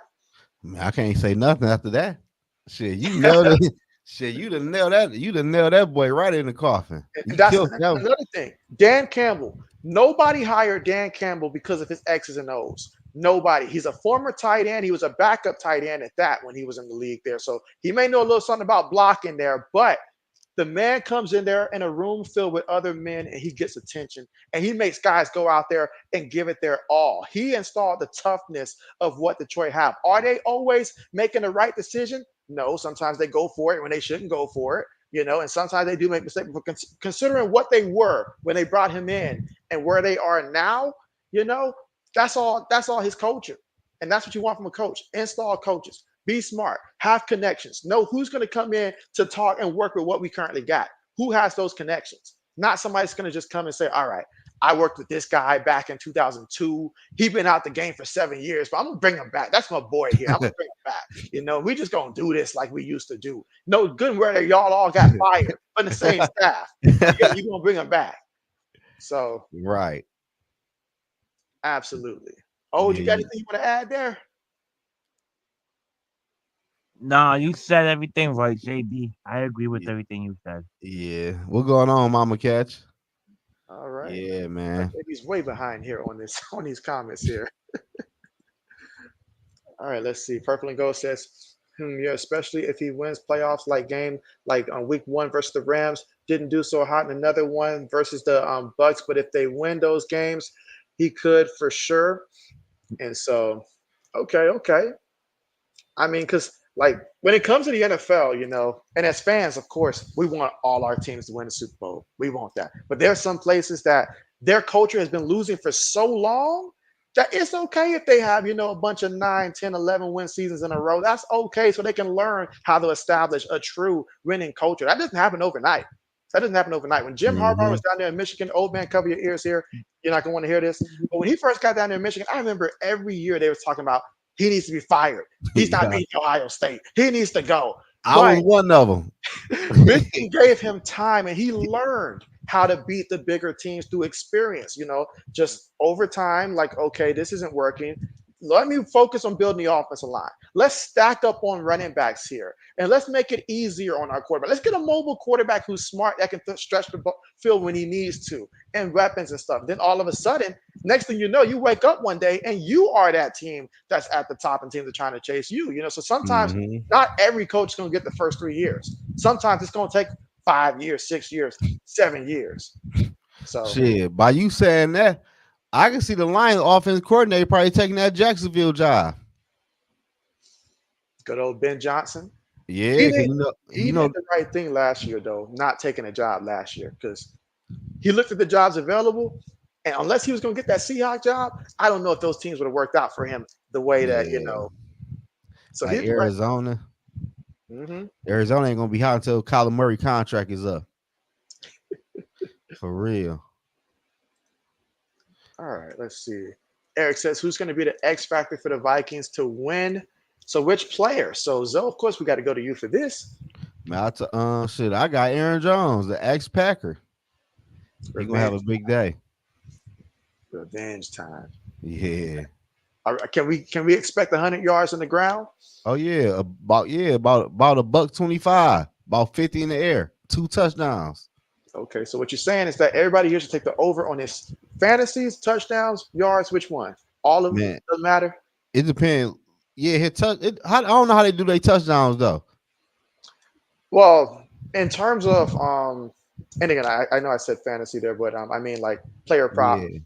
I can't say nothing after that. Shit, you nailed it. Shit, you done nailed that. You done nailed that boy right in the coffin. That's another thing. Dan Campbell. Nobody hired Dan Campbell because of his X's and O's. Nobody. He's a former tight end. He was a backup tight end at that when he was in the league there. So he may know a little something about blocking there, but the man comes in there in a room filled with other men and he gets attention and he makes guys go out there and give it their all. He installed the toughness of what Detroit have. Are they always making the right decision? No, sometimes they go for it when they shouldn't go for it, and sometimes they do make mistakes. But considering what they were when they brought him in and where they are now, that's all his culture. And that's what you want from a coach. Install coaches. Be smart. Have connections. Know who's going to come in to talk and work with what we currently got. Who has those connections? Not somebody's going to just come and say, all right, I worked with this guy back in 2002. He's been out the game for 7 years, but I'm going to bring him back. That's my boy here. I'm going to bring him back. We just going to do this like we used to do. No good and where y'all all got fired from the same staff. You're going to bring him back. So, right. Absolutely. Oh, you got anything you want to add there? No, you said everything right, JB. I agree with everything you said. Yeah. What going on, Mama Catch? All right. Yeah, man. He's way behind here on these comments here. All right, let's see. Purple and Gold says, yeah, especially if he wins playoffs like on week 1 versus the Rams, didn't do so hot in another one versus the Bucks, but if they win those games, he could for sure. And so, okay. I mean, because like when it comes to the NFL, and as fans, of course, we want all our teams to win the Super Bowl. We want that. But there are some places that their culture has been losing for so long that it's okay if they have, a bunch of 9, 10, 11 win seasons in a row. That's okay. So they can learn how to establish a true winning culture. That doesn't happen overnight. When Jim Harbaugh was down there in Michigan, old man, cover your ears here. You're not going to want to hear this. But when he first got down there in Michigan, I remember every year they were talking about he needs to be fired. He's not beating Ohio State. He needs to go. I was one of them. Michigan gave him time, and he learned how to beat the bigger teams through experience, just over time, like, okay, this isn't working. Let me focus on building the offensive line. Let's stack up on running backs here, and let's make it easier on our quarterback. Let's get a mobile quarterback who's smart that can stretch the field when he needs to, and weapons and stuff. Then all of a sudden, next thing you know, you wake up one day and you are that team that's at the top, and teams are trying to chase you. So sometimes not every coach is going to get the first 3 years. Sometimes it's going to take 5 years, 6 years, 7 years. So shit, by you saying that, I can see the Lions offense coordinator probably taking that Jacksonville job. good old Ben Johnson. Yeah, because He did the right thing last year, though, not taking a job last year, because he looked at the jobs available, and unless he was going to get that Seahawks job, I don't know if those teams would have worked out for him the way that So like he's right. Arizona. Mm-hmm. Arizona ain't gonna be hot until Kyler Murray contract is up. For real. All right, let's see. Eric says, who's going to be the X factor for the Vikings to win? So which player? So Zoe, of course, we got to go to you for this. Man, shit, I got Aaron Jones, the ex-Packer. He's gonna have a big day. Revenge time. Yeah. All right, can we expect 100 yards on the ground? Oh yeah, about $125, about 50 in the air, 2 touchdowns. Okay, so what you're saying is that everybody here should take the over on this fantasies, touchdowns, yards. Which one? All of them doesn't matter. It depends. Yeah, I don't know how they do their touchdowns though. Well, in terms of and again, I know I said fantasy there, but I mean like player prop. Yeah.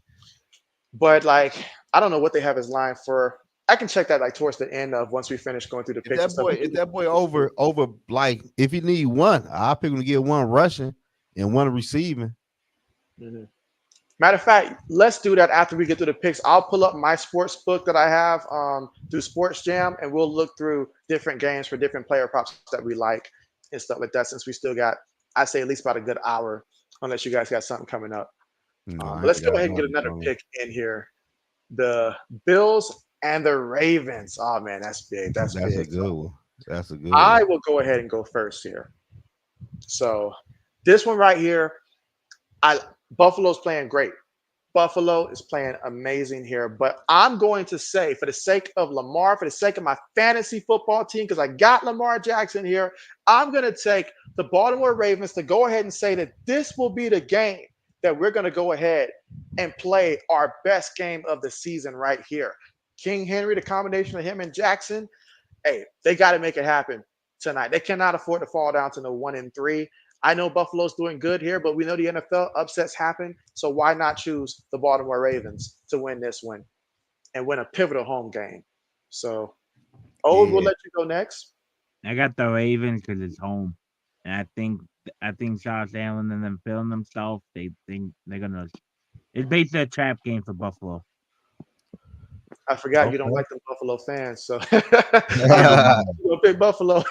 But like I don't know what they have as line for. I can check that like towards the end of once we finish going through the picks. If that boy over like if you need one, I'll pick him to get one rushing and one receiving. Mm-hmm. Matter of fact, let's do that after we get through the picks. I'll pull up my sports book that I have through OddsJam, and we'll look through different games for different player props that we like and stuff like that. Since we still got, I say at least about a good hour, unless you guys got something coming up. But let's go ahead and get another pick in here. The Bills and the Ravens. Oh man, that's big. That's big. A good one. That's a good I one. will go ahead and go first here. So this one right here, Buffalo's playing great. Buffalo is playing amazing here, but I'm going to say, for the sake of Lamar, for the sake of my fantasy football team, because I got Lamar Jackson here, I'm going to take the Baltimore Ravens to go ahead and say that this will be the game that we're going to go ahead and play our best game of the season right here. King Henry, the combination of him and Jackson, hey, they got to make it happen tonight. They cannot afford to fall down to the 1-3. I know Buffalo's doing good here, but we know the NFL upsets happen. So why not choose the Baltimore Ravens to win this one and win a pivotal home game? So, we'll let you go next. I got the Ravens because it's home, and I think Josh Allen and them feeling themselves. They think they're gonna. It's basically a trap game for Buffalo. I forgot you don't like the Buffalo fans, so I'm gonna pick Buffalo.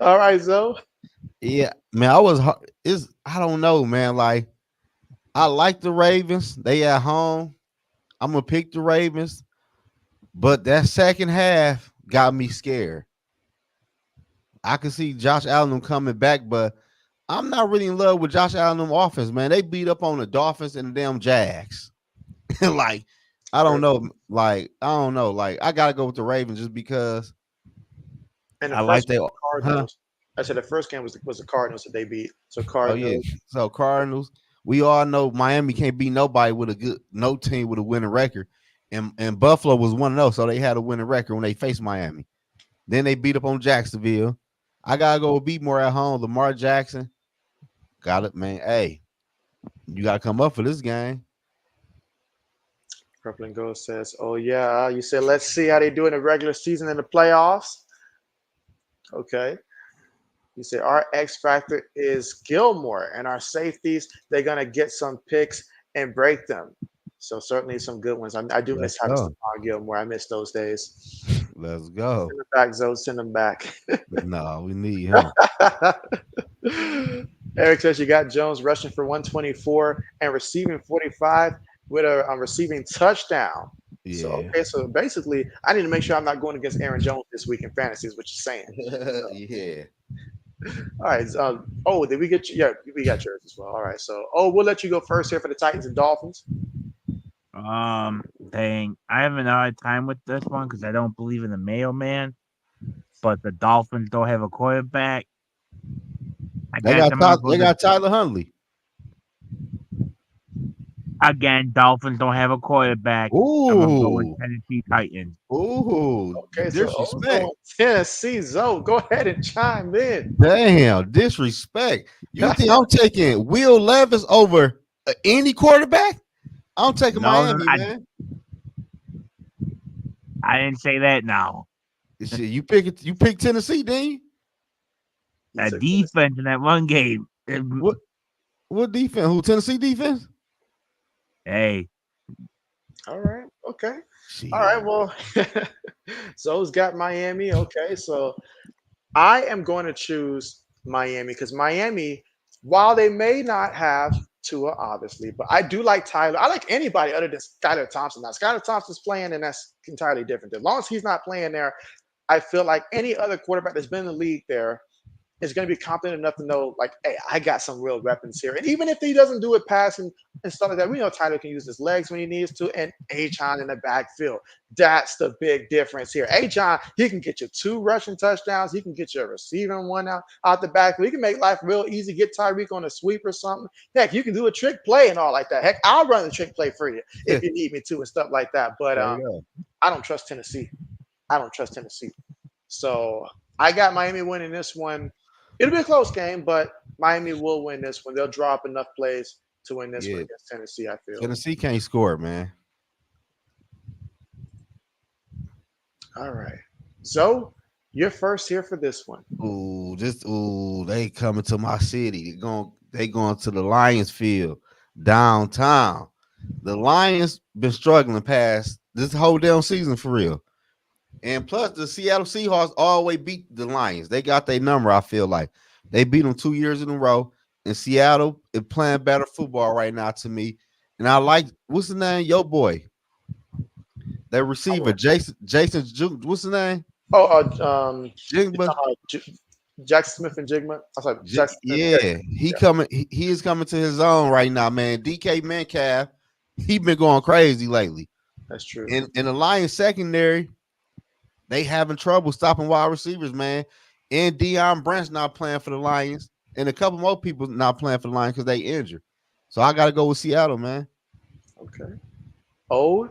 All right, Zoe. Yeah, man, I don't know, man. Like, I like the Ravens. They at home. I'm gonna pick the Ravens, but that second half got me scared. I can see Josh Allen coming back, but I'm not really in love with Josh Allen offense, man. They beat up on the Dolphins and the damn Jags. Like, I don't know. Like, I gotta go with the Ravens just because. And I like they. Cardinals. I said the first game was the Cardinals that they beat. So Cardinals. Oh yeah. So Cardinals. We all know Miami can't beat nobody with no team with a winning record, and Buffalo was 1-0, so they had a winning record when they faced Miami. Then they beat up on Jacksonville. I gotta go beat more at home. Lamar Jackson. Got it, man. Hey, you gotta come up for this game. Purple and Gold says, "Oh yeah." You said, "Let's see how they do in the regular season and the playoffs." Okay. You say our X factor is Gilmore, and our safeties, they're gonna get some picks and break them. So certainly some good ones. I do miss having Stephon Gilmore. I miss those days. Let's go. Send them back, Zoe. Send them back. No, we need him. Eric says you got Jones rushing for 124 and receiving 45 with a receiving touchdown. Yeah. So okay, so basically, I need to make sure I'm not going against Aaron Jones this week in fantasy, is what you're saying. So. Yeah. All right. Did we get you? Yeah, we got yours as well. All right. So, we'll let you go first here for the Titans and Dolphins. Dang, I have an hard time with this one because I don't believe in the mailman. But the Dolphins don't have a quarterback. They got Tyler Huntley. Again, Dolphins don't have a quarterback. I'm gonna go with Ooh, Tennessee Titans. ooh, Okay, so O's disrespect. going Tennessee. Zoe, go ahead and chime in. Damn, disrespect. You think I'm taking Will Levis over any quarterback? I'm taking No, Miami, man. I didn't say that. Now Shit, you pick it. You pick Tennessee, didn't you? He that took Tennessee. defense in that run game. What? What defense? Who? Tennessee defense? Hey, All right. Okay. All right. Shit. Well, Zoe's got Miami. Okay. So I am going to choose Miami because Miami, while they may not have Tua, obviously, but I do like Tyler. I like anybody other than Skylar Thompson. Now, Skylar Thompson's playing, and that's entirely different. As long as he's not playing there, I feel like any other quarterback that's been in the league there is going to be confident enough to know, like, hey, I got some real weapons here. And even if he doesn't do it passing and stuff like that, we know Tyler can use his legs when he needs to, and Achon in the backfield. That's the big difference here. Achon, he can get you 2 rushing touchdowns. He can get you a receiving one out the backfield. He can make life real easy, get Tyreek on a sweep or something. Heck, you can do a trick play and all like that. Heck, I'll run the trick play for you if you need me to and stuff like that. But Straight up. I don't trust Tennessee. I don't trust Tennessee. So I got Miami winning this one. It'll be a close game, but Miami will win this one. They'll draw up enough plays to win this one Yeah. against Tennessee, I feel. Tennessee can't score, man. All right. So you're first here for this one. They coming to my city. They going to the Lions field downtown. The Lions been struggling past this whole damn season for real. And plus, the Seattle Seahawks always beat the Lions. They got their number, I feel like. They beat them 2 years in a row. And Seattle is playing better football right now to me. And I like, what's the name? Yo boy. That receiver, what's the name? Oh, you're Jigba. talking about Jackson Smith and Jigma. I'm sorry, Jackson Smith. Yeah, he Yeah, coming. He is coming to his own right now, man. DK Metcalf, he been going crazy lately. that's true. In the Lions secondary, they having trouble stopping wide receivers, man. And Deion Branch not playing for the Lions, and a couple more people not playing for the Lions because they injured. So I got to go with Seattle, man. Okay. Oh,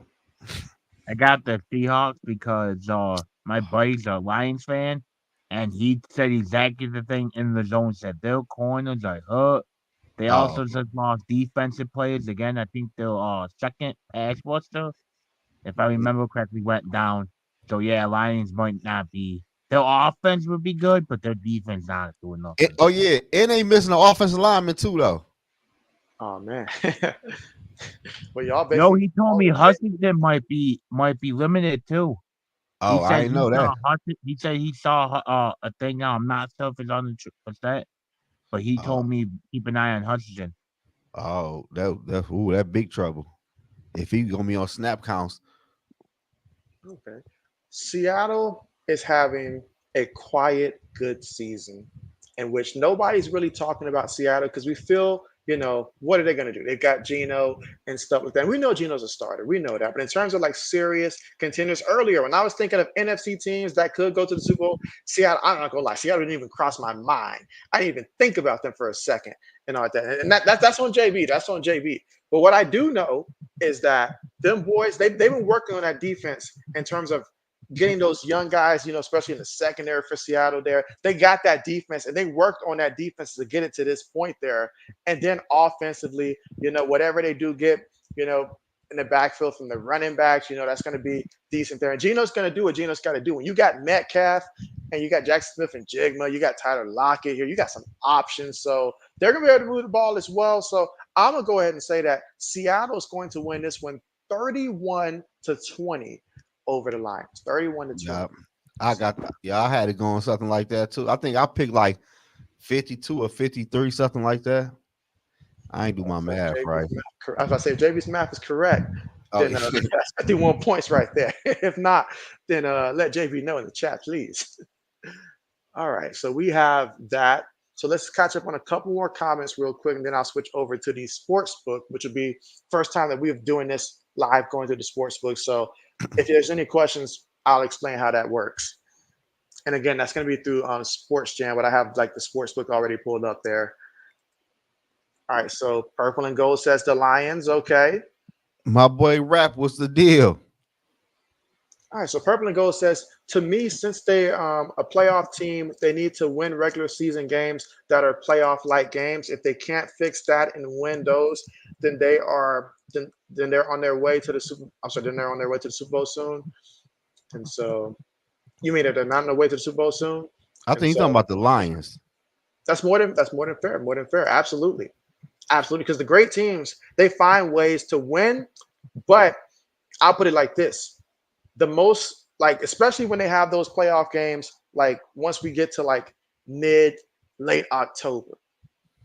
I got the Seahawks because my buddy's a Lions fan, and he said exactly the thing in the zone. Said their corners are hurt. They Oh, also just lost defensive players again. I think their second pass rusher, if I remember correctly, went down. So yeah, Lions might not be. Their offense would be good, but their defense not doing nothing. oh yeah, and they missing an offensive lineman too, though. oh man. Well, y'all Yo, basically he told all me the same. Hutchinson might be limited too. He Oh, I said didn't he know saw that. He said he saw a thing. Now I'm not sure if it's on the percent, but he Oh, told me keep an eye on Hutchinson. that big trouble. If he gonna be on snap counts, Okay. Seattle is having a quiet, good season in which nobody's really talking about Seattle because we feel, what are they going to do? They've got Geno and stuff like that. And we know Geno's a starter. We know that. But in terms of like serious contenders earlier, when I was thinking of NFC teams that could go to the Super Bowl, Seattle, I'm not going to lie, Seattle didn't even cross my mind. I didn't even think about them for a second and all that. And that's on JB. That's on JB. But what I do know is that them boys, they've been working on that defense in terms of getting those young guys, especially in the secondary for Seattle there. They got that defense and they worked on that defense to get it to this point there. And then offensively, whatever they do get, in the backfield from the running backs, that's going to be decent there. And Geno's going to do what Geno's got to do. When you got Metcalf and you got Jackson Smith and Jigma, you got Tyler Lockett here, you got some options. So they're going to be able to move the ball as well. So I'm going to go ahead and say that Seattle's going to win this one 31-20 over the Lions, 31-20. yeah, I had it going something like that too. I think I picked like 52 or 53, something like that. I ain't do my So math right. If I say JB's math is correct, Oh, then that's 51 points right there. If not, then let JB know in the chat, please. All right, so we have that. So let's catch up on a couple more comments real quick, and then I'll switch over to the sports book, which will be first time that we're doing this live going to the sports book. So if there's any questions, I'll explain how that works. And again, that's going to be through Sports Jam, but I have like the sports book already pulled up there. All right, so purple and gold says the Lions. Okay. My boy Rap, what's the deal? All right, so purple and gold says to me, since they a playoff team, they need to win regular season games that are playoff like games. If they can't fix that and win those, then then they're on their way to the Super. I'm sorry, then they're on their way to the Super Bowl soon. And so you mean that they're not on their way to the Super Bowl soon? I And think he's talking so about the Lions. that's more than fair. More than fair. Absolutely, absolutely. Because the great teams they find ways to win, but I'll put it like this: the most like especially when they have those playoff games like once we get to like mid late October,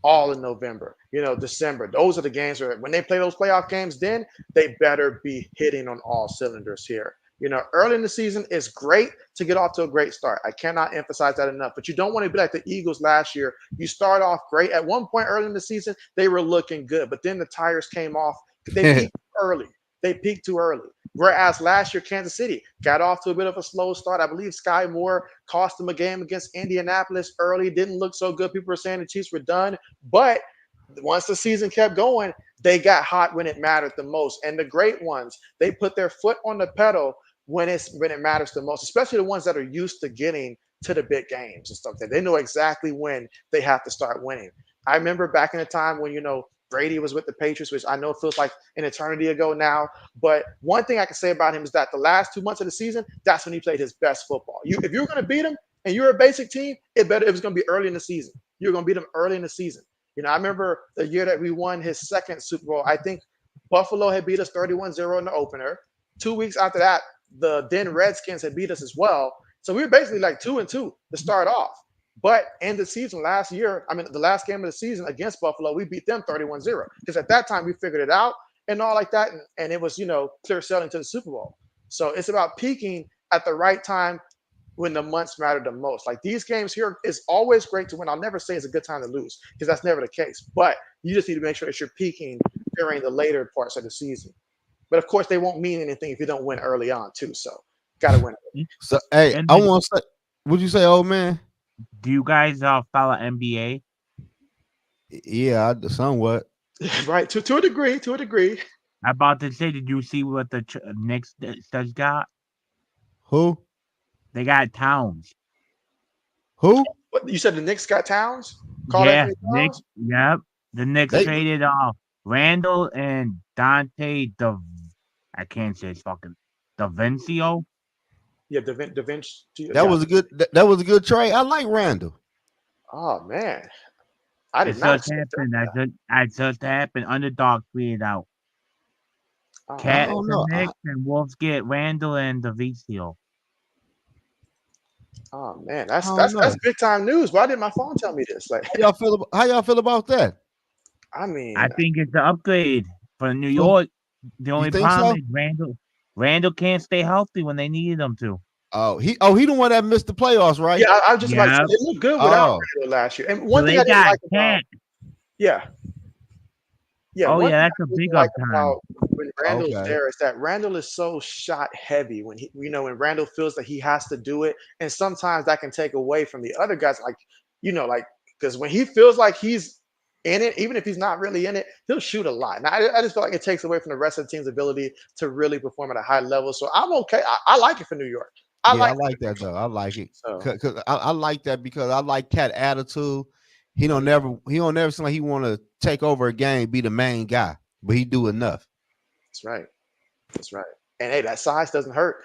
all in November, December, those are the games where when they play those playoff games, then they better be hitting on all cylinders here. Early in the season is great to get off to a great start. I cannot emphasize that enough. But you don't want to be like the Eagles last year. You start off great. At one point early in the season, they were looking good, but then the tires came off. They peaked early. They peaked too early. Whereas last year, Kansas City got off to a bit of a slow start. I believe Sky Moore cost them a game against Indianapolis early. Didn't look so good. People were saying the Chiefs were done. But once the season kept going, they got hot when it mattered the most. And the great ones, they put their foot on the pedal when it matters the most, especially the ones that are used to getting to the big games and stuff. That they know exactly when they have to start winning. I remember back in the time when Brady was with the Patriots, which I know feels like an eternity ago now. But one thing I can say about him is that the last 2 months of the season, that's when he played his best football. If you're going to beat him and you're a basic team, it was going to be early in the season. You're going to beat them early in the season. I remember the year that we won his second Super Bowl. I think Buffalo had beat us 31-0 in the opener. 2 weeks after that, the then Redskins had beat us as well. So we were basically like 2-2 to start off. But in the season last year, the last game of the season against Buffalo, we beat them 31-0 because at that time we figured it out and all like that. And it was, clear sailing to the Super Bowl. So it's about peaking at the right time when the months matter the most. Like these games here, it's always great to win. I'll never say it's a good time to lose because that's never the case. But you just need to make sure that you're peaking during the later parts of the season. But of course, they won't mean anything if you don't win early on too. So got to win. So hey, And I want to say, what'd you say, old man? do you guys follow NBA? Yeah, somewhat. Right, to a degree, to a degree. I'm about to say, did you see what the Knicks just got? Who? They got Towns. Who? What you said? The Knicks got Towns. Called Yeah, Anthony Knicks. Towns. Yep, the Knicks They traded off Randall and Dante. I can't say it's fucking Davincio. Yeah, Da Vinci. that Yeah. was a good that was a good trade. I like Randall. Oh man, I It did not just expect happened. that. I just happened. Underdog tweeted out. Oh I man. Cat don't the know. Knicks and Wolves get Randall and Davicio. Oh man, I that's don't that's know. that's big time news. Why didn't my phone tell me this? Like, How y'all feel about that? I I mean, think it's an upgrade for New So York. The you only think problem so? is Randall can't stay healthy when they needed him to. He the one that missed the playoffs, right? yeah, I was just about to say Yeah. they looked good without Oh, Randall last year. And So one thing they I didn't got like about Cat. yeah, yeah, Oh one yeah, thing that's I a didn't big like up time. about when Randall's okay. there is that Randall is so shot heavy when when Randall feels that he has to do it, and sometimes that can take away from the other guys. Like because when he feels like he's in it, even if he's not really in it, he'll shoot a lot. And I just feel like it takes away from the rest of the team's ability to really perform at a high level. So I'm okay. I like it for New York. I Yeah, I like it like for New that though. York. I like it So because I like that because I like Cat attitude. He don't never seem like he want to take over a game, be the main guy, but he do enough. that's right. That's right. And hey, that size doesn't hurt.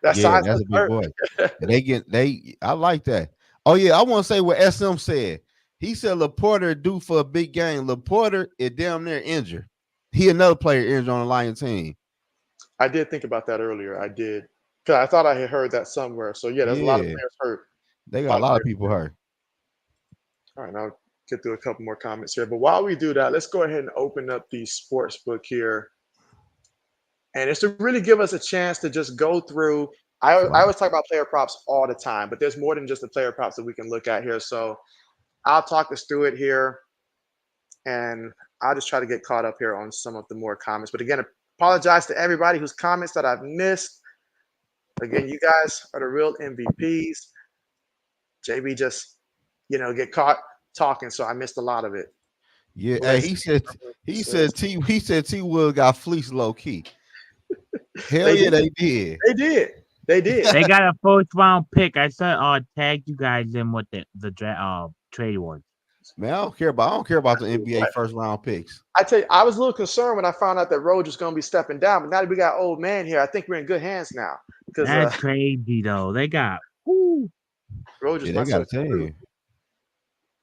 That Yeah, size that's a doesn't big hurt. boy. And I like that. Oh yeah, I want to say what SM said. He said Laporta due for a big game. Laporta is damn near injured. He another player injured on the Lion team. I did think about that earlier. I did. Because I thought I had heard that somewhere. So yeah, there's a lot of Yeah, players hurt. they A lot got a of lot of players people hurt. hurt. All right, now get through a couple more comments here. But while we do that, let's go ahead and open up the sports book here. And it's to really give us a chance to just go through. I always talk about player props all the time, but there's more than just the player props that we can look at here. So I'll talk us through it here, and I'll just try to get caught up here on some of the more comments. But again, apologize to everybody whose comments that I've missed. Again, you guys are the real MVPs. JB just, get caught talking, so I missed a lot of it. Yeah, Well, hey, let's he see. said T Wood got fleeced low key. Hell They yeah, did. they did. They did. They did. They got a first round pick. I said, tag you guys in with the trade awards. Man, I don't care about the NBA first round picks. I tell you, I was a little concerned when I found out that Rhodes was going to be stepping down, but now that we got old man here, I think we're in good hands now because That's crazy though. They got whoo. Rhodes Yeah, just they must gotta have. tell you.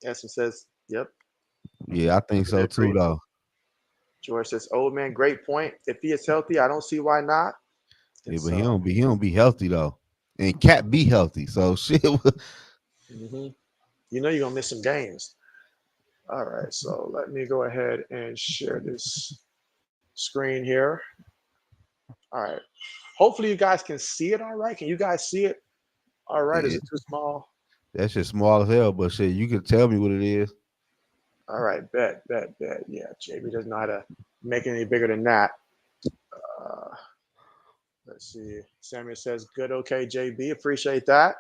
Essence says, "Yep." Yeah, I think so too, Agreed. though. George says, "Old man, great point. If he is healthy, I don't see why not." And Yeah, but he so, don't be healthy though. And Cat be healthy. So shit. mhm. You know, you're gonna miss some games. All right, so let me go ahead and share this screen here. All right. Hopefully, you guys can see it. All right. Can you guys see it? All right. Is Yeah, it too small? that shit small as hell, but shit, you can tell me what it is. All right. Bet. Yeah. JB doesn't know how to make it any bigger than that. Uh, let's see. Samuel says, "Good. Okay, JB. Appreciate that."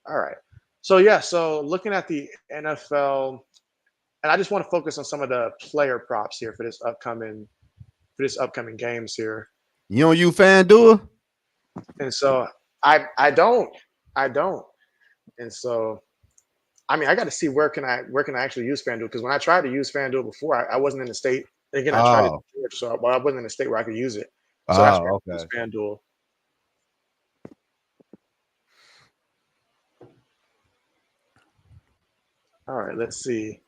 All right. So yeah. So looking at the NFL, and I just want to focus on some of the player props here for this upcoming games here. You don't use FanDuel? And so I don't. And so I mean I got to see where can I actually use FanDuel because when I tried to use FanDuel before I wasn't in the state. And again, I tried it Oh, in Georgia, so I wasn't in a state where I could use it. So that's where oh, I use okay. FanDuel. All right, let's see.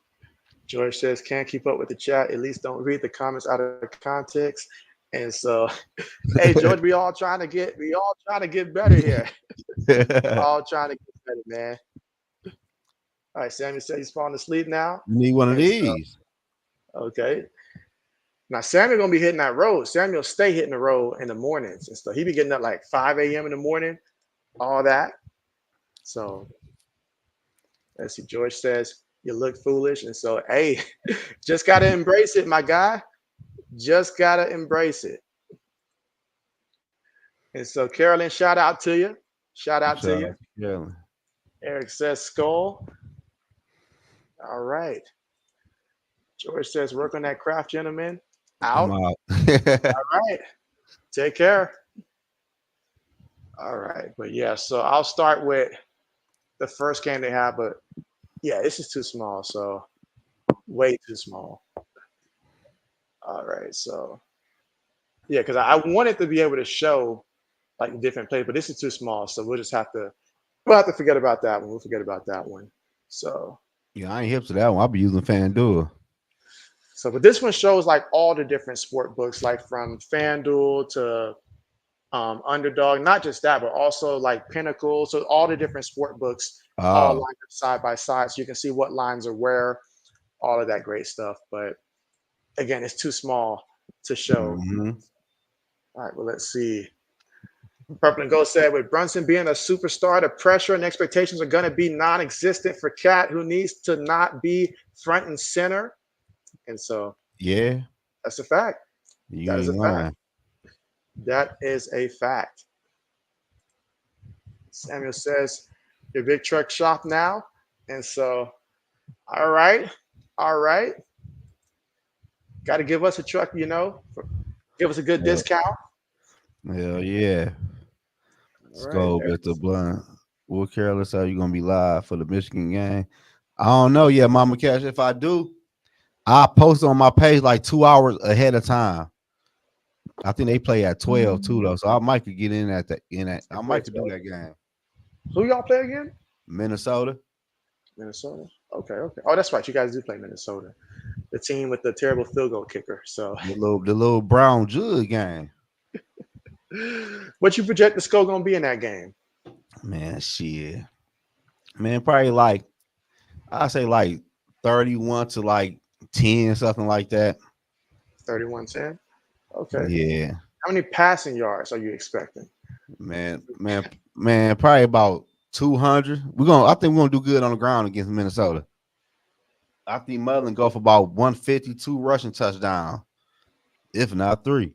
George says can't keep up with the chat. At least don't read the comments out of context. And so, hey George, we all trying to get better here. You All trying to get better, man. All right, Sammy said he's falling asleep now. need one of And so, these. okay. Now Samuel gonna be hitting that road. Samuel stay hitting the road in the mornings and stuff. He be getting up like 5 a.m. in the morning, all that. So let's see. George says you look foolish, and so hey, just gotta embrace it, my guy. Just gotta embrace it. And so Carolyn, shout out to you. Shout out to Shout you. out to Carolyn. Eric says skull. All right. George says work on that craft, gentlemen. I'm Out. out. All right. Take care. All right. But yeah, so I'll start with the first game they have, but yeah, this is too small. So way too small. All right. So yeah, because I wanted to be able to show like different plays, but this is too small. So we'll have to forget about that one. We'll forget about that one. So Yeah, I ain't hip to that one. I'll be using FanDuel. but this one shows like all the different sport books, like from FanDuel to Underdog. Not just that, but also like Pinnacle. So all the different sport books all Oh. lined up side by side, so you can see what lines are where, all of that great stuff. But again, it's too small to show. Hmm. All right, well, let's see. Purple and Gold said, with Brunson being a superstar, the pressure and expectations are going to be non existent for Cat, who needs to not be front and center. And so Yeah, that's a fact. you That is a ain't fact. lying. That is a fact. Samuel says, your big truck shop now. And so, all right, all right. Got to give us a truck, give us a good Hell, discount. hell yeah. All right, Skull, there. Mr. Blunt. Will Careless, how you gonna be live for the Michigan game? I don't know yet, Mama Cash. If I do, I'll post on my page like 2 hours ahead of time. I think they play at 12 too, though. So I might could get in at that I Play might could do 12. that game. Who y'all play again? Minnesota. Minnesota. Okay. Oh, that's right. You guys do play Minnesota, the team with the terrible field goal kicker. So, The little brown jug game. what you project the score gonna be in that game? Man, shit. Man, probably like I say like 31 to like 10, something like that. 31-10. Okay. Yeah. How many passing yards are you expecting? Man, probably about 200. I think we're gonna do good on the ground against Minnesota. I think Mullen go for about 152 rushing touchdown, if not 3.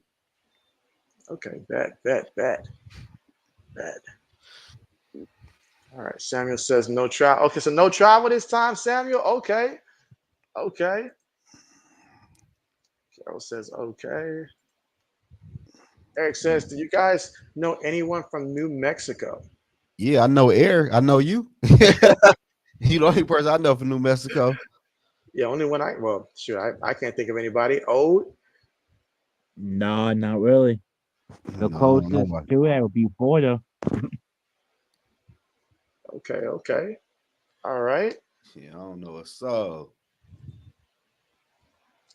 Okay. Bet. All right. Samuel says no travel. Okay, so no travel this time, Samuel. Okay. Okay. Carol says okay. Eric says, do you guys know anyone from New Mexico? Yeah, I know Eric. I know you. You the only person I know from New Mexico. Yeah, only one well, shoot, I can't think of anybody. Oh, No, not really. The No, I don't know closest nobody. to that would be Florida. okay, okay. All right. Yeah, I don't know a soul.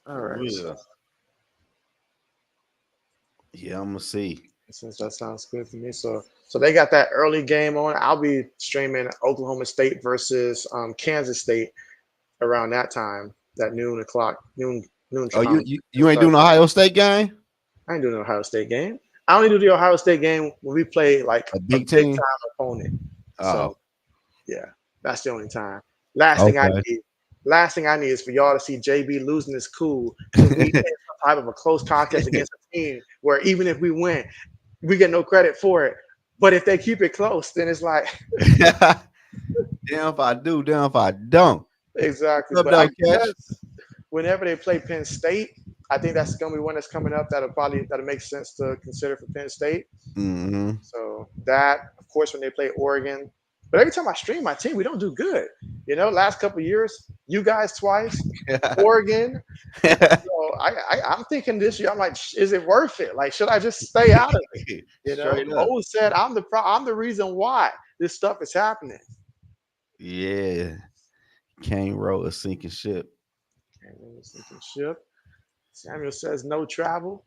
All For right. So real. Yeah, I'm gonna see. since that sounds good for me. So they got that early game on. I'll be streaming Oklahoma State versus Kansas State around that time, that noon o'clock, noon Oh, you time. you, you ain't doing the Ohio State game? I ain't doing the Ohio State game. I only do the Ohio State game when we play like A a big big team? time opponent. Oh, So yeah, that's the only time. Last thing I okay. need, last thing I need is for y'all to see JB losing his cool because we in some type of a close contest against a team where even if we win, we get no credit for it. But if they keep it close, then it's like Damn if I do, damn if I don't. exactly. What's up, But I though, Cash? guess whenever they play Penn State, I think that's gonna be one that's coming up that'll make sense to consider for Penn State. Mm-hmm. So that, of course, when they play Oregon. But every time I stream my team, we don't do good. You know, last couple of years, you guys twice, Oregon. So I'm thinking this year, I'm like, is it worth it? Like, should I just stay out of it? You know, Straight up. O said I'm the reason why this stuff is happening. Yeah. Can't row a sinking ship. And then we're sinking ship. Samuel says no travel.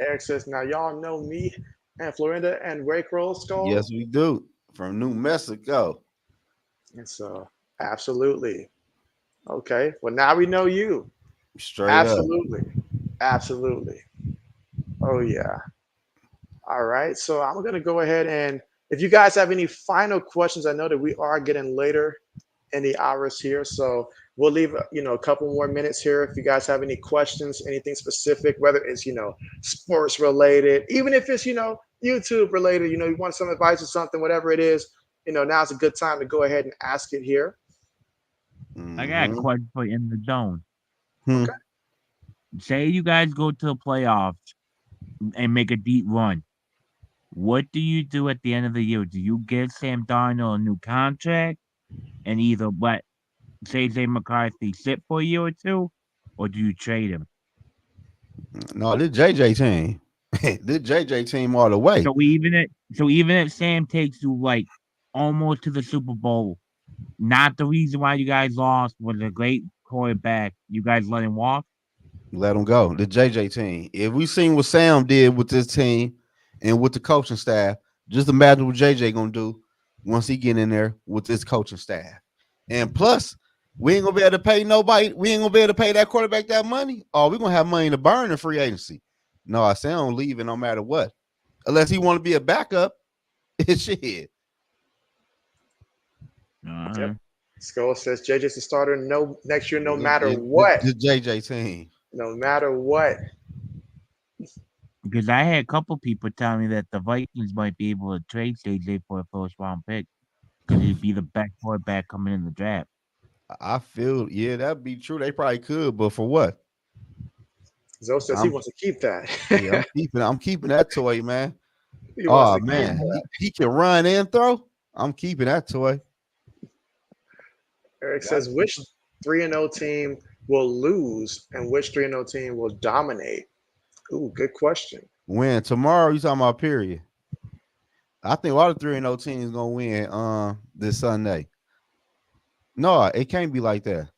Eric says now y'all know me and Florinda and Ray Kroll Skull. Yes, we do. From New Mexico. And so absolutely. Okay. Well, now we know you. Straight up. Absolutely. Absolutely. Oh, yeah. All right. So I'm going to go ahead and if you guys have any final questions, I know that we are getting later in the hours here. So we'll leave, a couple more minutes here. If you guys have any questions, anything specific, whether it's, sports related, even if it's, YouTube related, you want some advice or something, whatever it is, now's a good time to go ahead and ask it here. I got a Mm-hmm. question for you in the zone. Hmm. Okay. Say you guys go to the playoffs and make a deep run. What do you do at the end of the year? Do you give Sam Darnold a new contract and either let JJ McCarthy sit for a year or two, or do you trade him? No, this JJ team. This JJ team all the way. So even if Sam takes you like almost to the Super Bowl, not the reason why you guys lost was a great quarterback. You guys let him walk. Let them go. The JJ team. If we seen what Sam did with this team and with the coaching staff, just imagine what JJ gonna do once he get in there with this coaching staff. And plus, we ain't gonna be able to pay nobody. We ain't gonna be able to pay that quarterback that money. Oh, we gonna have money to burn in free agency. No, Sam leaving no matter what, unless he want to be a backup. Shit. Uh-huh. Yep. Skull says JJ's the starter no next year, no matter The what. JJ team. No matter what. Because I had a couple people tell me that the Vikings might be able to trade JJ for a first round pick because he'd be the best quarterback coming in the draft. I feel that'd be true. They probably could, but for what? Zoe says he I'm wants to keep that. Yeah, I'm keeping that toy, man. He wants Oh to keep man, that. he can run and throw. I'm keeping that toy. Eric Got says which 3-0 team will lose and which 3-0 team will dominate? Ooh, good question. When tomorrow you talking about period. I think all the 3-0 teams gonna win this Sunday. No, it can't be like that.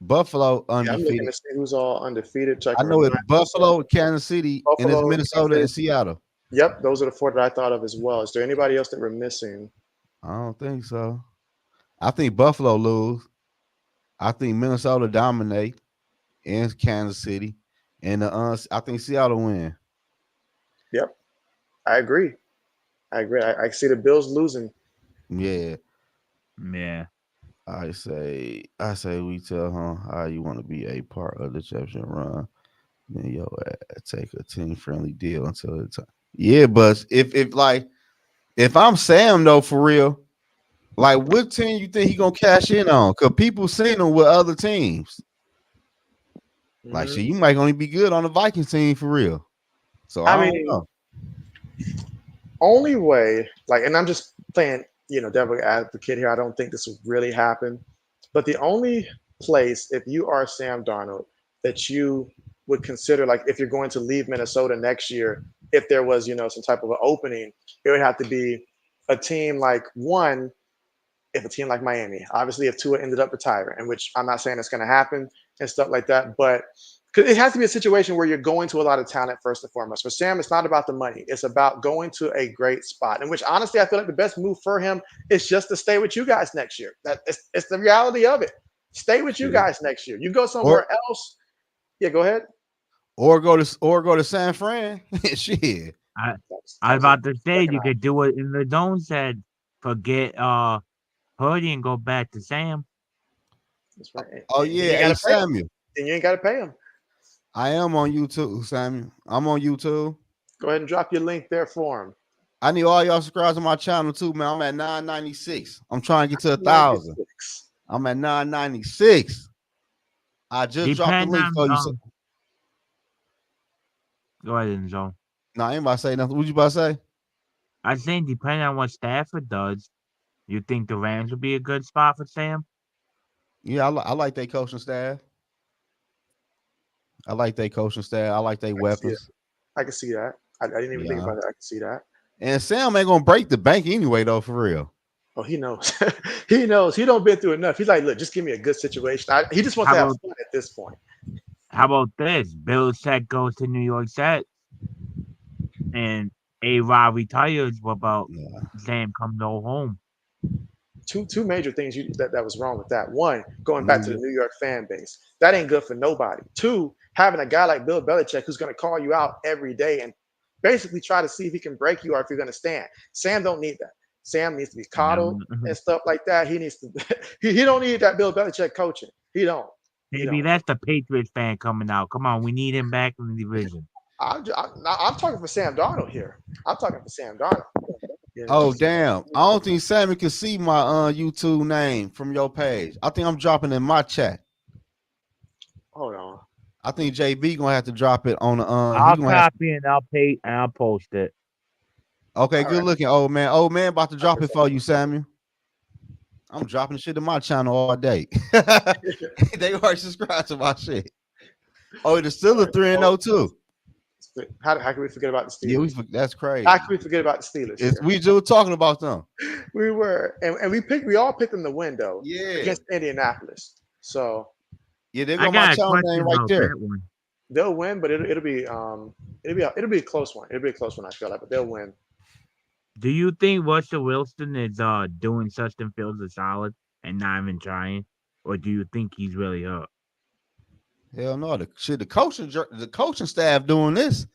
Buffalo Yeah, I'm looking undefeated. to see who's all undefeated. I Checking know it's remind myself. Buffalo, Kansas City, and it's Buffalo, Minnesota and Kansas. Seattle. Yep, those are the four that I thought of as well. Is there anybody else that we're missing? I don't think so. I think Buffalo lose. I think Minnesota dominate in Kansas City, and I think Seattle win. Yep, I agree. I agree. I see the Bills losing. Yeah, Yeah. I say we tell him how you want to be a part of the championship run. Then take a team friendly deal until the time. Yeah, but if I'm Sam though, for real, Like, what team you think he gonna cash in on? Cause people seen him with other teams. Like, Mhm. shit, you might only be good on the Vikings team for real. So I I don't mean, know. only way, like, and I'm just playing, devil advocate here. I don't think this would really happen, but the only place, if you are Sam Darnold, that you would consider, like, if you're going to leave Minnesota next year, if there was, some type of an opening, it would have to be a team like one. If a team like Miami, obviously, if Tua ended up retiring, and which I'm not saying it's going to happen and stuff like that, but because it has to be a situation where you're going to a lot of talent first and foremost. For Sam, it's not about the money; it's about going to a great spot. In which, honestly, I feel like the best move for him is just to stay with you guys next year. It's the reality of it. Stay with you Shit. guys next year. You go Or somewhere else. Yeah, go ahead. go to San Fran. Shit. I That I was was a about to say second you option. could do it in the dome said forget Purdy and go back to Sam. That's right. Oh And you yeah, ain't got hey to pay him. Samuel. And you ain't got to pay him. I am on YouTube, Samuel. I'm on YouTube. Go ahead and drop your link there for him. I need all y'all subscribe to my channel too, man. I'm at 996. I'm trying to get to 1,000. 96. I'm at 996. I just dropped the Depend link on for you. go ahead and zone. No, I ain't about to say nothing. What you about to say? I think depending on what Stafford does, you think the Rams would be a good spot for Sam? Yeah, I like their coaching staff. I like their coaching staff. I like their I can see it. weapons. I can see that. I didn't even think Yeah. about that. I can see that. And Sam ain't gonna break the bank anyway, though, for real. Oh, he knows. He knows. He don't been through enough. He's like, look, just give me a good situation. He just wants How to have about fun at this point. this? Belichick goes to New York Jets and A-Rod retires. What about Yeah. Sam come no home? Two major things that was wrong with that. One, going back New to the York. New York fan base. That ain't good for nobody. Two, having a guy like Bill Belichick who's going to call you out every day and basically try to see if he can break you or if you're going to stand. Sam don't need that. Sam needs to be coddled and stuff like that. He needs to. He don't need that Bill Belichick coaching. He don't. He Maybe don't. that's the Patriots fan coming out. Come on, we need him back in the division. I'm talking for Sam Darnold here. I'm talking for Sam Darnold. You know, Oh damn! I don't think Sammy can see my YouTube name from your page. I think I'm dropping in my chat. hold on. I think JB gonna have to drop it on the he I'll gonna have copy and I'll pay and I'll post it. okay, All good right. looking old man. Old man about to I drop it appreciate for you, Samuel. I'm dropping shit to my channel all day. They already subscribed to my shit. Oh, it's still a 3-0 too. How can we forget about the Yeah, Steelers? that's crazy. How can we forget about the Steelers here? We just talking about them. We were, and we all picked them to win though Yeah. against Indianapolis. So Yeah, they I go my got a channel question name right about there. that one. they'll win, but it'll be a close one. It'll be a close one. I feel like, but they'll win. Do you think Russell Wilson is doing Justin Fields a solid and not even trying, or do you think he's really hurt? Hell no, the coaching staff doing this.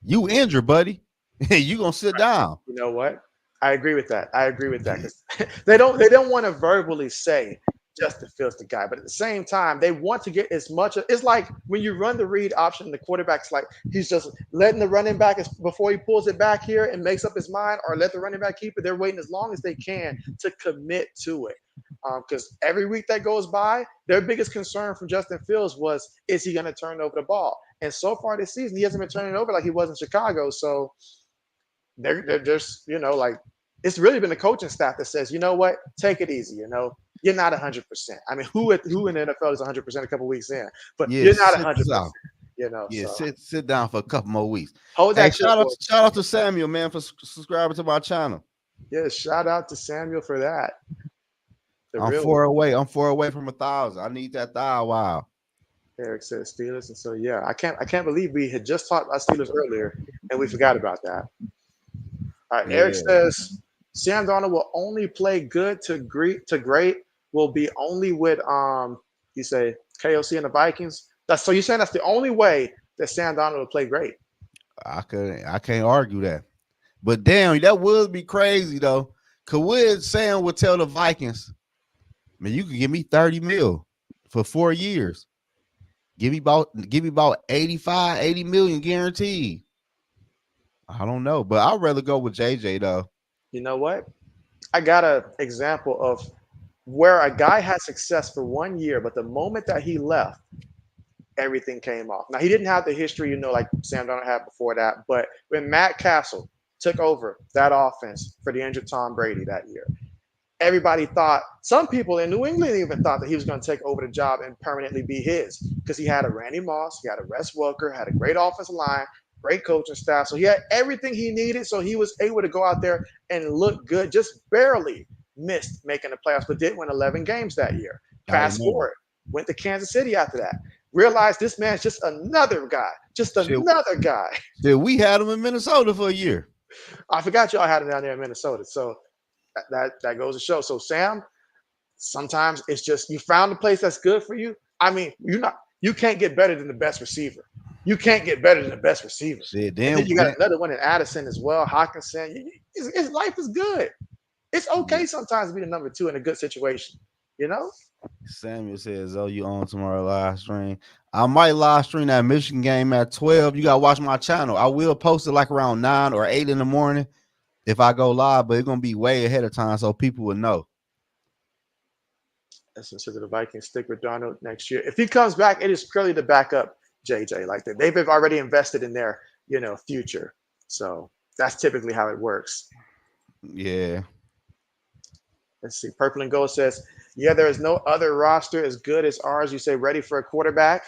You injured, buddy. You gonna sit down. You know what? I agree with that. I agree with that because they don't want to verbally say Justin Fields the guy, but at the same time they want to get as much. It's like when you run the read option, the quarterback's like he's just letting the running back before he pulls it back here and makes up his mind, or let the running back keep it. They're waiting as long as they can to commit to it. Because every week that goes by, their biggest concern from Justin Fields was, is he going to turn over the ball? And so far this season, he hasn't been turning it over like he was in Chicago. So they're just, like, it's really been the coaching staff that says, you know what, take it easy. You're not 100%. I mean, who in the NFL is 100% a couple weeks in? But Yeah, you're not sit 100%. this out. Yeah, So sit down for a couple more weeks. hold Hey, that shit. shout out to Samuel, man, for subscribing to my channel. Yeah, shout out to Samuel for that. I'm 4 away. I'm 4 away from 1,000. I need that thou. Wow. Eric said Steelers, and so yeah, I can't believe we had just talked about Steelers earlier and we forgot about that. All right, Yeah. Eric says Sam Darnold will only play good to great. Will be only with you say KOC and the Vikings. So you're saying that's the only way that Sam Darnold will play great? I can't argue that. But damn, that would be crazy though. Cause Sam would tell the Vikings, man, you could give me 30 mil for 4 years. Give me about 85, 80 million guaranteed. I don't know, but I'd rather go with JJ though. You know what? I got an example of where a guy had success for 1 year, but the moment that he left, everything came off. Now he didn't have the history, like Sam Darnold had before that, but when Matt Castle took over that offense for the injured Tom Brady that year, everybody thought, some people in New England even thought that he was going to take over the job and permanently be his because he had a Randy Moss, he had a Wes Welker, had a great offensive line, great coaching staff. So he had everything he needed. So he was able to go out there and look good, just barely missed making the playoffs, but did win 11 games that year. I Fast remember. forward, went to Kansas City after that. Realized this man's just another guy, just Shit, another guy. we had him in Minnesota for a year. I forgot y'all had him down there in Minnesota. So that goes to show. So Sam, sometimes it's just you found a place that's good for you. I mean, you can't get better than the best receiver. You can't get better than the best receiver. Shit, And then you got then another one in Addison as well, Hawkinson. His life is good. It's okay sometimes to be the number two in a good situation. Samuel says, "Oh, you on tomorrow live stream? I might live stream that Michigan game at 12. You gotta watch my channel. I will post it like around 9 or 8 in the morning if I go live, but it's gonna be way ahead of time so people will know." That's considered the Vikings stick with Darnold next year. If he comes back, it is purely to back up JJ. Like they've already invested in their future. So that's typically how it works. Yeah. Let's see. Purple and Gold says, yeah, there is no other roster as good as ours. You say ready for a quarterback.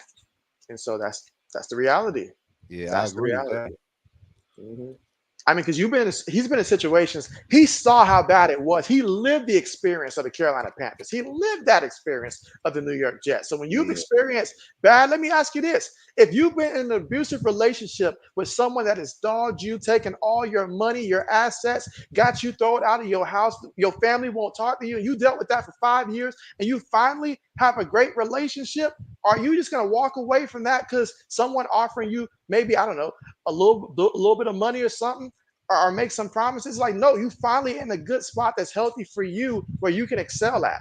And so that's the reality. Yeah, I That's the agree with that. reality. Mhm. I mean, because he's been in situations. He saw how bad it was. He lived the experience of the Carolina Panthers. He lived that experience of the New York Jets. So when you've experienced bad, let me ask you this: if you've been in an abusive relationship with someone that has dogged you, taken all your money, your assets, got you thrown out of your house, your family won't talk to you, and you dealt with that for 5 years, and you finally have a great relationship, are you just going to walk away from that because someone offering you maybe, I don't know, a little bit of money or something, or make some promises? Like, no, you finally in a good spot that's healthy for you where you can excel at,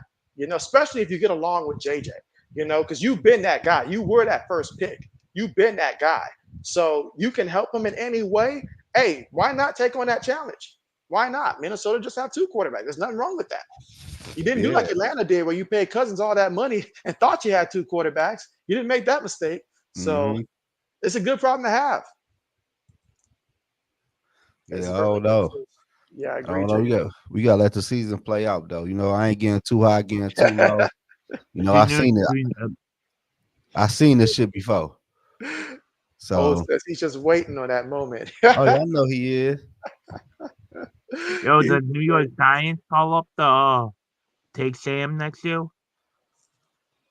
especially if you get along with JJ, because you've been that guy. You were that first pick. You've been that guy. So you can help him in any way. Hey, why not take on that challenge? Why not? Minnesota just have two quarterbacks. There's nothing wrong with that. You didn't do like Atlanta did where you paid Cousins all that money and thought you had two quarterbacks. You didn't make that mistake. So it's a good problem to have. Yeah, oh no. Yeah, I agree. We gotta let the season play out though. I ain't getting too high, getting too low. I seen it. I seen this shit before. So says he's just waiting on that moment. oh yeah, I know he is. Yo, the New York Giants call up the take Sam next year?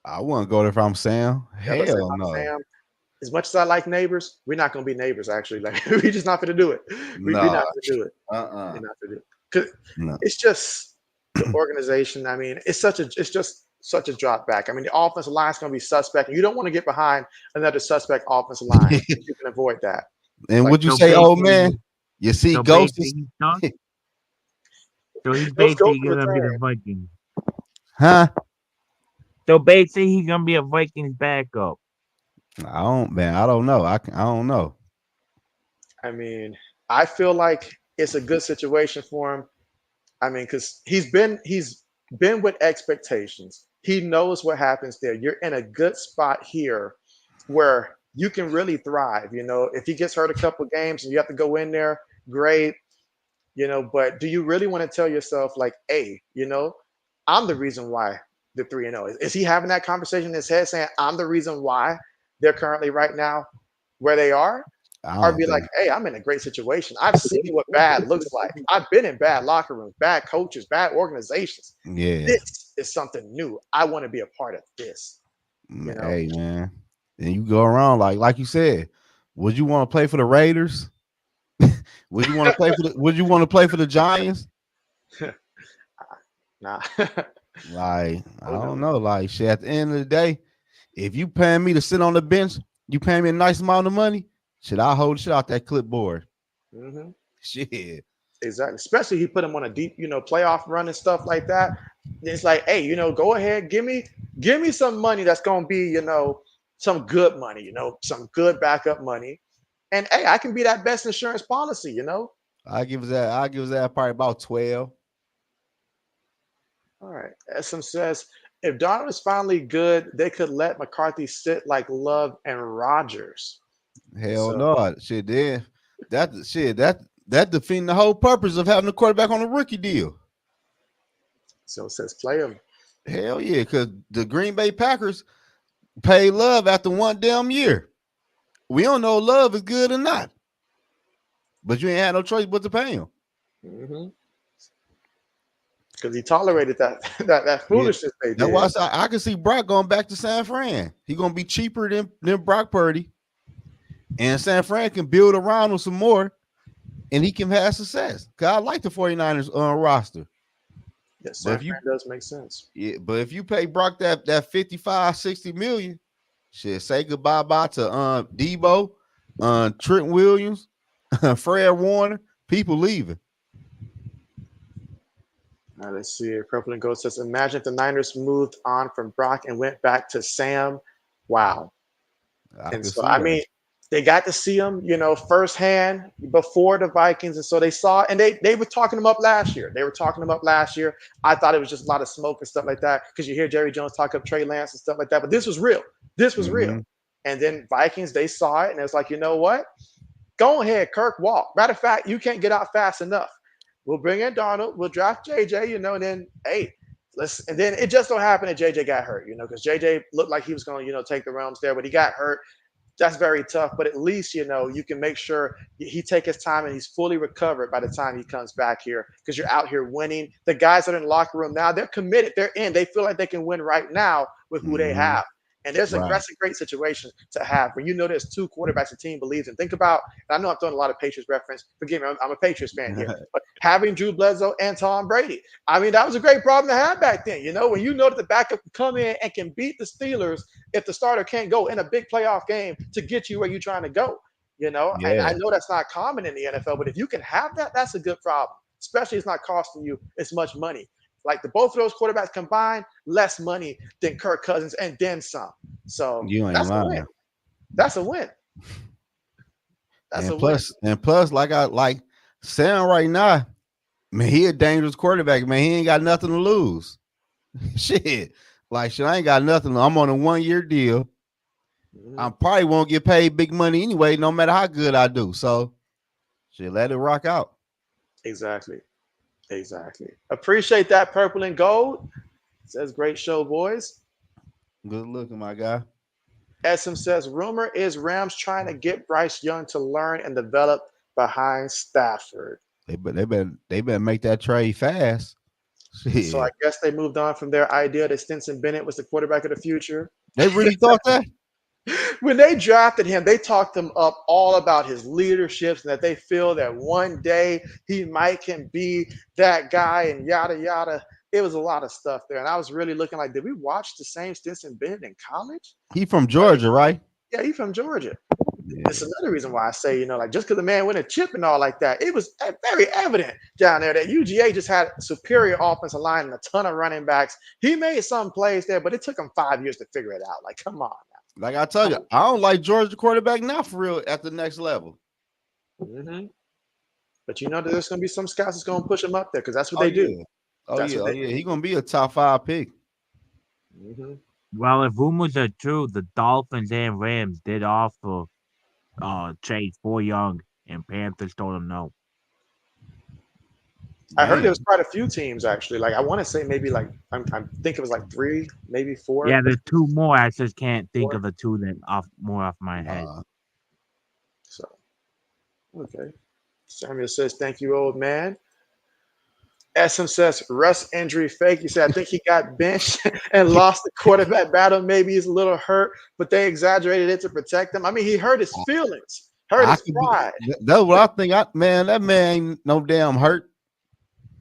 I wouldn't go there if I'm Sam. Yeah, Hell no. Sam, as much as I like neighbors, we're not gonna be neighbors. Actually, like we're just not gonna do it. We're not gonna do it. We're not gonna do it. Cause it's just the organization. I mean, it's just such a drop back. I mean, the offensive line is gonna be suspect, and you don't want to get behind another suspect offensive line. You can avoid that. And would you say, oh man, you see Ghost? So he's basically gonna be the Vikings. Huh? So basically he's gonna be a Vikings backup. I don't know. I don't know. I mean, I feel like it's a good situation for him. I mean, because he's been with expectations. He knows what happens there. You're in a good spot here where you can really thrive. If he gets hurt a couple of games and you have to go in there, great. But do you really want to tell yourself like, hey, I'm the reason why the 3-0 is he having that conversation in his head saying I'm the reason why they're currently right now where they are? Or be like, hey, I'm in a great situation. I've seen what bad looks like. I've been in bad locker rooms, bad coaches, bad organizations. Yeah. This is something new. I want to be a part of this. Hey, man. And you go around like you said, would you want to play for the Raiders? Would you want to play for the Giants? Nah. I don't know. Like shit, at the end of the day, if you paying me to sit on the bench, you paying me a nice amount of money. Should I hold shit out that clipboard? Shit. Exactly. Especially he put him on a deep, playoff run and stuff like that. It's like, hey, go ahead, give me some money that's gonna be, some good money, some good backup money. And hey, I can be that best insurance policy, I give that probably about 12. All right. SM says if Darnold is finally good, they could let McCarthy sit like Love and Rodgers. Hell So, no. Shit, then that defeating the whole purpose of having a quarterback on a rookie deal. so it says play him. Hell yeah, because the Green Bay Packers pay Love after one damn year. We don't know Love is good or not, but you ain't had no choice but to pay him. Because he tolerated that that Yeah, foolishness they that's why did. I can see Brock going back to San Fran. He gonna be cheaper than Brock Purdy, and San Fran can build around him some more, and he can have success. Cause I like the 49ers on roster. Yeah, San But if you Fran does make sense. if you pay Brock that 55, 60 million, shit, say goodbye to Debo, Trent Williams, Fred Warner, people leaving. Now let's see here. Purple and Gold says, imagine if the Niners moved on from Brock and went back to Sam. Wow. I And can so, see I that. mean, they got to see him, firsthand before the Vikings. And so they saw, and they were talking him up last year. They were talking him up last year. I thought it was just a lot of smoke and stuff like that because you hear Jerry Jones talk up Trey Lance and stuff like that. But this was real. This was real. Mhm. And then Vikings, they saw it and it was like, you know what? Go ahead, Kirk, walk. Matter of fact, you can't get out fast enough. We'll bring in Donald. We'll draft JJ, and then, hey, and then it just so happened that JJ got hurt, because JJ looked like he was going to, take the realms there, but he got hurt. That's very tough, but at least you can make sure he take his time and he's fully recovered by the time he comes back here because you're out here winning. The guys that are in the locker room now, they're committed. They're in. They feel like they can win right now with who they Mhm. have. And that's Right. a great situation to have when there's two quarterbacks the team believes in. Think about, and I know I'm throwing a lot of Patriots reference. Forgive me, I'm a Patriots fan here. But having Drew Bledsoe and Tom Brady, I mean, that was a great problem to have back then. When you know that the backup can come in and can beat the Steelers if the starter can't go in a big playoff game to get you where you're trying to go. And I Yeah. know that's not common in the NFL, but if you can have that, that's a good problem. Especially it's not costing you as much money. Like both of those quarterbacks combined, less money than Kirk Cousins and then some. So You ain't that's a win. lying. That's a win. That's a And win. plus, like I like Sam right now, man, he a dangerous quarterback, man. He ain't got nothing to lose. Shit. Like shit, I ain't got nothing. I'm on a 1-year deal. I probably won't get paid big money anyway, no matter how good I do. So shit, let it rock out. Exactly. Appreciate that, purple and gold. Says great show, boys. Good looking, my guy. SM says rumor is Rams trying to get Bryce Young to learn and develop behind Stafford. They better make that trade fast. So I Shit. guess they moved on from their idea that Stinson Bennett was the quarterback of the future. They really thought that? When they drafted him, they talked him up all about his leaderships and that they feel that one day he might can be that guy and yada yada. It was a lot of stuff there, and I was really looking like, did we watch the same Stinson Bennett in college? He from Georgia, right? Yeah, he's from Georgia. Yeah. It's another reason why I say, like just because the man win a chip and all like that, it was very evident down there that UGA just had superior offensive line and a ton of running backs. He made some plays there, but it took him 5 years to figure it out. Like, come on now. Like I told you, I don't like Georgia quarterback now for real at the next level. Mm-hmm. But that there's going to be some scouts that's going to push him up there because that's what they do. Yeah. That's what they do. He's going to be a top 5 pick. Mm-hmm. Well, if rumors are true, the Dolphins and Rams did offer trade for Young, and Panthers told him no. I heard there was quite a few teams actually. Like I want to say maybe like I think it was like 3, maybe 4. Yeah, there's 2 more. I just can't think of the 2 that off my head. So, okay. Samuel says, "Thank you, old man." SM says, "Russ injury fake." He said, "I think he got benched and lost the quarterback battle. Maybe he's a little hurt, but they exaggerated it to protect him." I mean, he hurt his feelings, hurt his pride. That's what I think. That man ain't no damn hurt.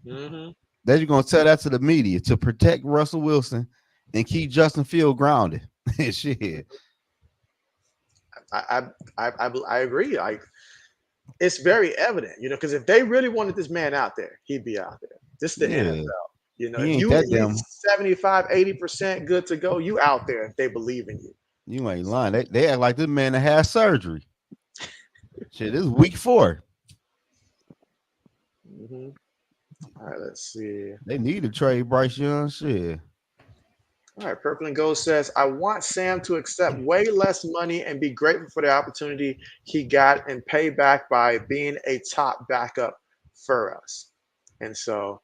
Mm-hmm. They're just gonna tell that to the media to protect Russell Wilson and keep Justin Field grounded. Shit. I agree. Like it's very evident, because if they really wanted this man out there, he'd be out there. This is the NFL. If you at least 75, 80% good to go, you out there if they believe in you. You ain't lying. They act like this man that has surgery. Shit, this is week 4. Mm-hmm. All right, let's see. They need to trade Bryce Young. Shit. All right, Purple and Gold says, I want Sam to accept way less money and be grateful for the opportunity he got and pay back by being a top backup for us. And so,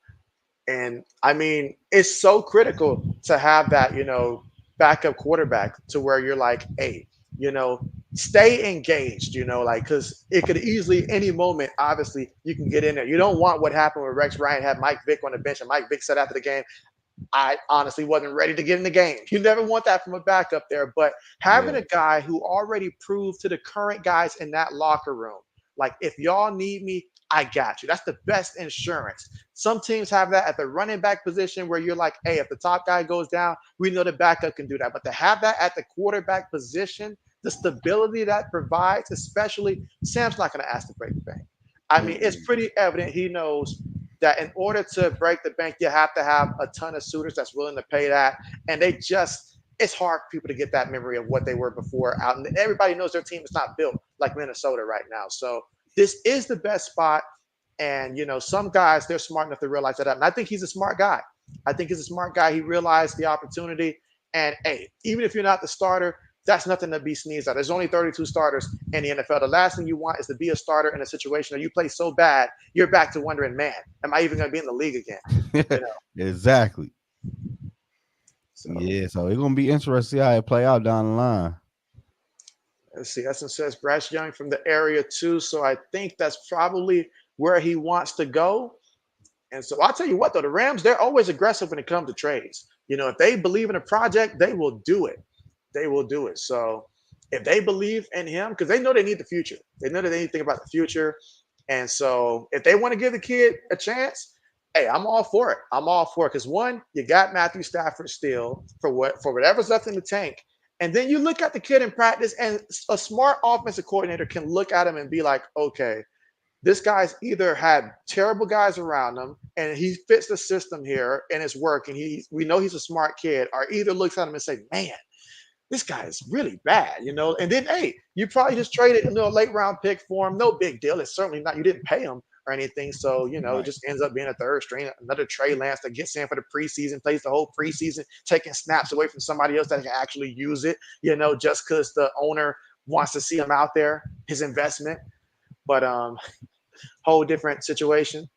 and I mean, it's so critical to have that, backup quarterback to where you're like, hey, stay engaged, like, because it could easily, any moment, obviously, you can get in there. You don't want what happened with Rex Ryan had Mike Vick on the bench, and Mike Vick said after the game, I honestly wasn't ready to get in the game. You never want that from a backup there. But having Yeah. a guy who already proved to the current guys in that locker room, like, if y'all need me, I got you. That's the best insurance. Some teams have that at the running back position where you're like, hey, if the top guy goes down, we know the backup can do that. But to have that at the quarterback position, the stability that provides, especially Sam's not going to ask to break the bank. I mean, it's Mm-mm. pretty evident he knows that in order to break the bank, you have to have a ton of suitors that's willing to pay that. And it's hard for people to get that memory of what they were before out. And everybody knows their team is not built like Minnesota right now. So this is the best spot. And, some guys, they're smart enough to realize that. And I think he's a smart guy. I think he's a smart guy. He realized the opportunity. And, hey, even if you're not the starter, that's nothing to be sneezed at. There's only 32 starters in the NFL. The last thing you want is to be a starter in a situation where you play so bad, you're back to wondering, man, am I even going to be in the league again? Exactly. So Yeah, so it's gonna be interesting to see how it play out down the line. let's see. Essence says Bryce Young from the area too. So I think that's probably where he wants to go. And so I'll tell you what, though, the Rams, they're always aggressive when it comes to trades. If they believe in a project, they will do it. They will do it. So if they believe in him, because they know they need the future, they know that they need to think about the future. And so if they want to give the kid a chance, hey, I'm all for it. I'm all for it. Because one, you got Matthew Stafford still for whatever's left in the tank. And then you look at the kid in practice, and a smart offensive coordinator can look at him and be like, okay, this guy's either had terrible guys around him and he fits the system here and it's working. We know he's a smart kid, or either looks at him and say, man, this guy is really bad. And then, hey, you probably just traded a late round pick for him. No big deal. It's certainly not, you didn't pay him or anything. So, it Right. just ends up being a third string, another Trey Lance that gets in for the preseason, plays the whole preseason, taking snaps away from somebody else that can actually use it, just because the owner wants to see him out there, his investment. But whole different situation.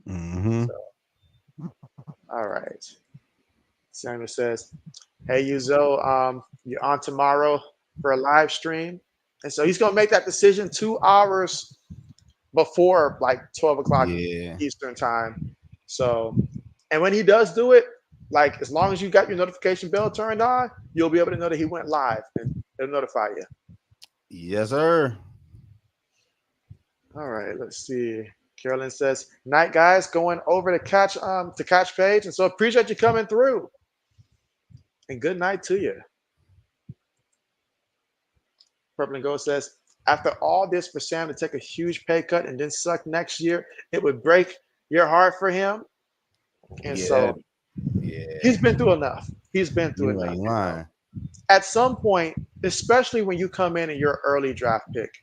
Mm-hmm. So, all right. Samuel says, hey, you Zoe, you're on tomorrow for a live stream. And so he's going to make that decision 2 hours before like 12 o'clock Yeah. Eastern time. So, and when he does do it, like, as long as you got your notification bell turned on, you'll be able to know that he went live and it'll notify you. Yes, sir. All right, let's see. Carolyn says, night guys, going over to catch page. And so appreciate you coming through. And good night to you. Purple and Gold says, after all this for Sam to take a huge pay cut and then suck next year, it would break your heart for him. And Yeah. so Yeah. he's been through enough. He's been through You enough. ain't lying. At some point, especially when you come in and you're early draft pick,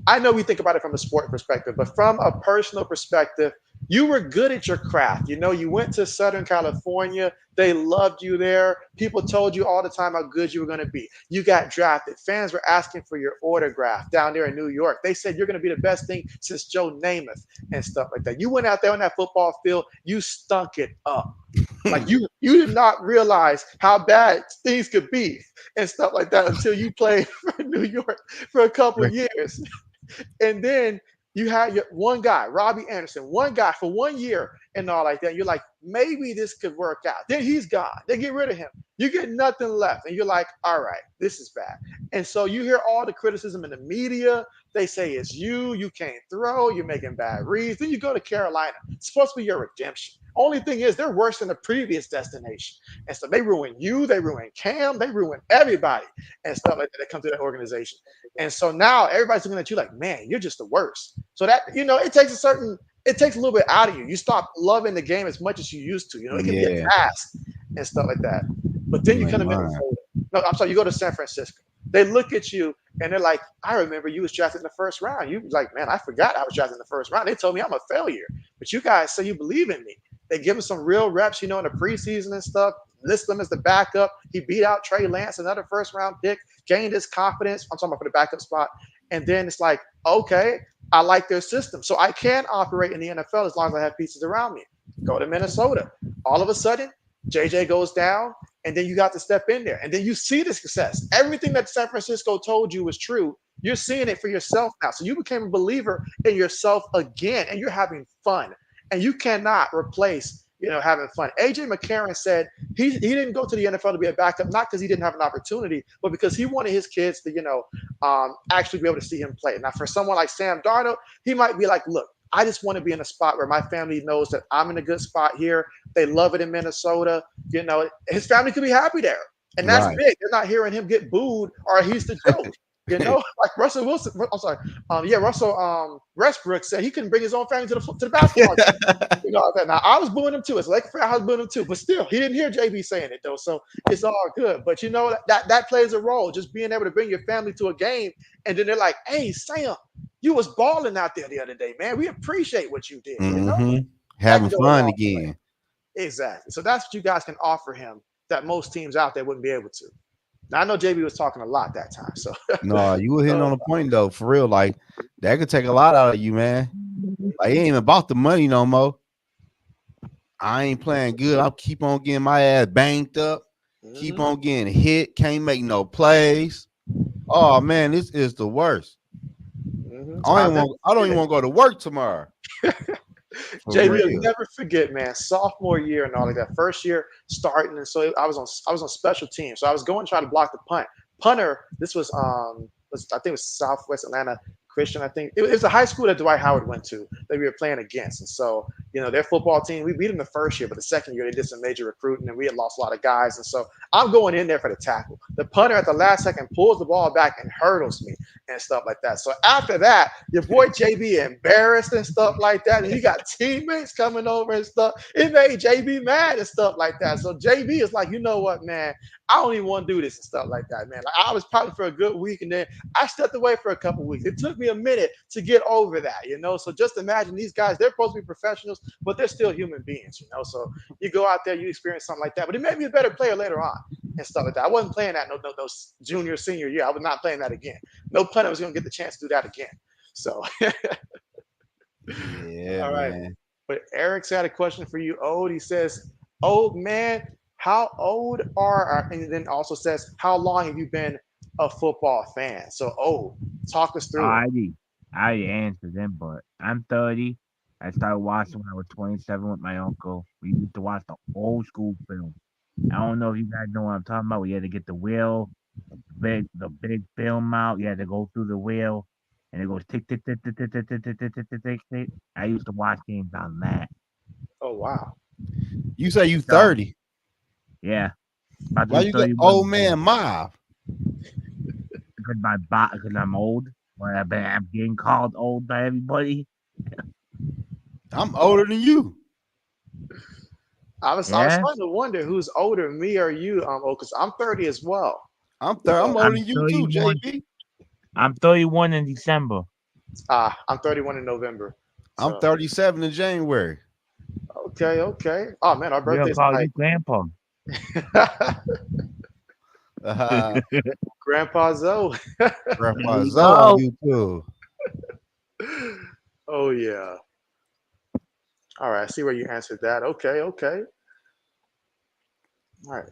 I know we think about it from a sport perspective, but from a personal perspective, you were good at your craft. You went to Southern California. They loved you there. People told you all the time how good you were going to be. You got drafted. Fans were asking for your autograph down there in New York. They said you're going to be the best thing since Joe Namath and stuff like that. You went out there on that football field. You stunk it up. Like you did not realize how bad things could be and stuff like that until you played for New York for a couple of years. And then you had one guy, Robbie Anderson, one guy for 1 year and all like that. You're like, maybe this could work out. Then he's gone. They get rid of him. You get nothing left. And you're like, all right, this is bad. And so you hear all the criticism in the media. They say it's you can't throw, you're making bad reads. Then you go to Carolina. It's supposed to be your redemption. Only thing is, they're worse than the previous destination. And so they ruin you, they ruin Cam, they ruin everybody and stuff like that that come to that organization. And so now everybody's looking at you like, man, you're just the worst. So that, it takes a little bit out of you. You stop loving the game as much as you used to. It can be a task and stuff like that. But then you come to Minnesota. No, I'm sorry, you go to San Francisco. They look at you And they're like, I remember you was drafted in the first round. You was like, man, I forgot I was drafted in the first round. They told me I'm a failure, but you guys say you believe in me. They give him some real reps, in the preseason and stuff. List him as the backup. He beat out Trey Lance, another first round pick, gained his confidence. I'm talking about for the backup spot. And then it's like, okay, I like their system. So I can operate in the NFL as long as I have pieces around me. Go to Minnesota. All of a sudden, JJ goes down, and then you got to step in there. And then you see the success. Everything that San Francisco told you was true. You're seeing it for yourself now. So you became a believer in yourself again, and you're having fun. And you cannot replace, having fun. AJ McCarron said he didn't go to the NFL to be a backup, not because he didn't have an opportunity, but because he wanted his kids to, actually be able to see him play. Now, for someone like Sam Darnold, he might be like, look, I just want to be in a spot where my family knows that I'm in a good spot here. They love it in Minnesota. His family could be happy there. And that's big. They're not hearing him get booed or he's the joke. Like Russell Wilson. I'm sorry. Russell Westbrook said he couldn't bring his own family to the basketball game. Now I was booing him too. It's Laker fan, I was booing him too. But still, he didn't hear JB saying it though. So it's all good. But that plays a role. Just being able to bring your family to a game, and then they're like, "Hey, Sam, you was balling out there the other day, man. We appreciate what you did." Having fun again. Exactly. So that's what you guys can offer him that most teams out there wouldn't be able to. Now I know JB was talking a lot that time. So no, you were hitting on a point though, for real. Like that could take a lot out of you, man. Like it ain't even about the money no more. I ain't playing good. I'll keep on getting my ass banged up, keep on getting hit, can't make no plays. Oh man, this is the worst. I don't even want to go to work tomorrow. JB will never forget, man. Sophomore year and all of that. First year starting, and so I was on special teams. So I was going to try to block the punt. Punter, this was I think it was Southwest Atlanta Christian. I think it was a high school that Dwight Howard went to that we were playing against. And so, their football team, we beat them the first year, but the second year they did some major recruiting and we had lost a lot of guys. And so I'm going in there for the tackle. The punter at the last second pulls the ball back and hurdles me and stuff like that. So after that, your boy JB embarrassed and stuff like that. And you got teammates coming over and stuff. It made JB mad and stuff like that. So JB is like, you know what, man? I don't even want to do this and stuff like that, man. Like I was probably for a good week, and then I stepped away for a couple weeks. It took me a minute to get over that, So just imagine these guys, they're supposed to be professionals, but they're still human beings, So you go out there, you experience something like that. But it made me a better player later on and stuff like that. I wasn't playing that no junior, senior year. I was not playing that again. No punter was going to get the chance to do that again. So yeah, all right. Man. But Eric's had a question for you, Ode. He says, "Old man, how old are?" And then also says, "How long have you been a football fan?" So, talk us through. I already answered them, but I'm 30. I started watching when I was 27 with my uncle. We used to watch the old school film. I don't know if you guys know what I'm talking about. We had to get the wheel, the big film out. You had to go through the wheel, and it goes tick tick tick tick tick tick tick tick tick tick tick tick. I used to watch games on that. Oh wow! You say you 30? Yeah. Why you got old man mob? Because I'm old. I'm getting called old by everybody. I'm older than you. I was starting to wonder who's older, me or you, because I'm 30 as well. I'm older than you too, JB. I'm 31 in December. I'm 31 in November. So. I'm 37 in January. Okay. Oh man, our birthday's call you Grandpa. Grandpa Zoe. Grandpa Zoe, you too. Oh yeah. All right, I see where you answered that. Okay. All right.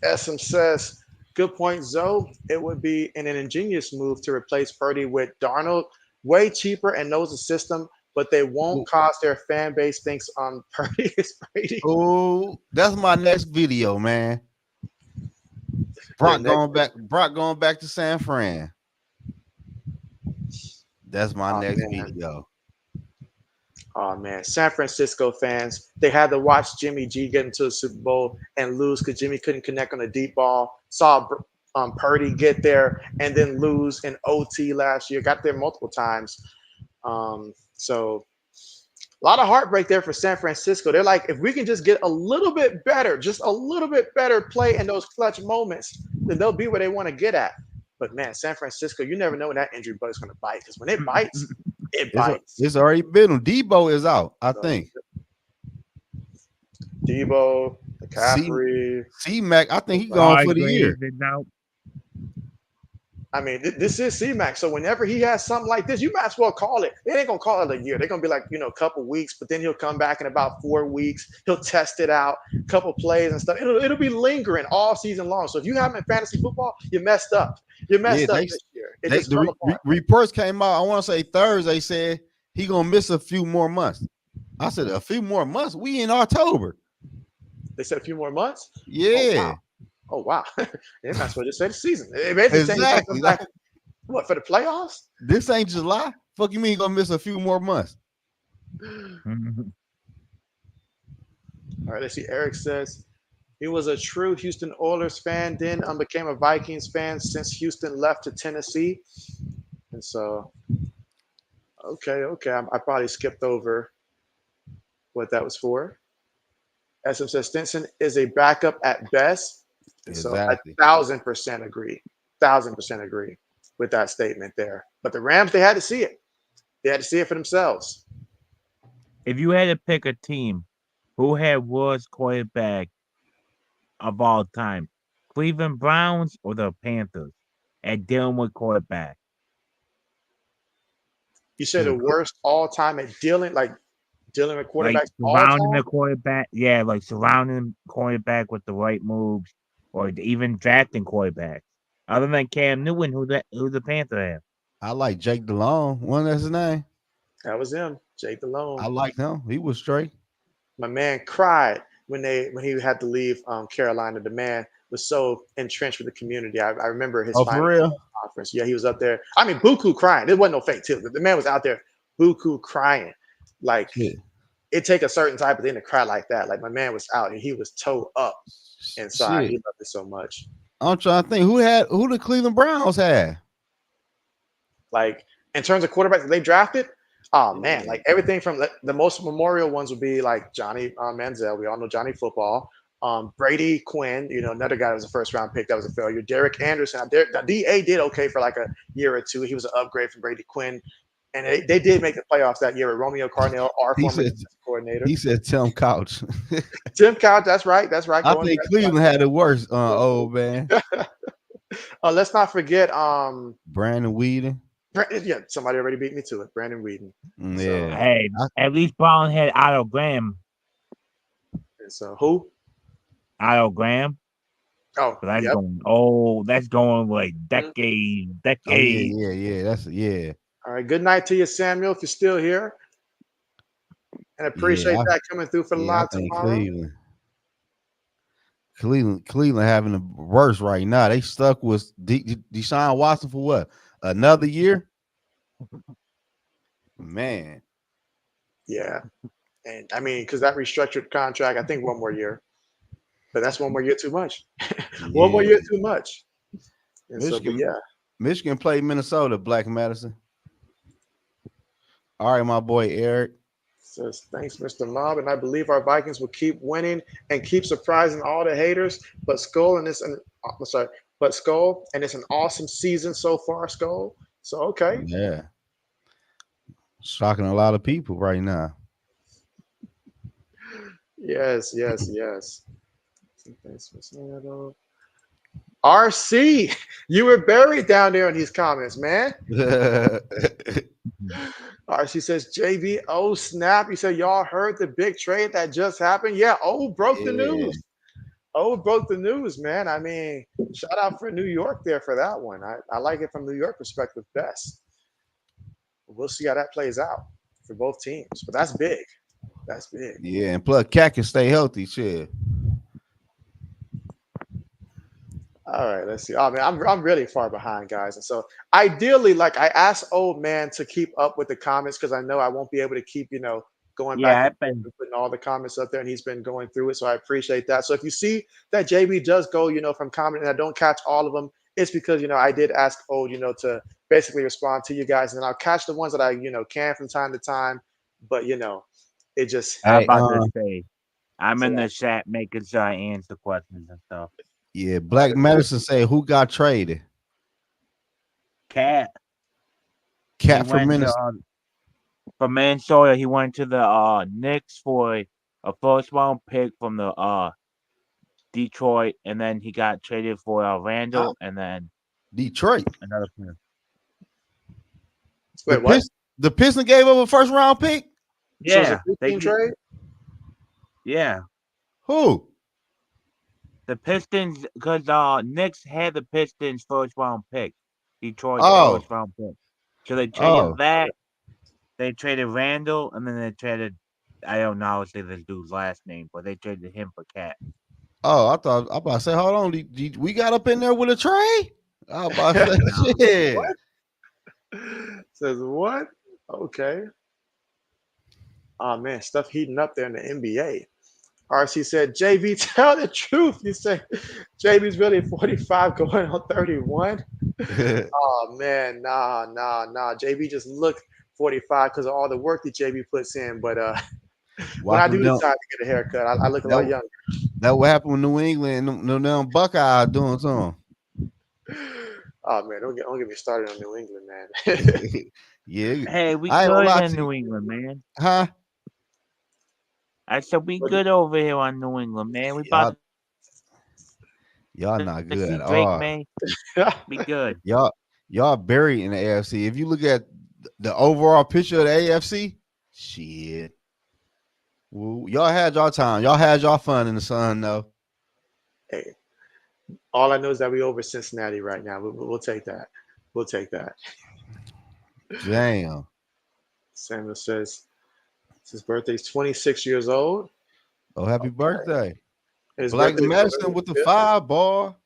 SM says, "Good point, Zoe. It would be an ingenious move to replace Purdy with Darnold. Way cheaper and knows the system, but they won't cause their fan base thinks Purdy is Brady." Oh, that's my next video, man. Brock going back to San Fran. That's my next video. Oh man, San Francisco fans, they had to watch Jimmy G get into the Super Bowl and lose because Jimmy couldn't connect on a deep ball. Saw Purdy get there and then lose in OT last year. Got there multiple times. So a lot of heartbreak there for San Francisco. They're like, if we can just get a little bit better, just a little bit better play in those clutch moments, then they'll be where they want to get at. But man, San Francisco, you never know when that injury bug's going to bite because when it bites, it bites. It's already been. Debo is out, I So, think. Debo, McCaffrey. C-Mac, I think he's gone for the year. Hargrave is out. I mean, this is C-Mac. So whenever he has something like this, you might as well call it. They ain't going to call it a year. They're going to be like, a couple weeks, but then he'll come back in about 4 weeks. He'll test it out, couple plays and stuff. It'll be lingering all season long. So if you have him in fantasy football, you messed up. You messed up this year. It just fell apart. Reports came out, I want to say Thursday, said he going to miss a few more months. I said, a few more months? We in October. They said a few more months? Yeah. Oh, wow. They might as well just say the season. It basically Exactly. Back, what, for the playoffs? This ain't July. Fuck you mean you're going to miss a few more months? All right, let's see. Eric says he was a true Houston Oilers fan, then became a Vikings fan since Houston left to Tennessee. And so, okay. I probably skipped over what that was for. SM says Stinson is a backup at best. And Exactly. So 1,000% agree. 1,000% agree with that statement there. But the Rams, they had to see it. They had to see it for themselves. If you had to pick a team, who had worst quarterback of all time? Cleveland Browns or the Panthers at dealing with quarterback? You said the worst all time at dealing with quarterbacks Like all time? surrounding the quarterback, yeah, like surrounding quarterback with the right moves, or even drafting quarterbacks. Other than Cam Newton, who the Panther have? I like Jake DeLong. Wasn't that his name? That was him, Jake DeLone. I liked him. He was straight. My man cried when he had to leave Carolina. The man was so entrenched with the community. I remember his final for real? conference. Yeah, he was up there. I mean, buku crying. There wasn't no fake too. The man was out there buku crying. Like it take a certain type of thing to cry like that. Like my man was out and he was toe up inside. He loved it so much. I'm trying to think who the Cleveland Browns had. Like in terms of quarterbacks that they drafted, oh man, like everything from the most memorial ones would be like Johnny Manziel. We all know Johnny Football. Brady Quinn, another guy that was a first round pick that was a failure. Derek Anderson. DA did okay for like a year or two. He was an upgrade from Brady Quinn. And they did make the playoffs that year with Romeo Cornell, our former coordinator. He said Tim Couch. Tim Couch, that's right. I think Cleveland had the worst, old man. Let's not forget Brandon Weeden. Yeah, somebody already beat me to it. Brandon Weeden. Yeah. So, hey, at least Brown had Otto Graham. And so who? Otto Graham. Oh, that's going like decades. Oh, yeah. All right. Good night to you, Samuel, if you're still here. And appreciate that coming through for the live tomorrow. Cleveland having the worst right now. They stuck with Deshaun Watson for what? Another year? Man. Yeah. And I mean, because that restructured contract, I think 1 more year. But that's 1 more year too much. 1 more year too much. And Michigan played Minnesota, Black Madison. All right, my boy Eric. Says, thanks, Mr. Mob. And I believe our Vikings will keep winning and keep surprising all the haters. But Skull, and it's an awesome season so far, Skull. So okay. Yeah. Shocking a lot of people right now. Yes. RC, you were buried down there in these comments, man. RC says, JB, oh snap. He said, y'all heard the big trade that just happened? Yeah, broke the news. Broke the news, man. I mean, shout out for New York there for that one. I like it from New York perspective best. We'll see how that plays out for both teams. But that's big. That's big. Yeah, and plus Cat can stay healthy, shit. All right, let's see. Oh man, I'm really far behind, guys. And so ideally, like I asked old man to keep up with the comments because I know I won't be able to keep, going back and putting all the comments up there, and he's been going through it. So I appreciate that. So if you see that JB does go, from commenting, and I don't catch all of them, it's because I did ask old, to basically respond to you guys, and I'll catch the ones that I can from time to time. But it just. I'm about to say, I'm in the chat making sure I answer questions and stuff. Yeah, Black Medicine say who got traded. Cat. He Cat from went to Minnesota. from Minnesota. He went to the Knicks for a first round pick from the Detroit, and then he got traded for Huh? Randall, and then Detroit. another player. The Wait, what? the Piston gave up a first round pick. So it's a Yeah, they 15 trade? yeah. Who? The Pistons, because Knicks had the Pistons first round pick, Detroit's Oh, first round pick. So they traded oh, that. They traded Randall, and then they traded. I don't know how to say this dude's last name, but they traded him for Cat. oh! I thought I about to say, hold on, we got up in there with a trade. I was about to say, No. shit. Says what? Okay. Oh man, stuff heating up there in the NBA. RC said, JB, tell the truth. He said, JB's really 45 going on 31. Oh man, nah. JB just looked 45 because of all the work that JB puts in. But when I Watching do them. decide to get a haircut, I look a lot That younger. that what happened with New England. Them Buckeyes doing something. Oh man, don't get me started on New England, man. Yeah, Hey, we I ain't gonna good lie in to you, New England, man. huh? I said we But good over here on New England, man. We Y'all, about y'all to not see good at Drake, all. man. We good. Y'all buried in the AFC. If you look at the overall picture of the AFC, shit. Well, y'all had y'all time. Y'all had y'all fun in the sun, though. hey, all I know is that we over Cincinnati right now. We'll take that. We'll take that. Damn. Samuel says his birthday's 26 years old. Oh, happy Okay. birthday. His Black the birthday's medicine November with the 5th. 5 ball.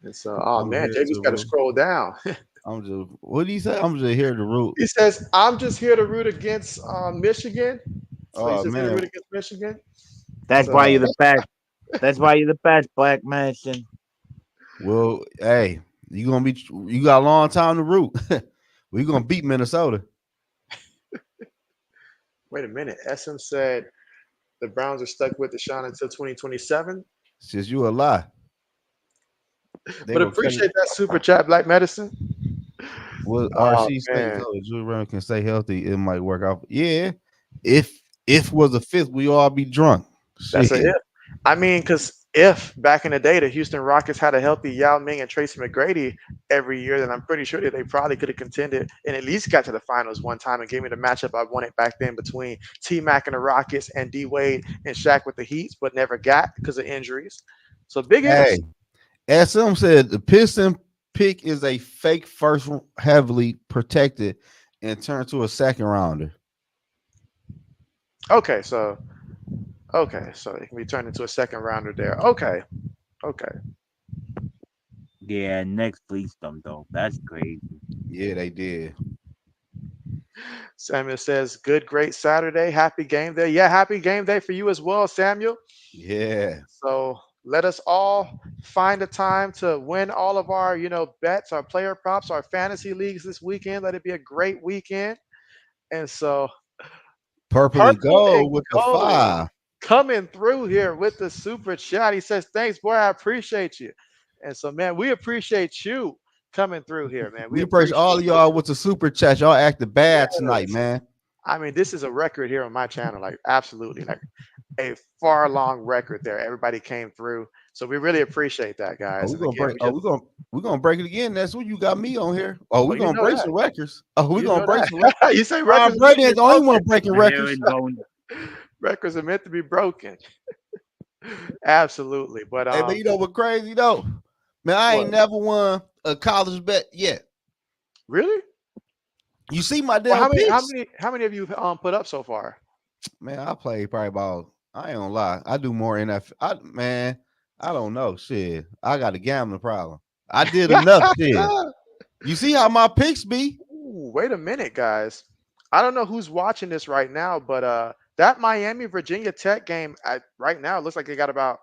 And so, oh I'm man, here JB's got to to scroll down. I'm just what do you say? I'm just here to root. He says, I'm just here to root against Michigan. So he's Oh just here to man. root against Michigan. That's So why you're the best. That's why you're the best, Black Medicine. Well, hey, you got a long time to root. We gonna beat Minnesota. wait a minute. SM said the Browns are stuck with Deshaun until 2027. Since you a lie. They But gonna cut it. appreciate that super chat, Black Medicine. Well, Oh RC states man, so Drew Brown can stay healthy, it might work out. Yeah. If was a fifth, we all be drunk. that's a Shit. if. I mean, because if back in the day the Houston Rockets had a healthy Yao Ming and Tracy McGrady every year, then I'm pretty sure that they probably could have contended and at least got to the finals one time and gave me the matchup I wanted back then between T Mac and the Rockets and D Wade and Shaq with the Heats, but never got because of injuries. So big ifs. Hey, SM said the Piston pick is a fake first, heavily protected, and turned to a second rounder. Okay, so it can be turned into a second rounder there. Okay. Yeah, next fleeced them though. That's crazy. Yeah, they did. Samuel says, "Good, great Saturday, happy game day." Yeah, happy game day for you as well, Samuel. Yeah. So let us all find a time to win all of our, bets, our player props, our fantasy leagues this weekend. Let it be a great weekend. And so, Purple and Purple and gold with the Gold 5. coming through here with the super chat. He says, "Thanks, boy. I appreciate you." And so, man, we appreciate you coming through here, man. We We appreciate all appreciate of it. y'all with the super chat. Y'all acted bad tonight, Yes. man. I mean, this is a record here on my channel. Like, absolutely. Like, a far long record there. Everybody came through. So we really appreciate that, Oh, guys. we're And gonna again, break. we Oh, just we're gonna break it again. That's what you got me on here. Oh, we're you gonna know break that. some records. Oh, we're You gonna know break some records. that. You say Tom records are meant Brady to ain't be the only one broken. breaking My hair records. is going. Records are meant to be broken. Absolutely. But Hey, but you know what crazy though? Man, I what? ain't never won a college bet yet. Really? You see my Well, damn picks? how many of you put up so far? Man, I play probably about. I ain't gonna lie. I do more NFL. Man, I don't know. Shit, I got a gambling problem. I did enough shit. You see how my picks be? Ooh, wait a minute, guys. I don't know who's watching this right now, but that Miami Virginia Tech game right now it looks like they got about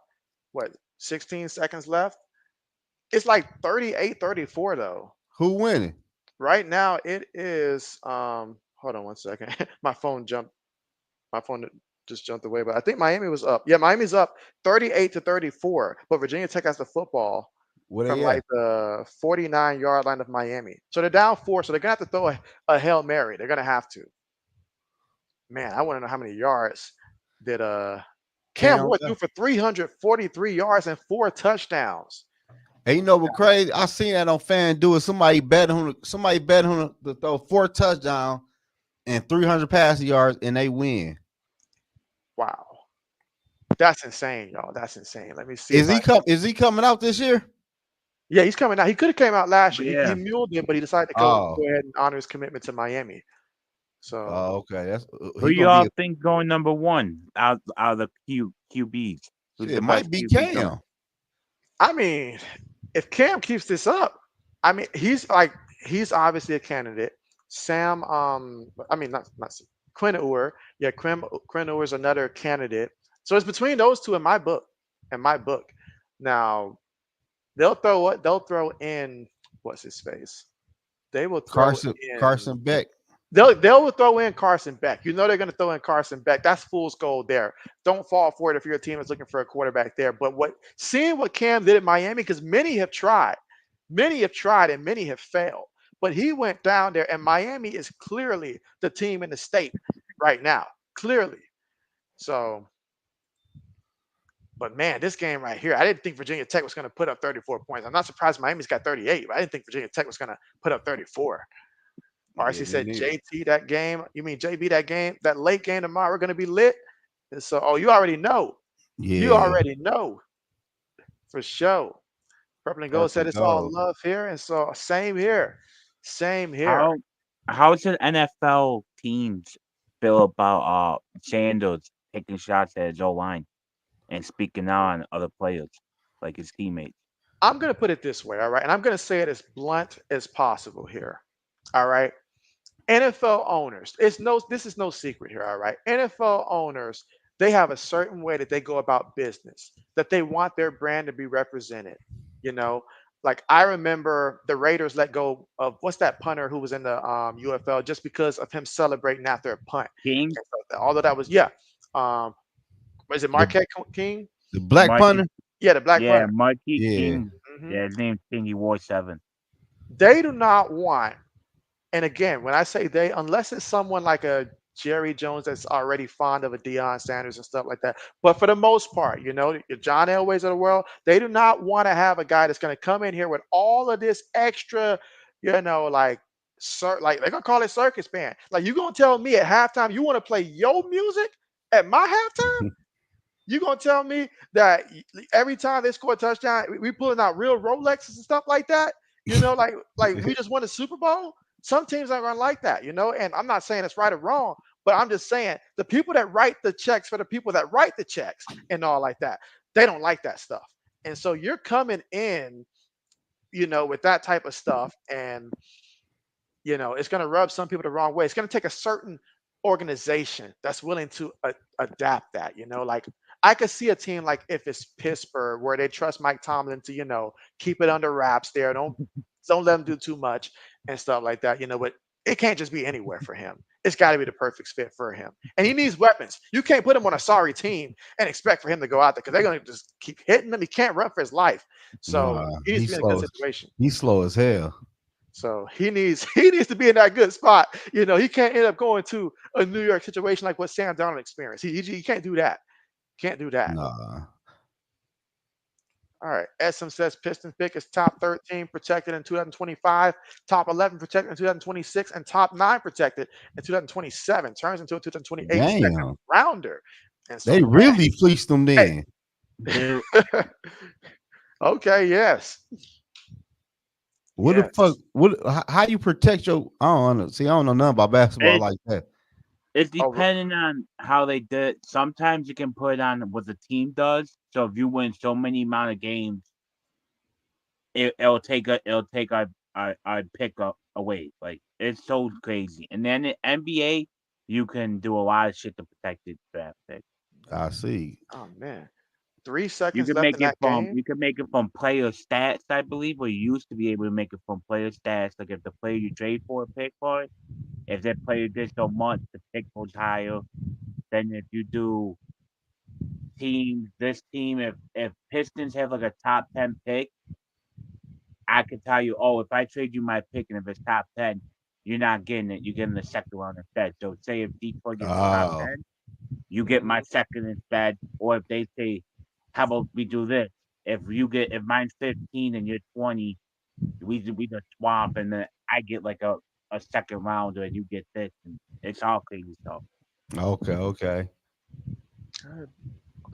what 16 seconds left. It's like 38-34 though. Who winning? Right now it is hold on one second. My phone just jumped away, but I think Miami was up. Yeah, Miami's up 38-34, but Virginia Tech has the football. Where from they like at? the 49-yard line of Miami. So they're down 4, so they're gonna have to throw a Hail Mary. They're gonna have to. Man, I want to know how many yards did Cam Cam. Ward threw for 343 yards and 4 touchdowns. And you know what crazy? I seen that on FanDuel. Somebody bet on to throw 4 touchdowns and 300 passing yards, and they win. Wow. That's insane, y'all. That's insane. Let me see if Is I he coming out this year? Yeah, he's coming out. He could have came out last year. He Yeah. muled it, but he decided to Oh, go ahead and honor his commitment to Miami. So okay. That's Who he gonna y'all be think going number one out of the QBs? Who's shit. the It might best be QB going? Cam. I mean, if Cam keeps this up, I mean, he's obviously a candidate. Sam, I mean, not Quinn Ewers. Yeah, Quinn Ewers is another candidate. So it's between those two in my book. In my book, now they'll throw in what's his face. They will throw Carson in Beck. they'll throw in Carson Beck. You know they're going to throw in Carson Beck. That's fool's gold there. Don't fall for it if your team is looking for a quarterback there. But seeing what Cam did at Miami, because many have tried, and many have failed. But he went down there, and Miami is clearly the team in the state right now, clearly. So, but man, this game right here, I didn't think Virginia Tech was going to put up 34 points. I'm not surprised Miami's got 38, but I didn't think Virginia Tech was going to put up 34. Yeah, RC me said neither. JT that game. You mean JB that game? That late game tomorrow going to be lit. And so, oh, you already know. You Yeah, already know for sure. Purple and Gold purple said and it's all gold. love here, and so same here, same here. How how should NFL teams feel about Sanders taking shots at his O line and speaking on other players like his teammates? I'm going to put it this way, all right, and I'm going to say it as blunt as possible here, all right. NFL owners, this is no secret here, all right. NFL owners, they have a certain way that they go about business, that they want their brand to be represented. You know, like I remember the Raiders let go of what's that punter who was in the UFL just because of him celebrating after a punt. King, And so although that was um was it The Marquette King? the black Marky, punter. Yeah, the black yeah, punter. Marky Yeah, King. Hmm. Yeah, his name's King. He wore 7. They do not want. And again, when I say they, unless it's someone like a Jerry Jones that's already fond of a Deion Sanders and stuff like that. But for the most part, your John Elways of the world, they do not want to have a guy that's going to come in here with all of this extra, like, like they're gonna call it circus band. Like you gonna tell me at halftime you want to play your music at my halftime? You gonna tell me that every time they score a touchdown, we pulling out real Rolexes and stuff like that? Like we just won a Super Bowl. Some teams aren't gonna like that, And I'm not saying it's right or wrong, but I'm just saying the people that write the checks for the people that write the checks and all like that, they don't like that stuff. And so you're coming in, with that type of stuff, and it's going to rub some people the wrong way. It's going to take a certain organization that's willing to adapt that. Like I could see a team like if it's Pittsburgh where they trust Mike Tomlin to keep it under wraps there. Don't let him do too much and stuff like that. But it can't just be anywhere for him. It's got to be the perfect fit for him, and he needs weapons. You can't put him on a sorry team and expect for him to go out there because they're going to just keep hitting him. He can't run for his life, so nah, he needs to be in a good situation. he's slow as hell. So he needs he needs to be in that good spot. He can't end up going to a New York situation like what Sam Darnold experienced. He can't do that. Can't do that. Nah, All right. SM says Pistons pick is top 13 protected in 2025, top 11 protected in 2026, and top 9 protected in 2027. Turns into a 2028 second damn, rounder. And so, they really fleeced them hey, then. They're okay, yes. What the fuck? Yes. How you protect your? I don't know. See, I don't know nothing about basketball it, like that. it's Oh, depending on how they did. Sometimes you can put on what the team does. So if you win so many amount of games, it'll take a pick up away. Like it's so crazy. And then in NBA, you can do a lot of shit to protect your draft pick. I see. oh man. 3 seconds left in that You game. can make it from player stats, I believe, or you used to be able to make it from player stats. Like if the player you trade for a pick for it, if that player did so much, the pick goes higher. Then if you do this team, if Pistons have like a top 10 pick I could tell you, oh, if I trade you my pick and if it's top 10, you're not getting it. You're getting the second round instead. So say if Detroit gets the top Oh, 10, you get my second instead. Or if they say, how about we do this? If mine's 15 and you're 20, we just swap and then I get like a second rounder and you get this and it's all crazy stuff. okay, okay.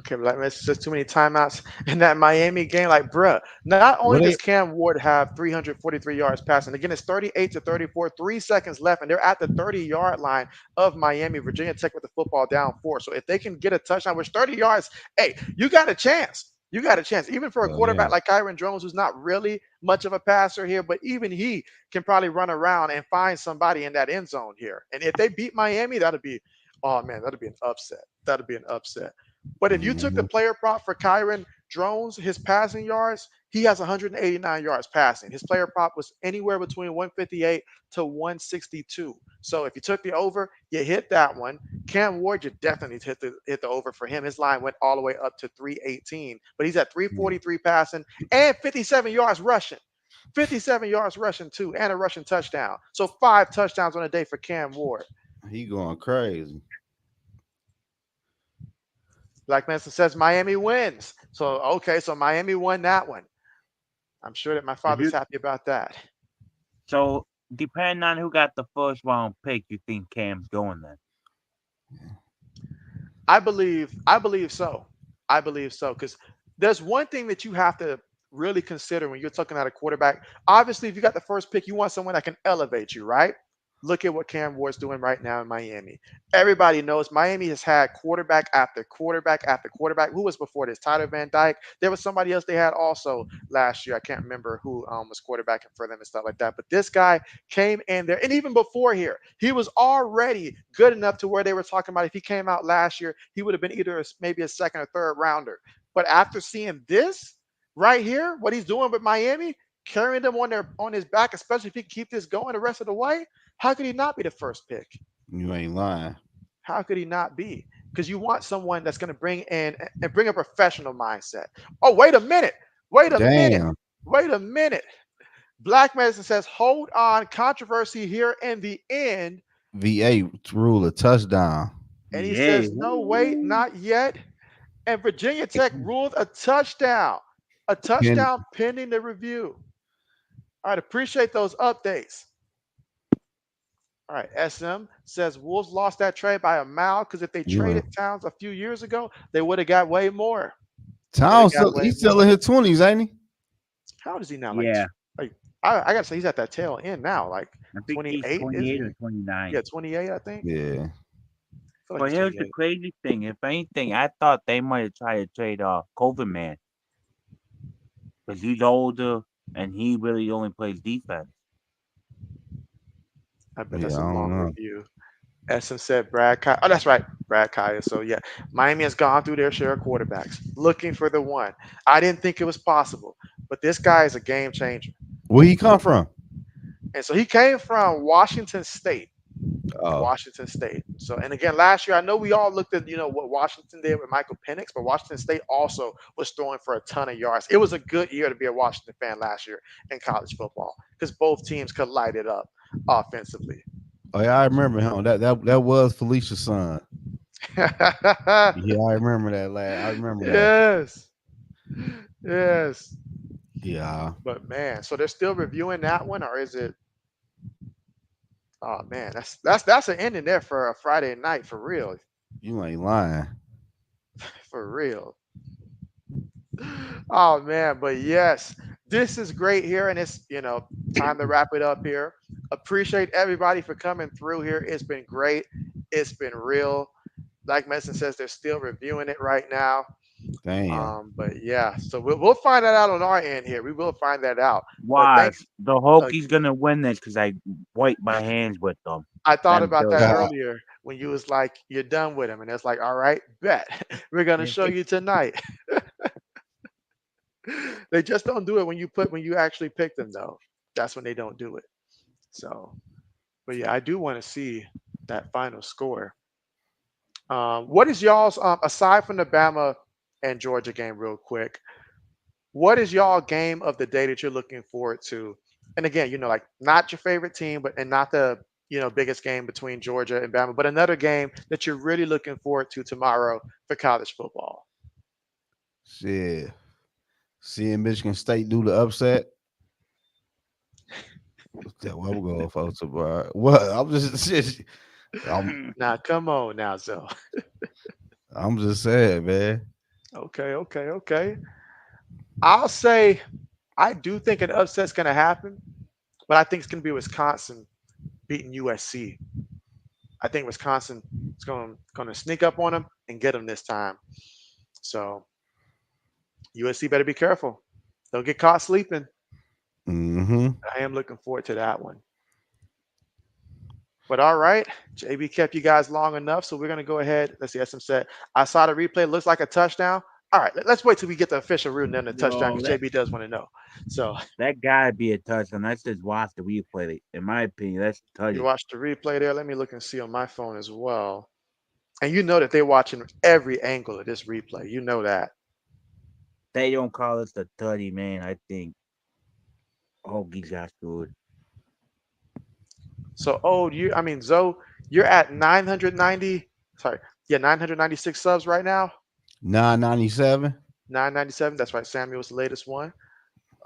Okay, but like it's just too many timeouts in that Miami game. Like, bruh, not only What does they? Cam Ward have 343 yards passing, again, it's 38-34, 3 seconds left, and they're at the 30-yard line of Miami. Virginia Tech with the football down 4. So if they can get a touchdown, which 30 yards, hey, you got a chance. You got a chance. Even for a Oh yeah. quarterback like Kyron Jones, who's not really much of a passer here, but even he can probably run around and find somebody in that end zone here. And if they beat Miami, that'd be, oh man, that'd be an upset. That'd be an upset. But if you took the Mhm. player prop for Kyron Drones, his passing yards, he has 189 yards passing. His player prop was anywhere between 158 to 162. So if you took the over, you hit that one. Cam Ward, you definitely hit the over for him. His line went all the way up to 318, but he's at Yeah. 343 passing and 57 yards rushing. 57 yards rushing too, and a rushing touchdown. So 5 touchdowns on a day for Cam Ward. He going crazy. Black Manson says Miami wins. So okay, so Miami won that one. I'm sure that my If father's you happy about that. so depending on who got the first round pick, you think Cam's going then? I believe so. I believe so. Because there's one thing that you have to really consider when you're looking at a quarterback. Obviously, if you got the first pick, you want someone that can elevate you, right? Look at what Cam Ward's doing right now in Miami. Everybody knows Miami has had quarterback after quarterback after quarterback. Who was before this? Tyler Van Dyke. There was somebody else they had also last year. I can't remember who was quarterbacking for them and stuff like that. But this guy came in there, and even before here, he was already good enough to where they were talking about if he came out last year, he would have been either maybe a second or third rounder. But after seeing this right here, what he's doing with Miami, carrying them on his back, especially if he can keep this going the rest of the way, how could he not be the first pick? You ain't lying. How could he not be? Because you want someone that's going to bring in and bring a professional mindset. Oh, wait a minute. Wait a minute. Damn. Wait a minute. Black Medicine says, hold on, controversy here in the end. VA rule a touchdown. And he Yeah. says, no, wait, not yet. And Virginia Tech ruled a touchdown. A Pen, touchdown pending the review. All right, appreciate those updates. All right, SM says Wolves lost that trade by a mile because if they you traded ain't. Towns a few years ago, they would have got way more. They would have Towns got still, way he's still more. in his 20s, ain't he? How old is he now? Yeah. Like I gotta say he's at that tail end now. Like I think he's 28, isn't 28 he? or 29. Yeah, 28, I think. Yeah. I feel like But he's here's the 28. crazy thing. If anything, I thought they might have tried to trade COVID man because he's older and he really only plays defense. I bet Yeah, that's I a don't long know. review. SM said Brad Kyle. Oh, that's right, Brad Kyle. So yeah, Miami has gone through their share of quarterbacks looking for the one. I didn't think it was possible, but this guy is a game changer. Where he come from? And so he came from Washington State. Oh, Washington State. So, and again, last year, I know we all looked at, what Washington did with Michael Penix, but Washington State also was throwing for a ton of yards. It was a good year to be a Washington fan last year in college football because both teams could light it up offensively. oh yeah, I remember him. That was Felicia's son. Yeah, I remember that lad. I remember that. Yes. Yes. Yeah. But man, so they're still reviewing that one, or is it? Oh man, that's an ending there for a Friday night for real, You ain't lying. for real. Oh man, but yes, this is great here, and it's time to wrap it up here. Appreciate everybody for coming through here. It's been great. It's been real. Like Medicine says, they're still reviewing it right now. Damn. But yeah, so we'll find that out on our end here. We will find that out. But thanks. Watch. The Uh, Hokies going to win this because I wiped my hands with them. I thought Them about that dirty. earlier when you was like, "You're done with him," and it's like, "All right, bet we're gonna show you tonight." They just don't do it when you actually pick them though. That's when they don't do it. So, but yeah, I do want to see that final score. What is y'all's aside from the Bama and Georgia game, real quick? What is y'all game of the day that you're looking forward to? And again, like not your favorite team, but and not the biggest game between Georgia and Bama, but another game that you're really looking forward to tomorrow for college football. Shit. Seeing Michigan State do the upset. That's what I'm going for tomorrow. What? I'm just I'm Now, come on now, Zoe. I'm just saying, man. Okay, okay, okay. I'll say I do think an upset's going to happen, but I think it's going to be Wisconsin beating USC. I think Wisconsin is going to sneak up on them and get them this time. So USC better be careful. Don't get caught sleeping. Mm-hmm. I am looking forward to that one. But all right, JB kept you guys long enough, so we're going to go ahead. Let's see, SM said, I saw the replay. It looks like a touchdown. All right, let's wait till we get the official ruling on the touchdown No, because that JB does want to know. So that gotta be a touchdown. That's just watch the replay. In my opinion, that's a you touchdown. watched the replay there. Let me look and see on my phone as well. And you know that they're watching every angle of this replay. You know that. They don't call us the 30, man. I think Hokies got screwed. So, Zoe, you're at 990. Sorry, yeah, 996 subs right now. 997. 997. That's right. Samuel's the latest one.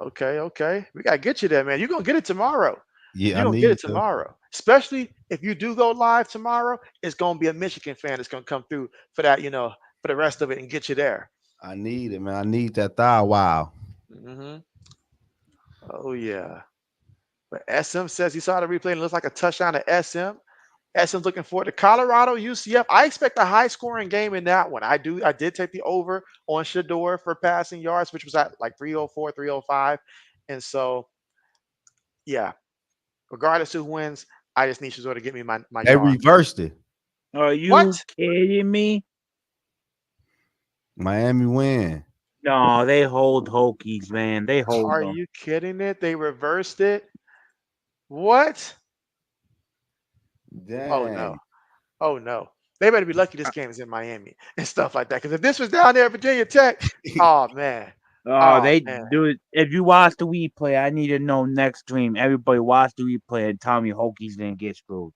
Okay, okay. We gotta get you there, man. You're gonna get it tomorrow. Yeah, You're I gonna get need it to. tomorrow. Especially if you do go live tomorrow, it's gonna be a Michigan fan that's gonna come through for that, for the rest of it and get you there. I need it, man. I need that thigh. Wow. Hmm. Oh yeah. But SM says he saw the replay and it looks like a touchdown to SM. SM's looking forward to Colorado UCF. I expect a high scoring game in that one. I do. I did take the over on Shador for passing yards, which was at like 304, 305. And so, yeah, regardless of who wins, I just need Shador to get me my They yard. reversed it. Are What? you kidding me? Miami win. No, they hold Hokies, man. They hold Are them. you kidding it? They reversed it. What? Oh no. Dang. Oh no. They better be lucky this game is in Miami and stuff like that. Because if this was down there at Virginia Tech, oh man. Oh, Oh they man. do it. If you watch the replay, I need to know next stream. Everybody watch the replay and tell me Hokies didn't get screwed.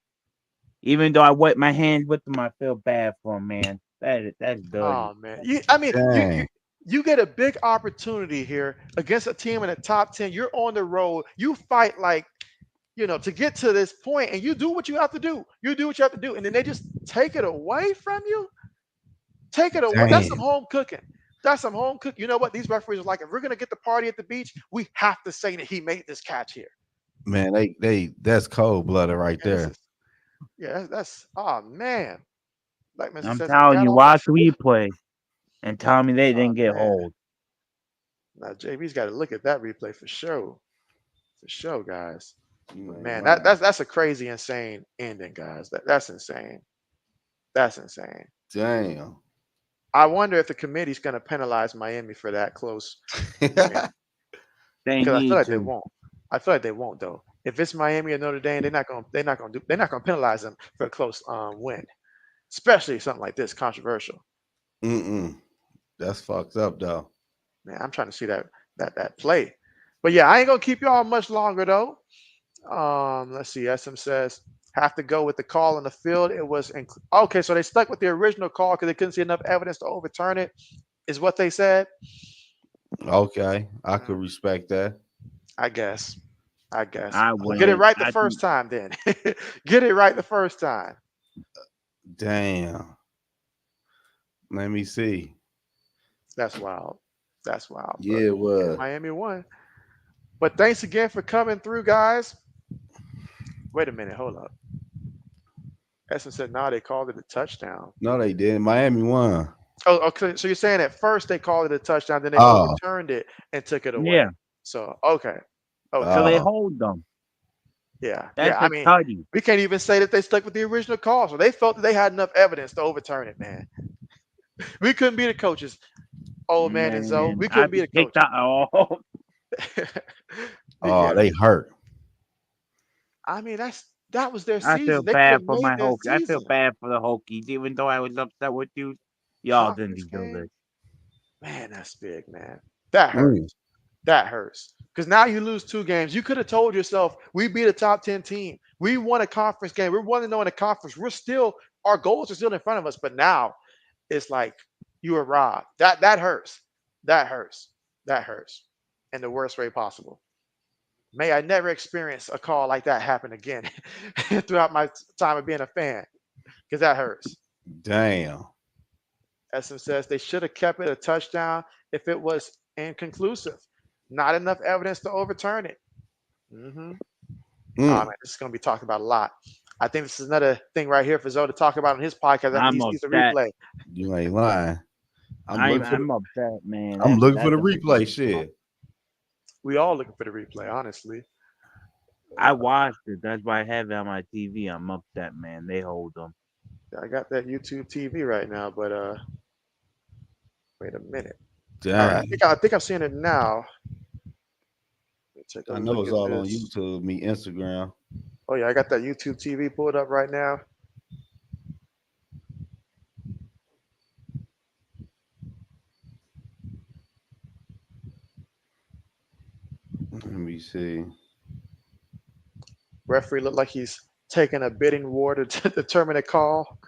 Even though I wet my hands with them, I feel bad for them, man. That's dirty. Oh man. You get a big opportunity here against a team in the top 10. You're on the road. You fight like, to get to this point and you do what you have to do. You do what you have to do. And then they just take it away from you. Take it away. That's some Damn. home cooking. That's some home cooking. You know what? These referees are like, if we're gonna get the party at the beach, we have to say that he made this catch here. Man, they that's cold blooded right And this there. is that's oh man. Like Mr. I'm says, I telling got you, on the watch the field. replay and tell me they Oh didn't get man. hold. Now JB's got to look at that replay for sure. For sure, guys. You But ain't man, lying. that's a crazy, insane ending, guys. That's insane. That's insane. Damn. I wonder if the committee's going to penalize Miami for that close win They because I feel need like they to. won't. I feel like they won't though. If it's Miami or Notre Dame, they're not going to penalize them for a close win, especially something like this controversial. Mm-mm. That's fucked up though. Man, I'm trying to see that play. But yeah, I ain't gonna keep y'all much longer though. Let's see. SM says have to go with the call in the field. It was okay. So they stuck with the original call because they couldn't see enough evidence to overturn it. Is what they said. Okay. I could Mm, respect that. I guess. I guess. I Well, get it wouldn't. right the I think first time then. Get it right the first time. Damn. Let me see. That's wild. That's wild. But Yeah, it yeah, was. Miami won. But thanks again for coming through, guys. Wait a minute. Hold up. Essen said, "No, they called it a touchdown." No, they didn't. Miami won. Oh, okay. So you're saying at first they called it a touchdown, then they Oh, overturned it and took it away. yeah. So okay, So okay, they oh. hold them. yeah, That's yeah. I a mean, tutty. we can't even say that they stuck with the original call, so they felt that they had enough evidence to overturn it. Man, we couldn't be the coaches, old man and Zoe. Man, We I'd couldn't be be the kicked coaches. out. Oh, But Oh, yeah, they hurt. I mean that was their I feel season. They could bad have for made my their Hokies. I feel season bad for the Hokies, even though I was upset with you. Y'all didn't conference deserve game. this. Man, that's big, man. That Mm. hurts. That hurts. Because now you lose 2 games. You could have told yourself, we beat a top 10 team. We won a conference game. We're 1-0 in a conference. Our goals are still in front of us. But now it's like you were robbed. That hurts. That hurts. That hurts. In the worst way possible. May I never experience a call like that happen again throughout my time of being a fan. Because that hurts. Damn. SM says they should have kept it a touchdown if it was inconclusive. Not enough evidence to overturn it. Mm-hmm. Oh man, Mm. this is going to be talked about a lot. I think this is another thing right here for Zoe to talk about on his podcast after he I'm sees the upset. replay. You ain't lying. I'm upset, man. I'm looking for That's the replay. Shit. We all looking for the replay, honestly. I watched it. That's why I have it on my TV. I'm upset, man. They hold them. I got that YouTube TV right now, but wait a minute. All right, Dang. I think I'm seeing it now. Let me take a I know look it's at all on this. YouTube, me Instagram. Oh yeah, I got that YouTube TV pulled up right now. Let me see. Referee looked like he's taking a bidding war to determine a call.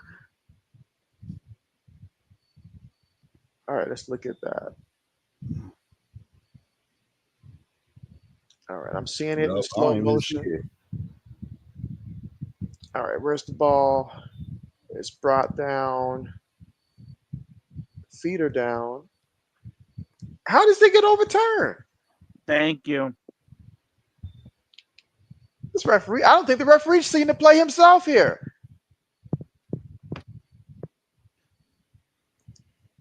All right, let's look at that. All right, I'm seeing it in Nope, I slow don't even see motion. it. All right, where's the ball? It's brought down. Feet are down. How does it get overturned? Thank you. This referee, I don't think the referee's seen the play himself here.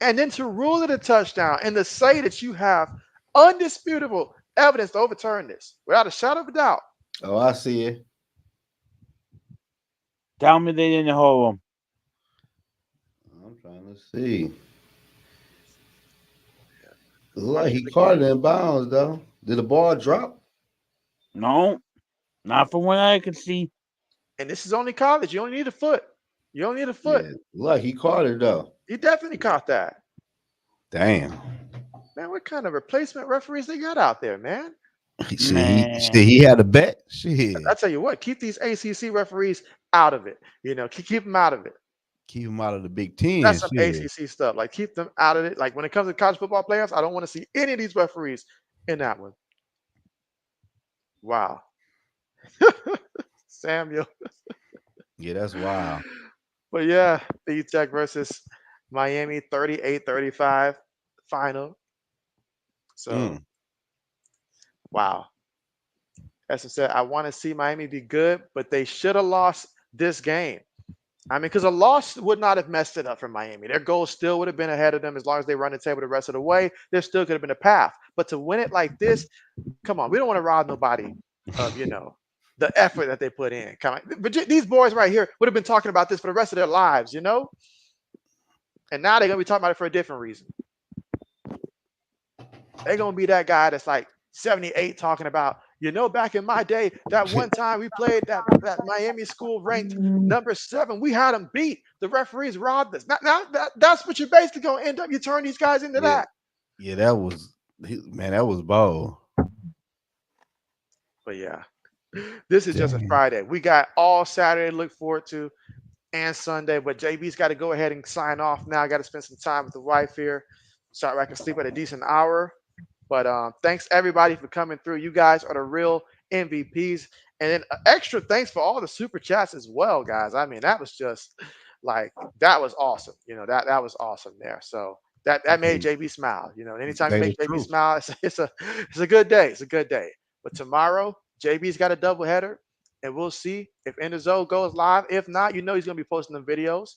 And then to rule it a touchdown and to say that you have undisputable evidence to overturn this without a shadow of a doubt. Oh, I see it. Tell me they didn't hold him. I'm trying to see. Look like Running he the caught game. it in bounds, though. Did the ball drop? No, not from what I could see. And this is only college. You only need a foot. You only need a foot. Yeah. Look like he caught it, though. He definitely caught that. Damn. Man, what kind of replacement referees they got out there, man? Man, He had a bet. Shit. I tell you what, keep these ACC referees out of it. You know, keep them out of it. Keep him out of the Big Ten. That's some Shit. ACC stuff. Like, keep them out of it. Like, when it comes to college football playoffs, I don't want to see any of these referees in that one. Wow. Samuel. Yeah, that's wild. But yeah, the Tech versus Miami 38-35 final. So, wow. As I said, I want to see Miami be good, but they should have lost this game. I mean, because a loss would not have messed it up for Miami. Their goal still would have been ahead of them as long as they run the table the rest of the way. There still could have been a path. But to win it like this, come on, we don't want to rob nobody of, the effort that they put in. Come on. But these boys right here would have been talking about this for the rest of their lives, And now they're going to be talking about it for a different reason. They're going to be that guy that's like 78 talking about, back in my day, that one time we played that Miami school ranked number 7, we had them beat. The referees robbed us. Now that's what you're basically going to end up. You turn these guys into that. Yeah, that was bold. But yeah, this is just a Friday. We got all Saturday to look forward to and Sunday. But JB's got to go ahead and sign off now. I got to spend some time with the wife here so I can sleep at a decent hour. But thanks everybody for coming through. You guys are the real MVPs. And then extra thanks for all the super chats as well, guys. I mean, that was just that was awesome. That was awesome there. So that made JB smile. Anytime you make JB smile, it's a good day. It's a good day. But tomorrow, JB's got a doubleheader, and we'll see if Enzo goes live. If not, he's going to be posting them videos.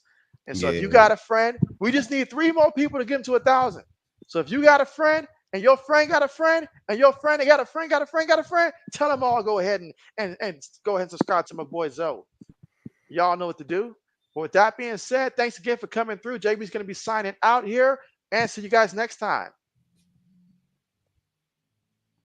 And so if you got a friend, we just need 3 more people to get him to 1,000. So if you got a friend, and your friend got a friend, and your friend got a friend, got a friend, tell them all go ahead and go ahead and subscribe to my boy Zoe. Y'all know what to do. But with that being said, thanks again for coming through. JB's going to be signing out here, and see you guys next time.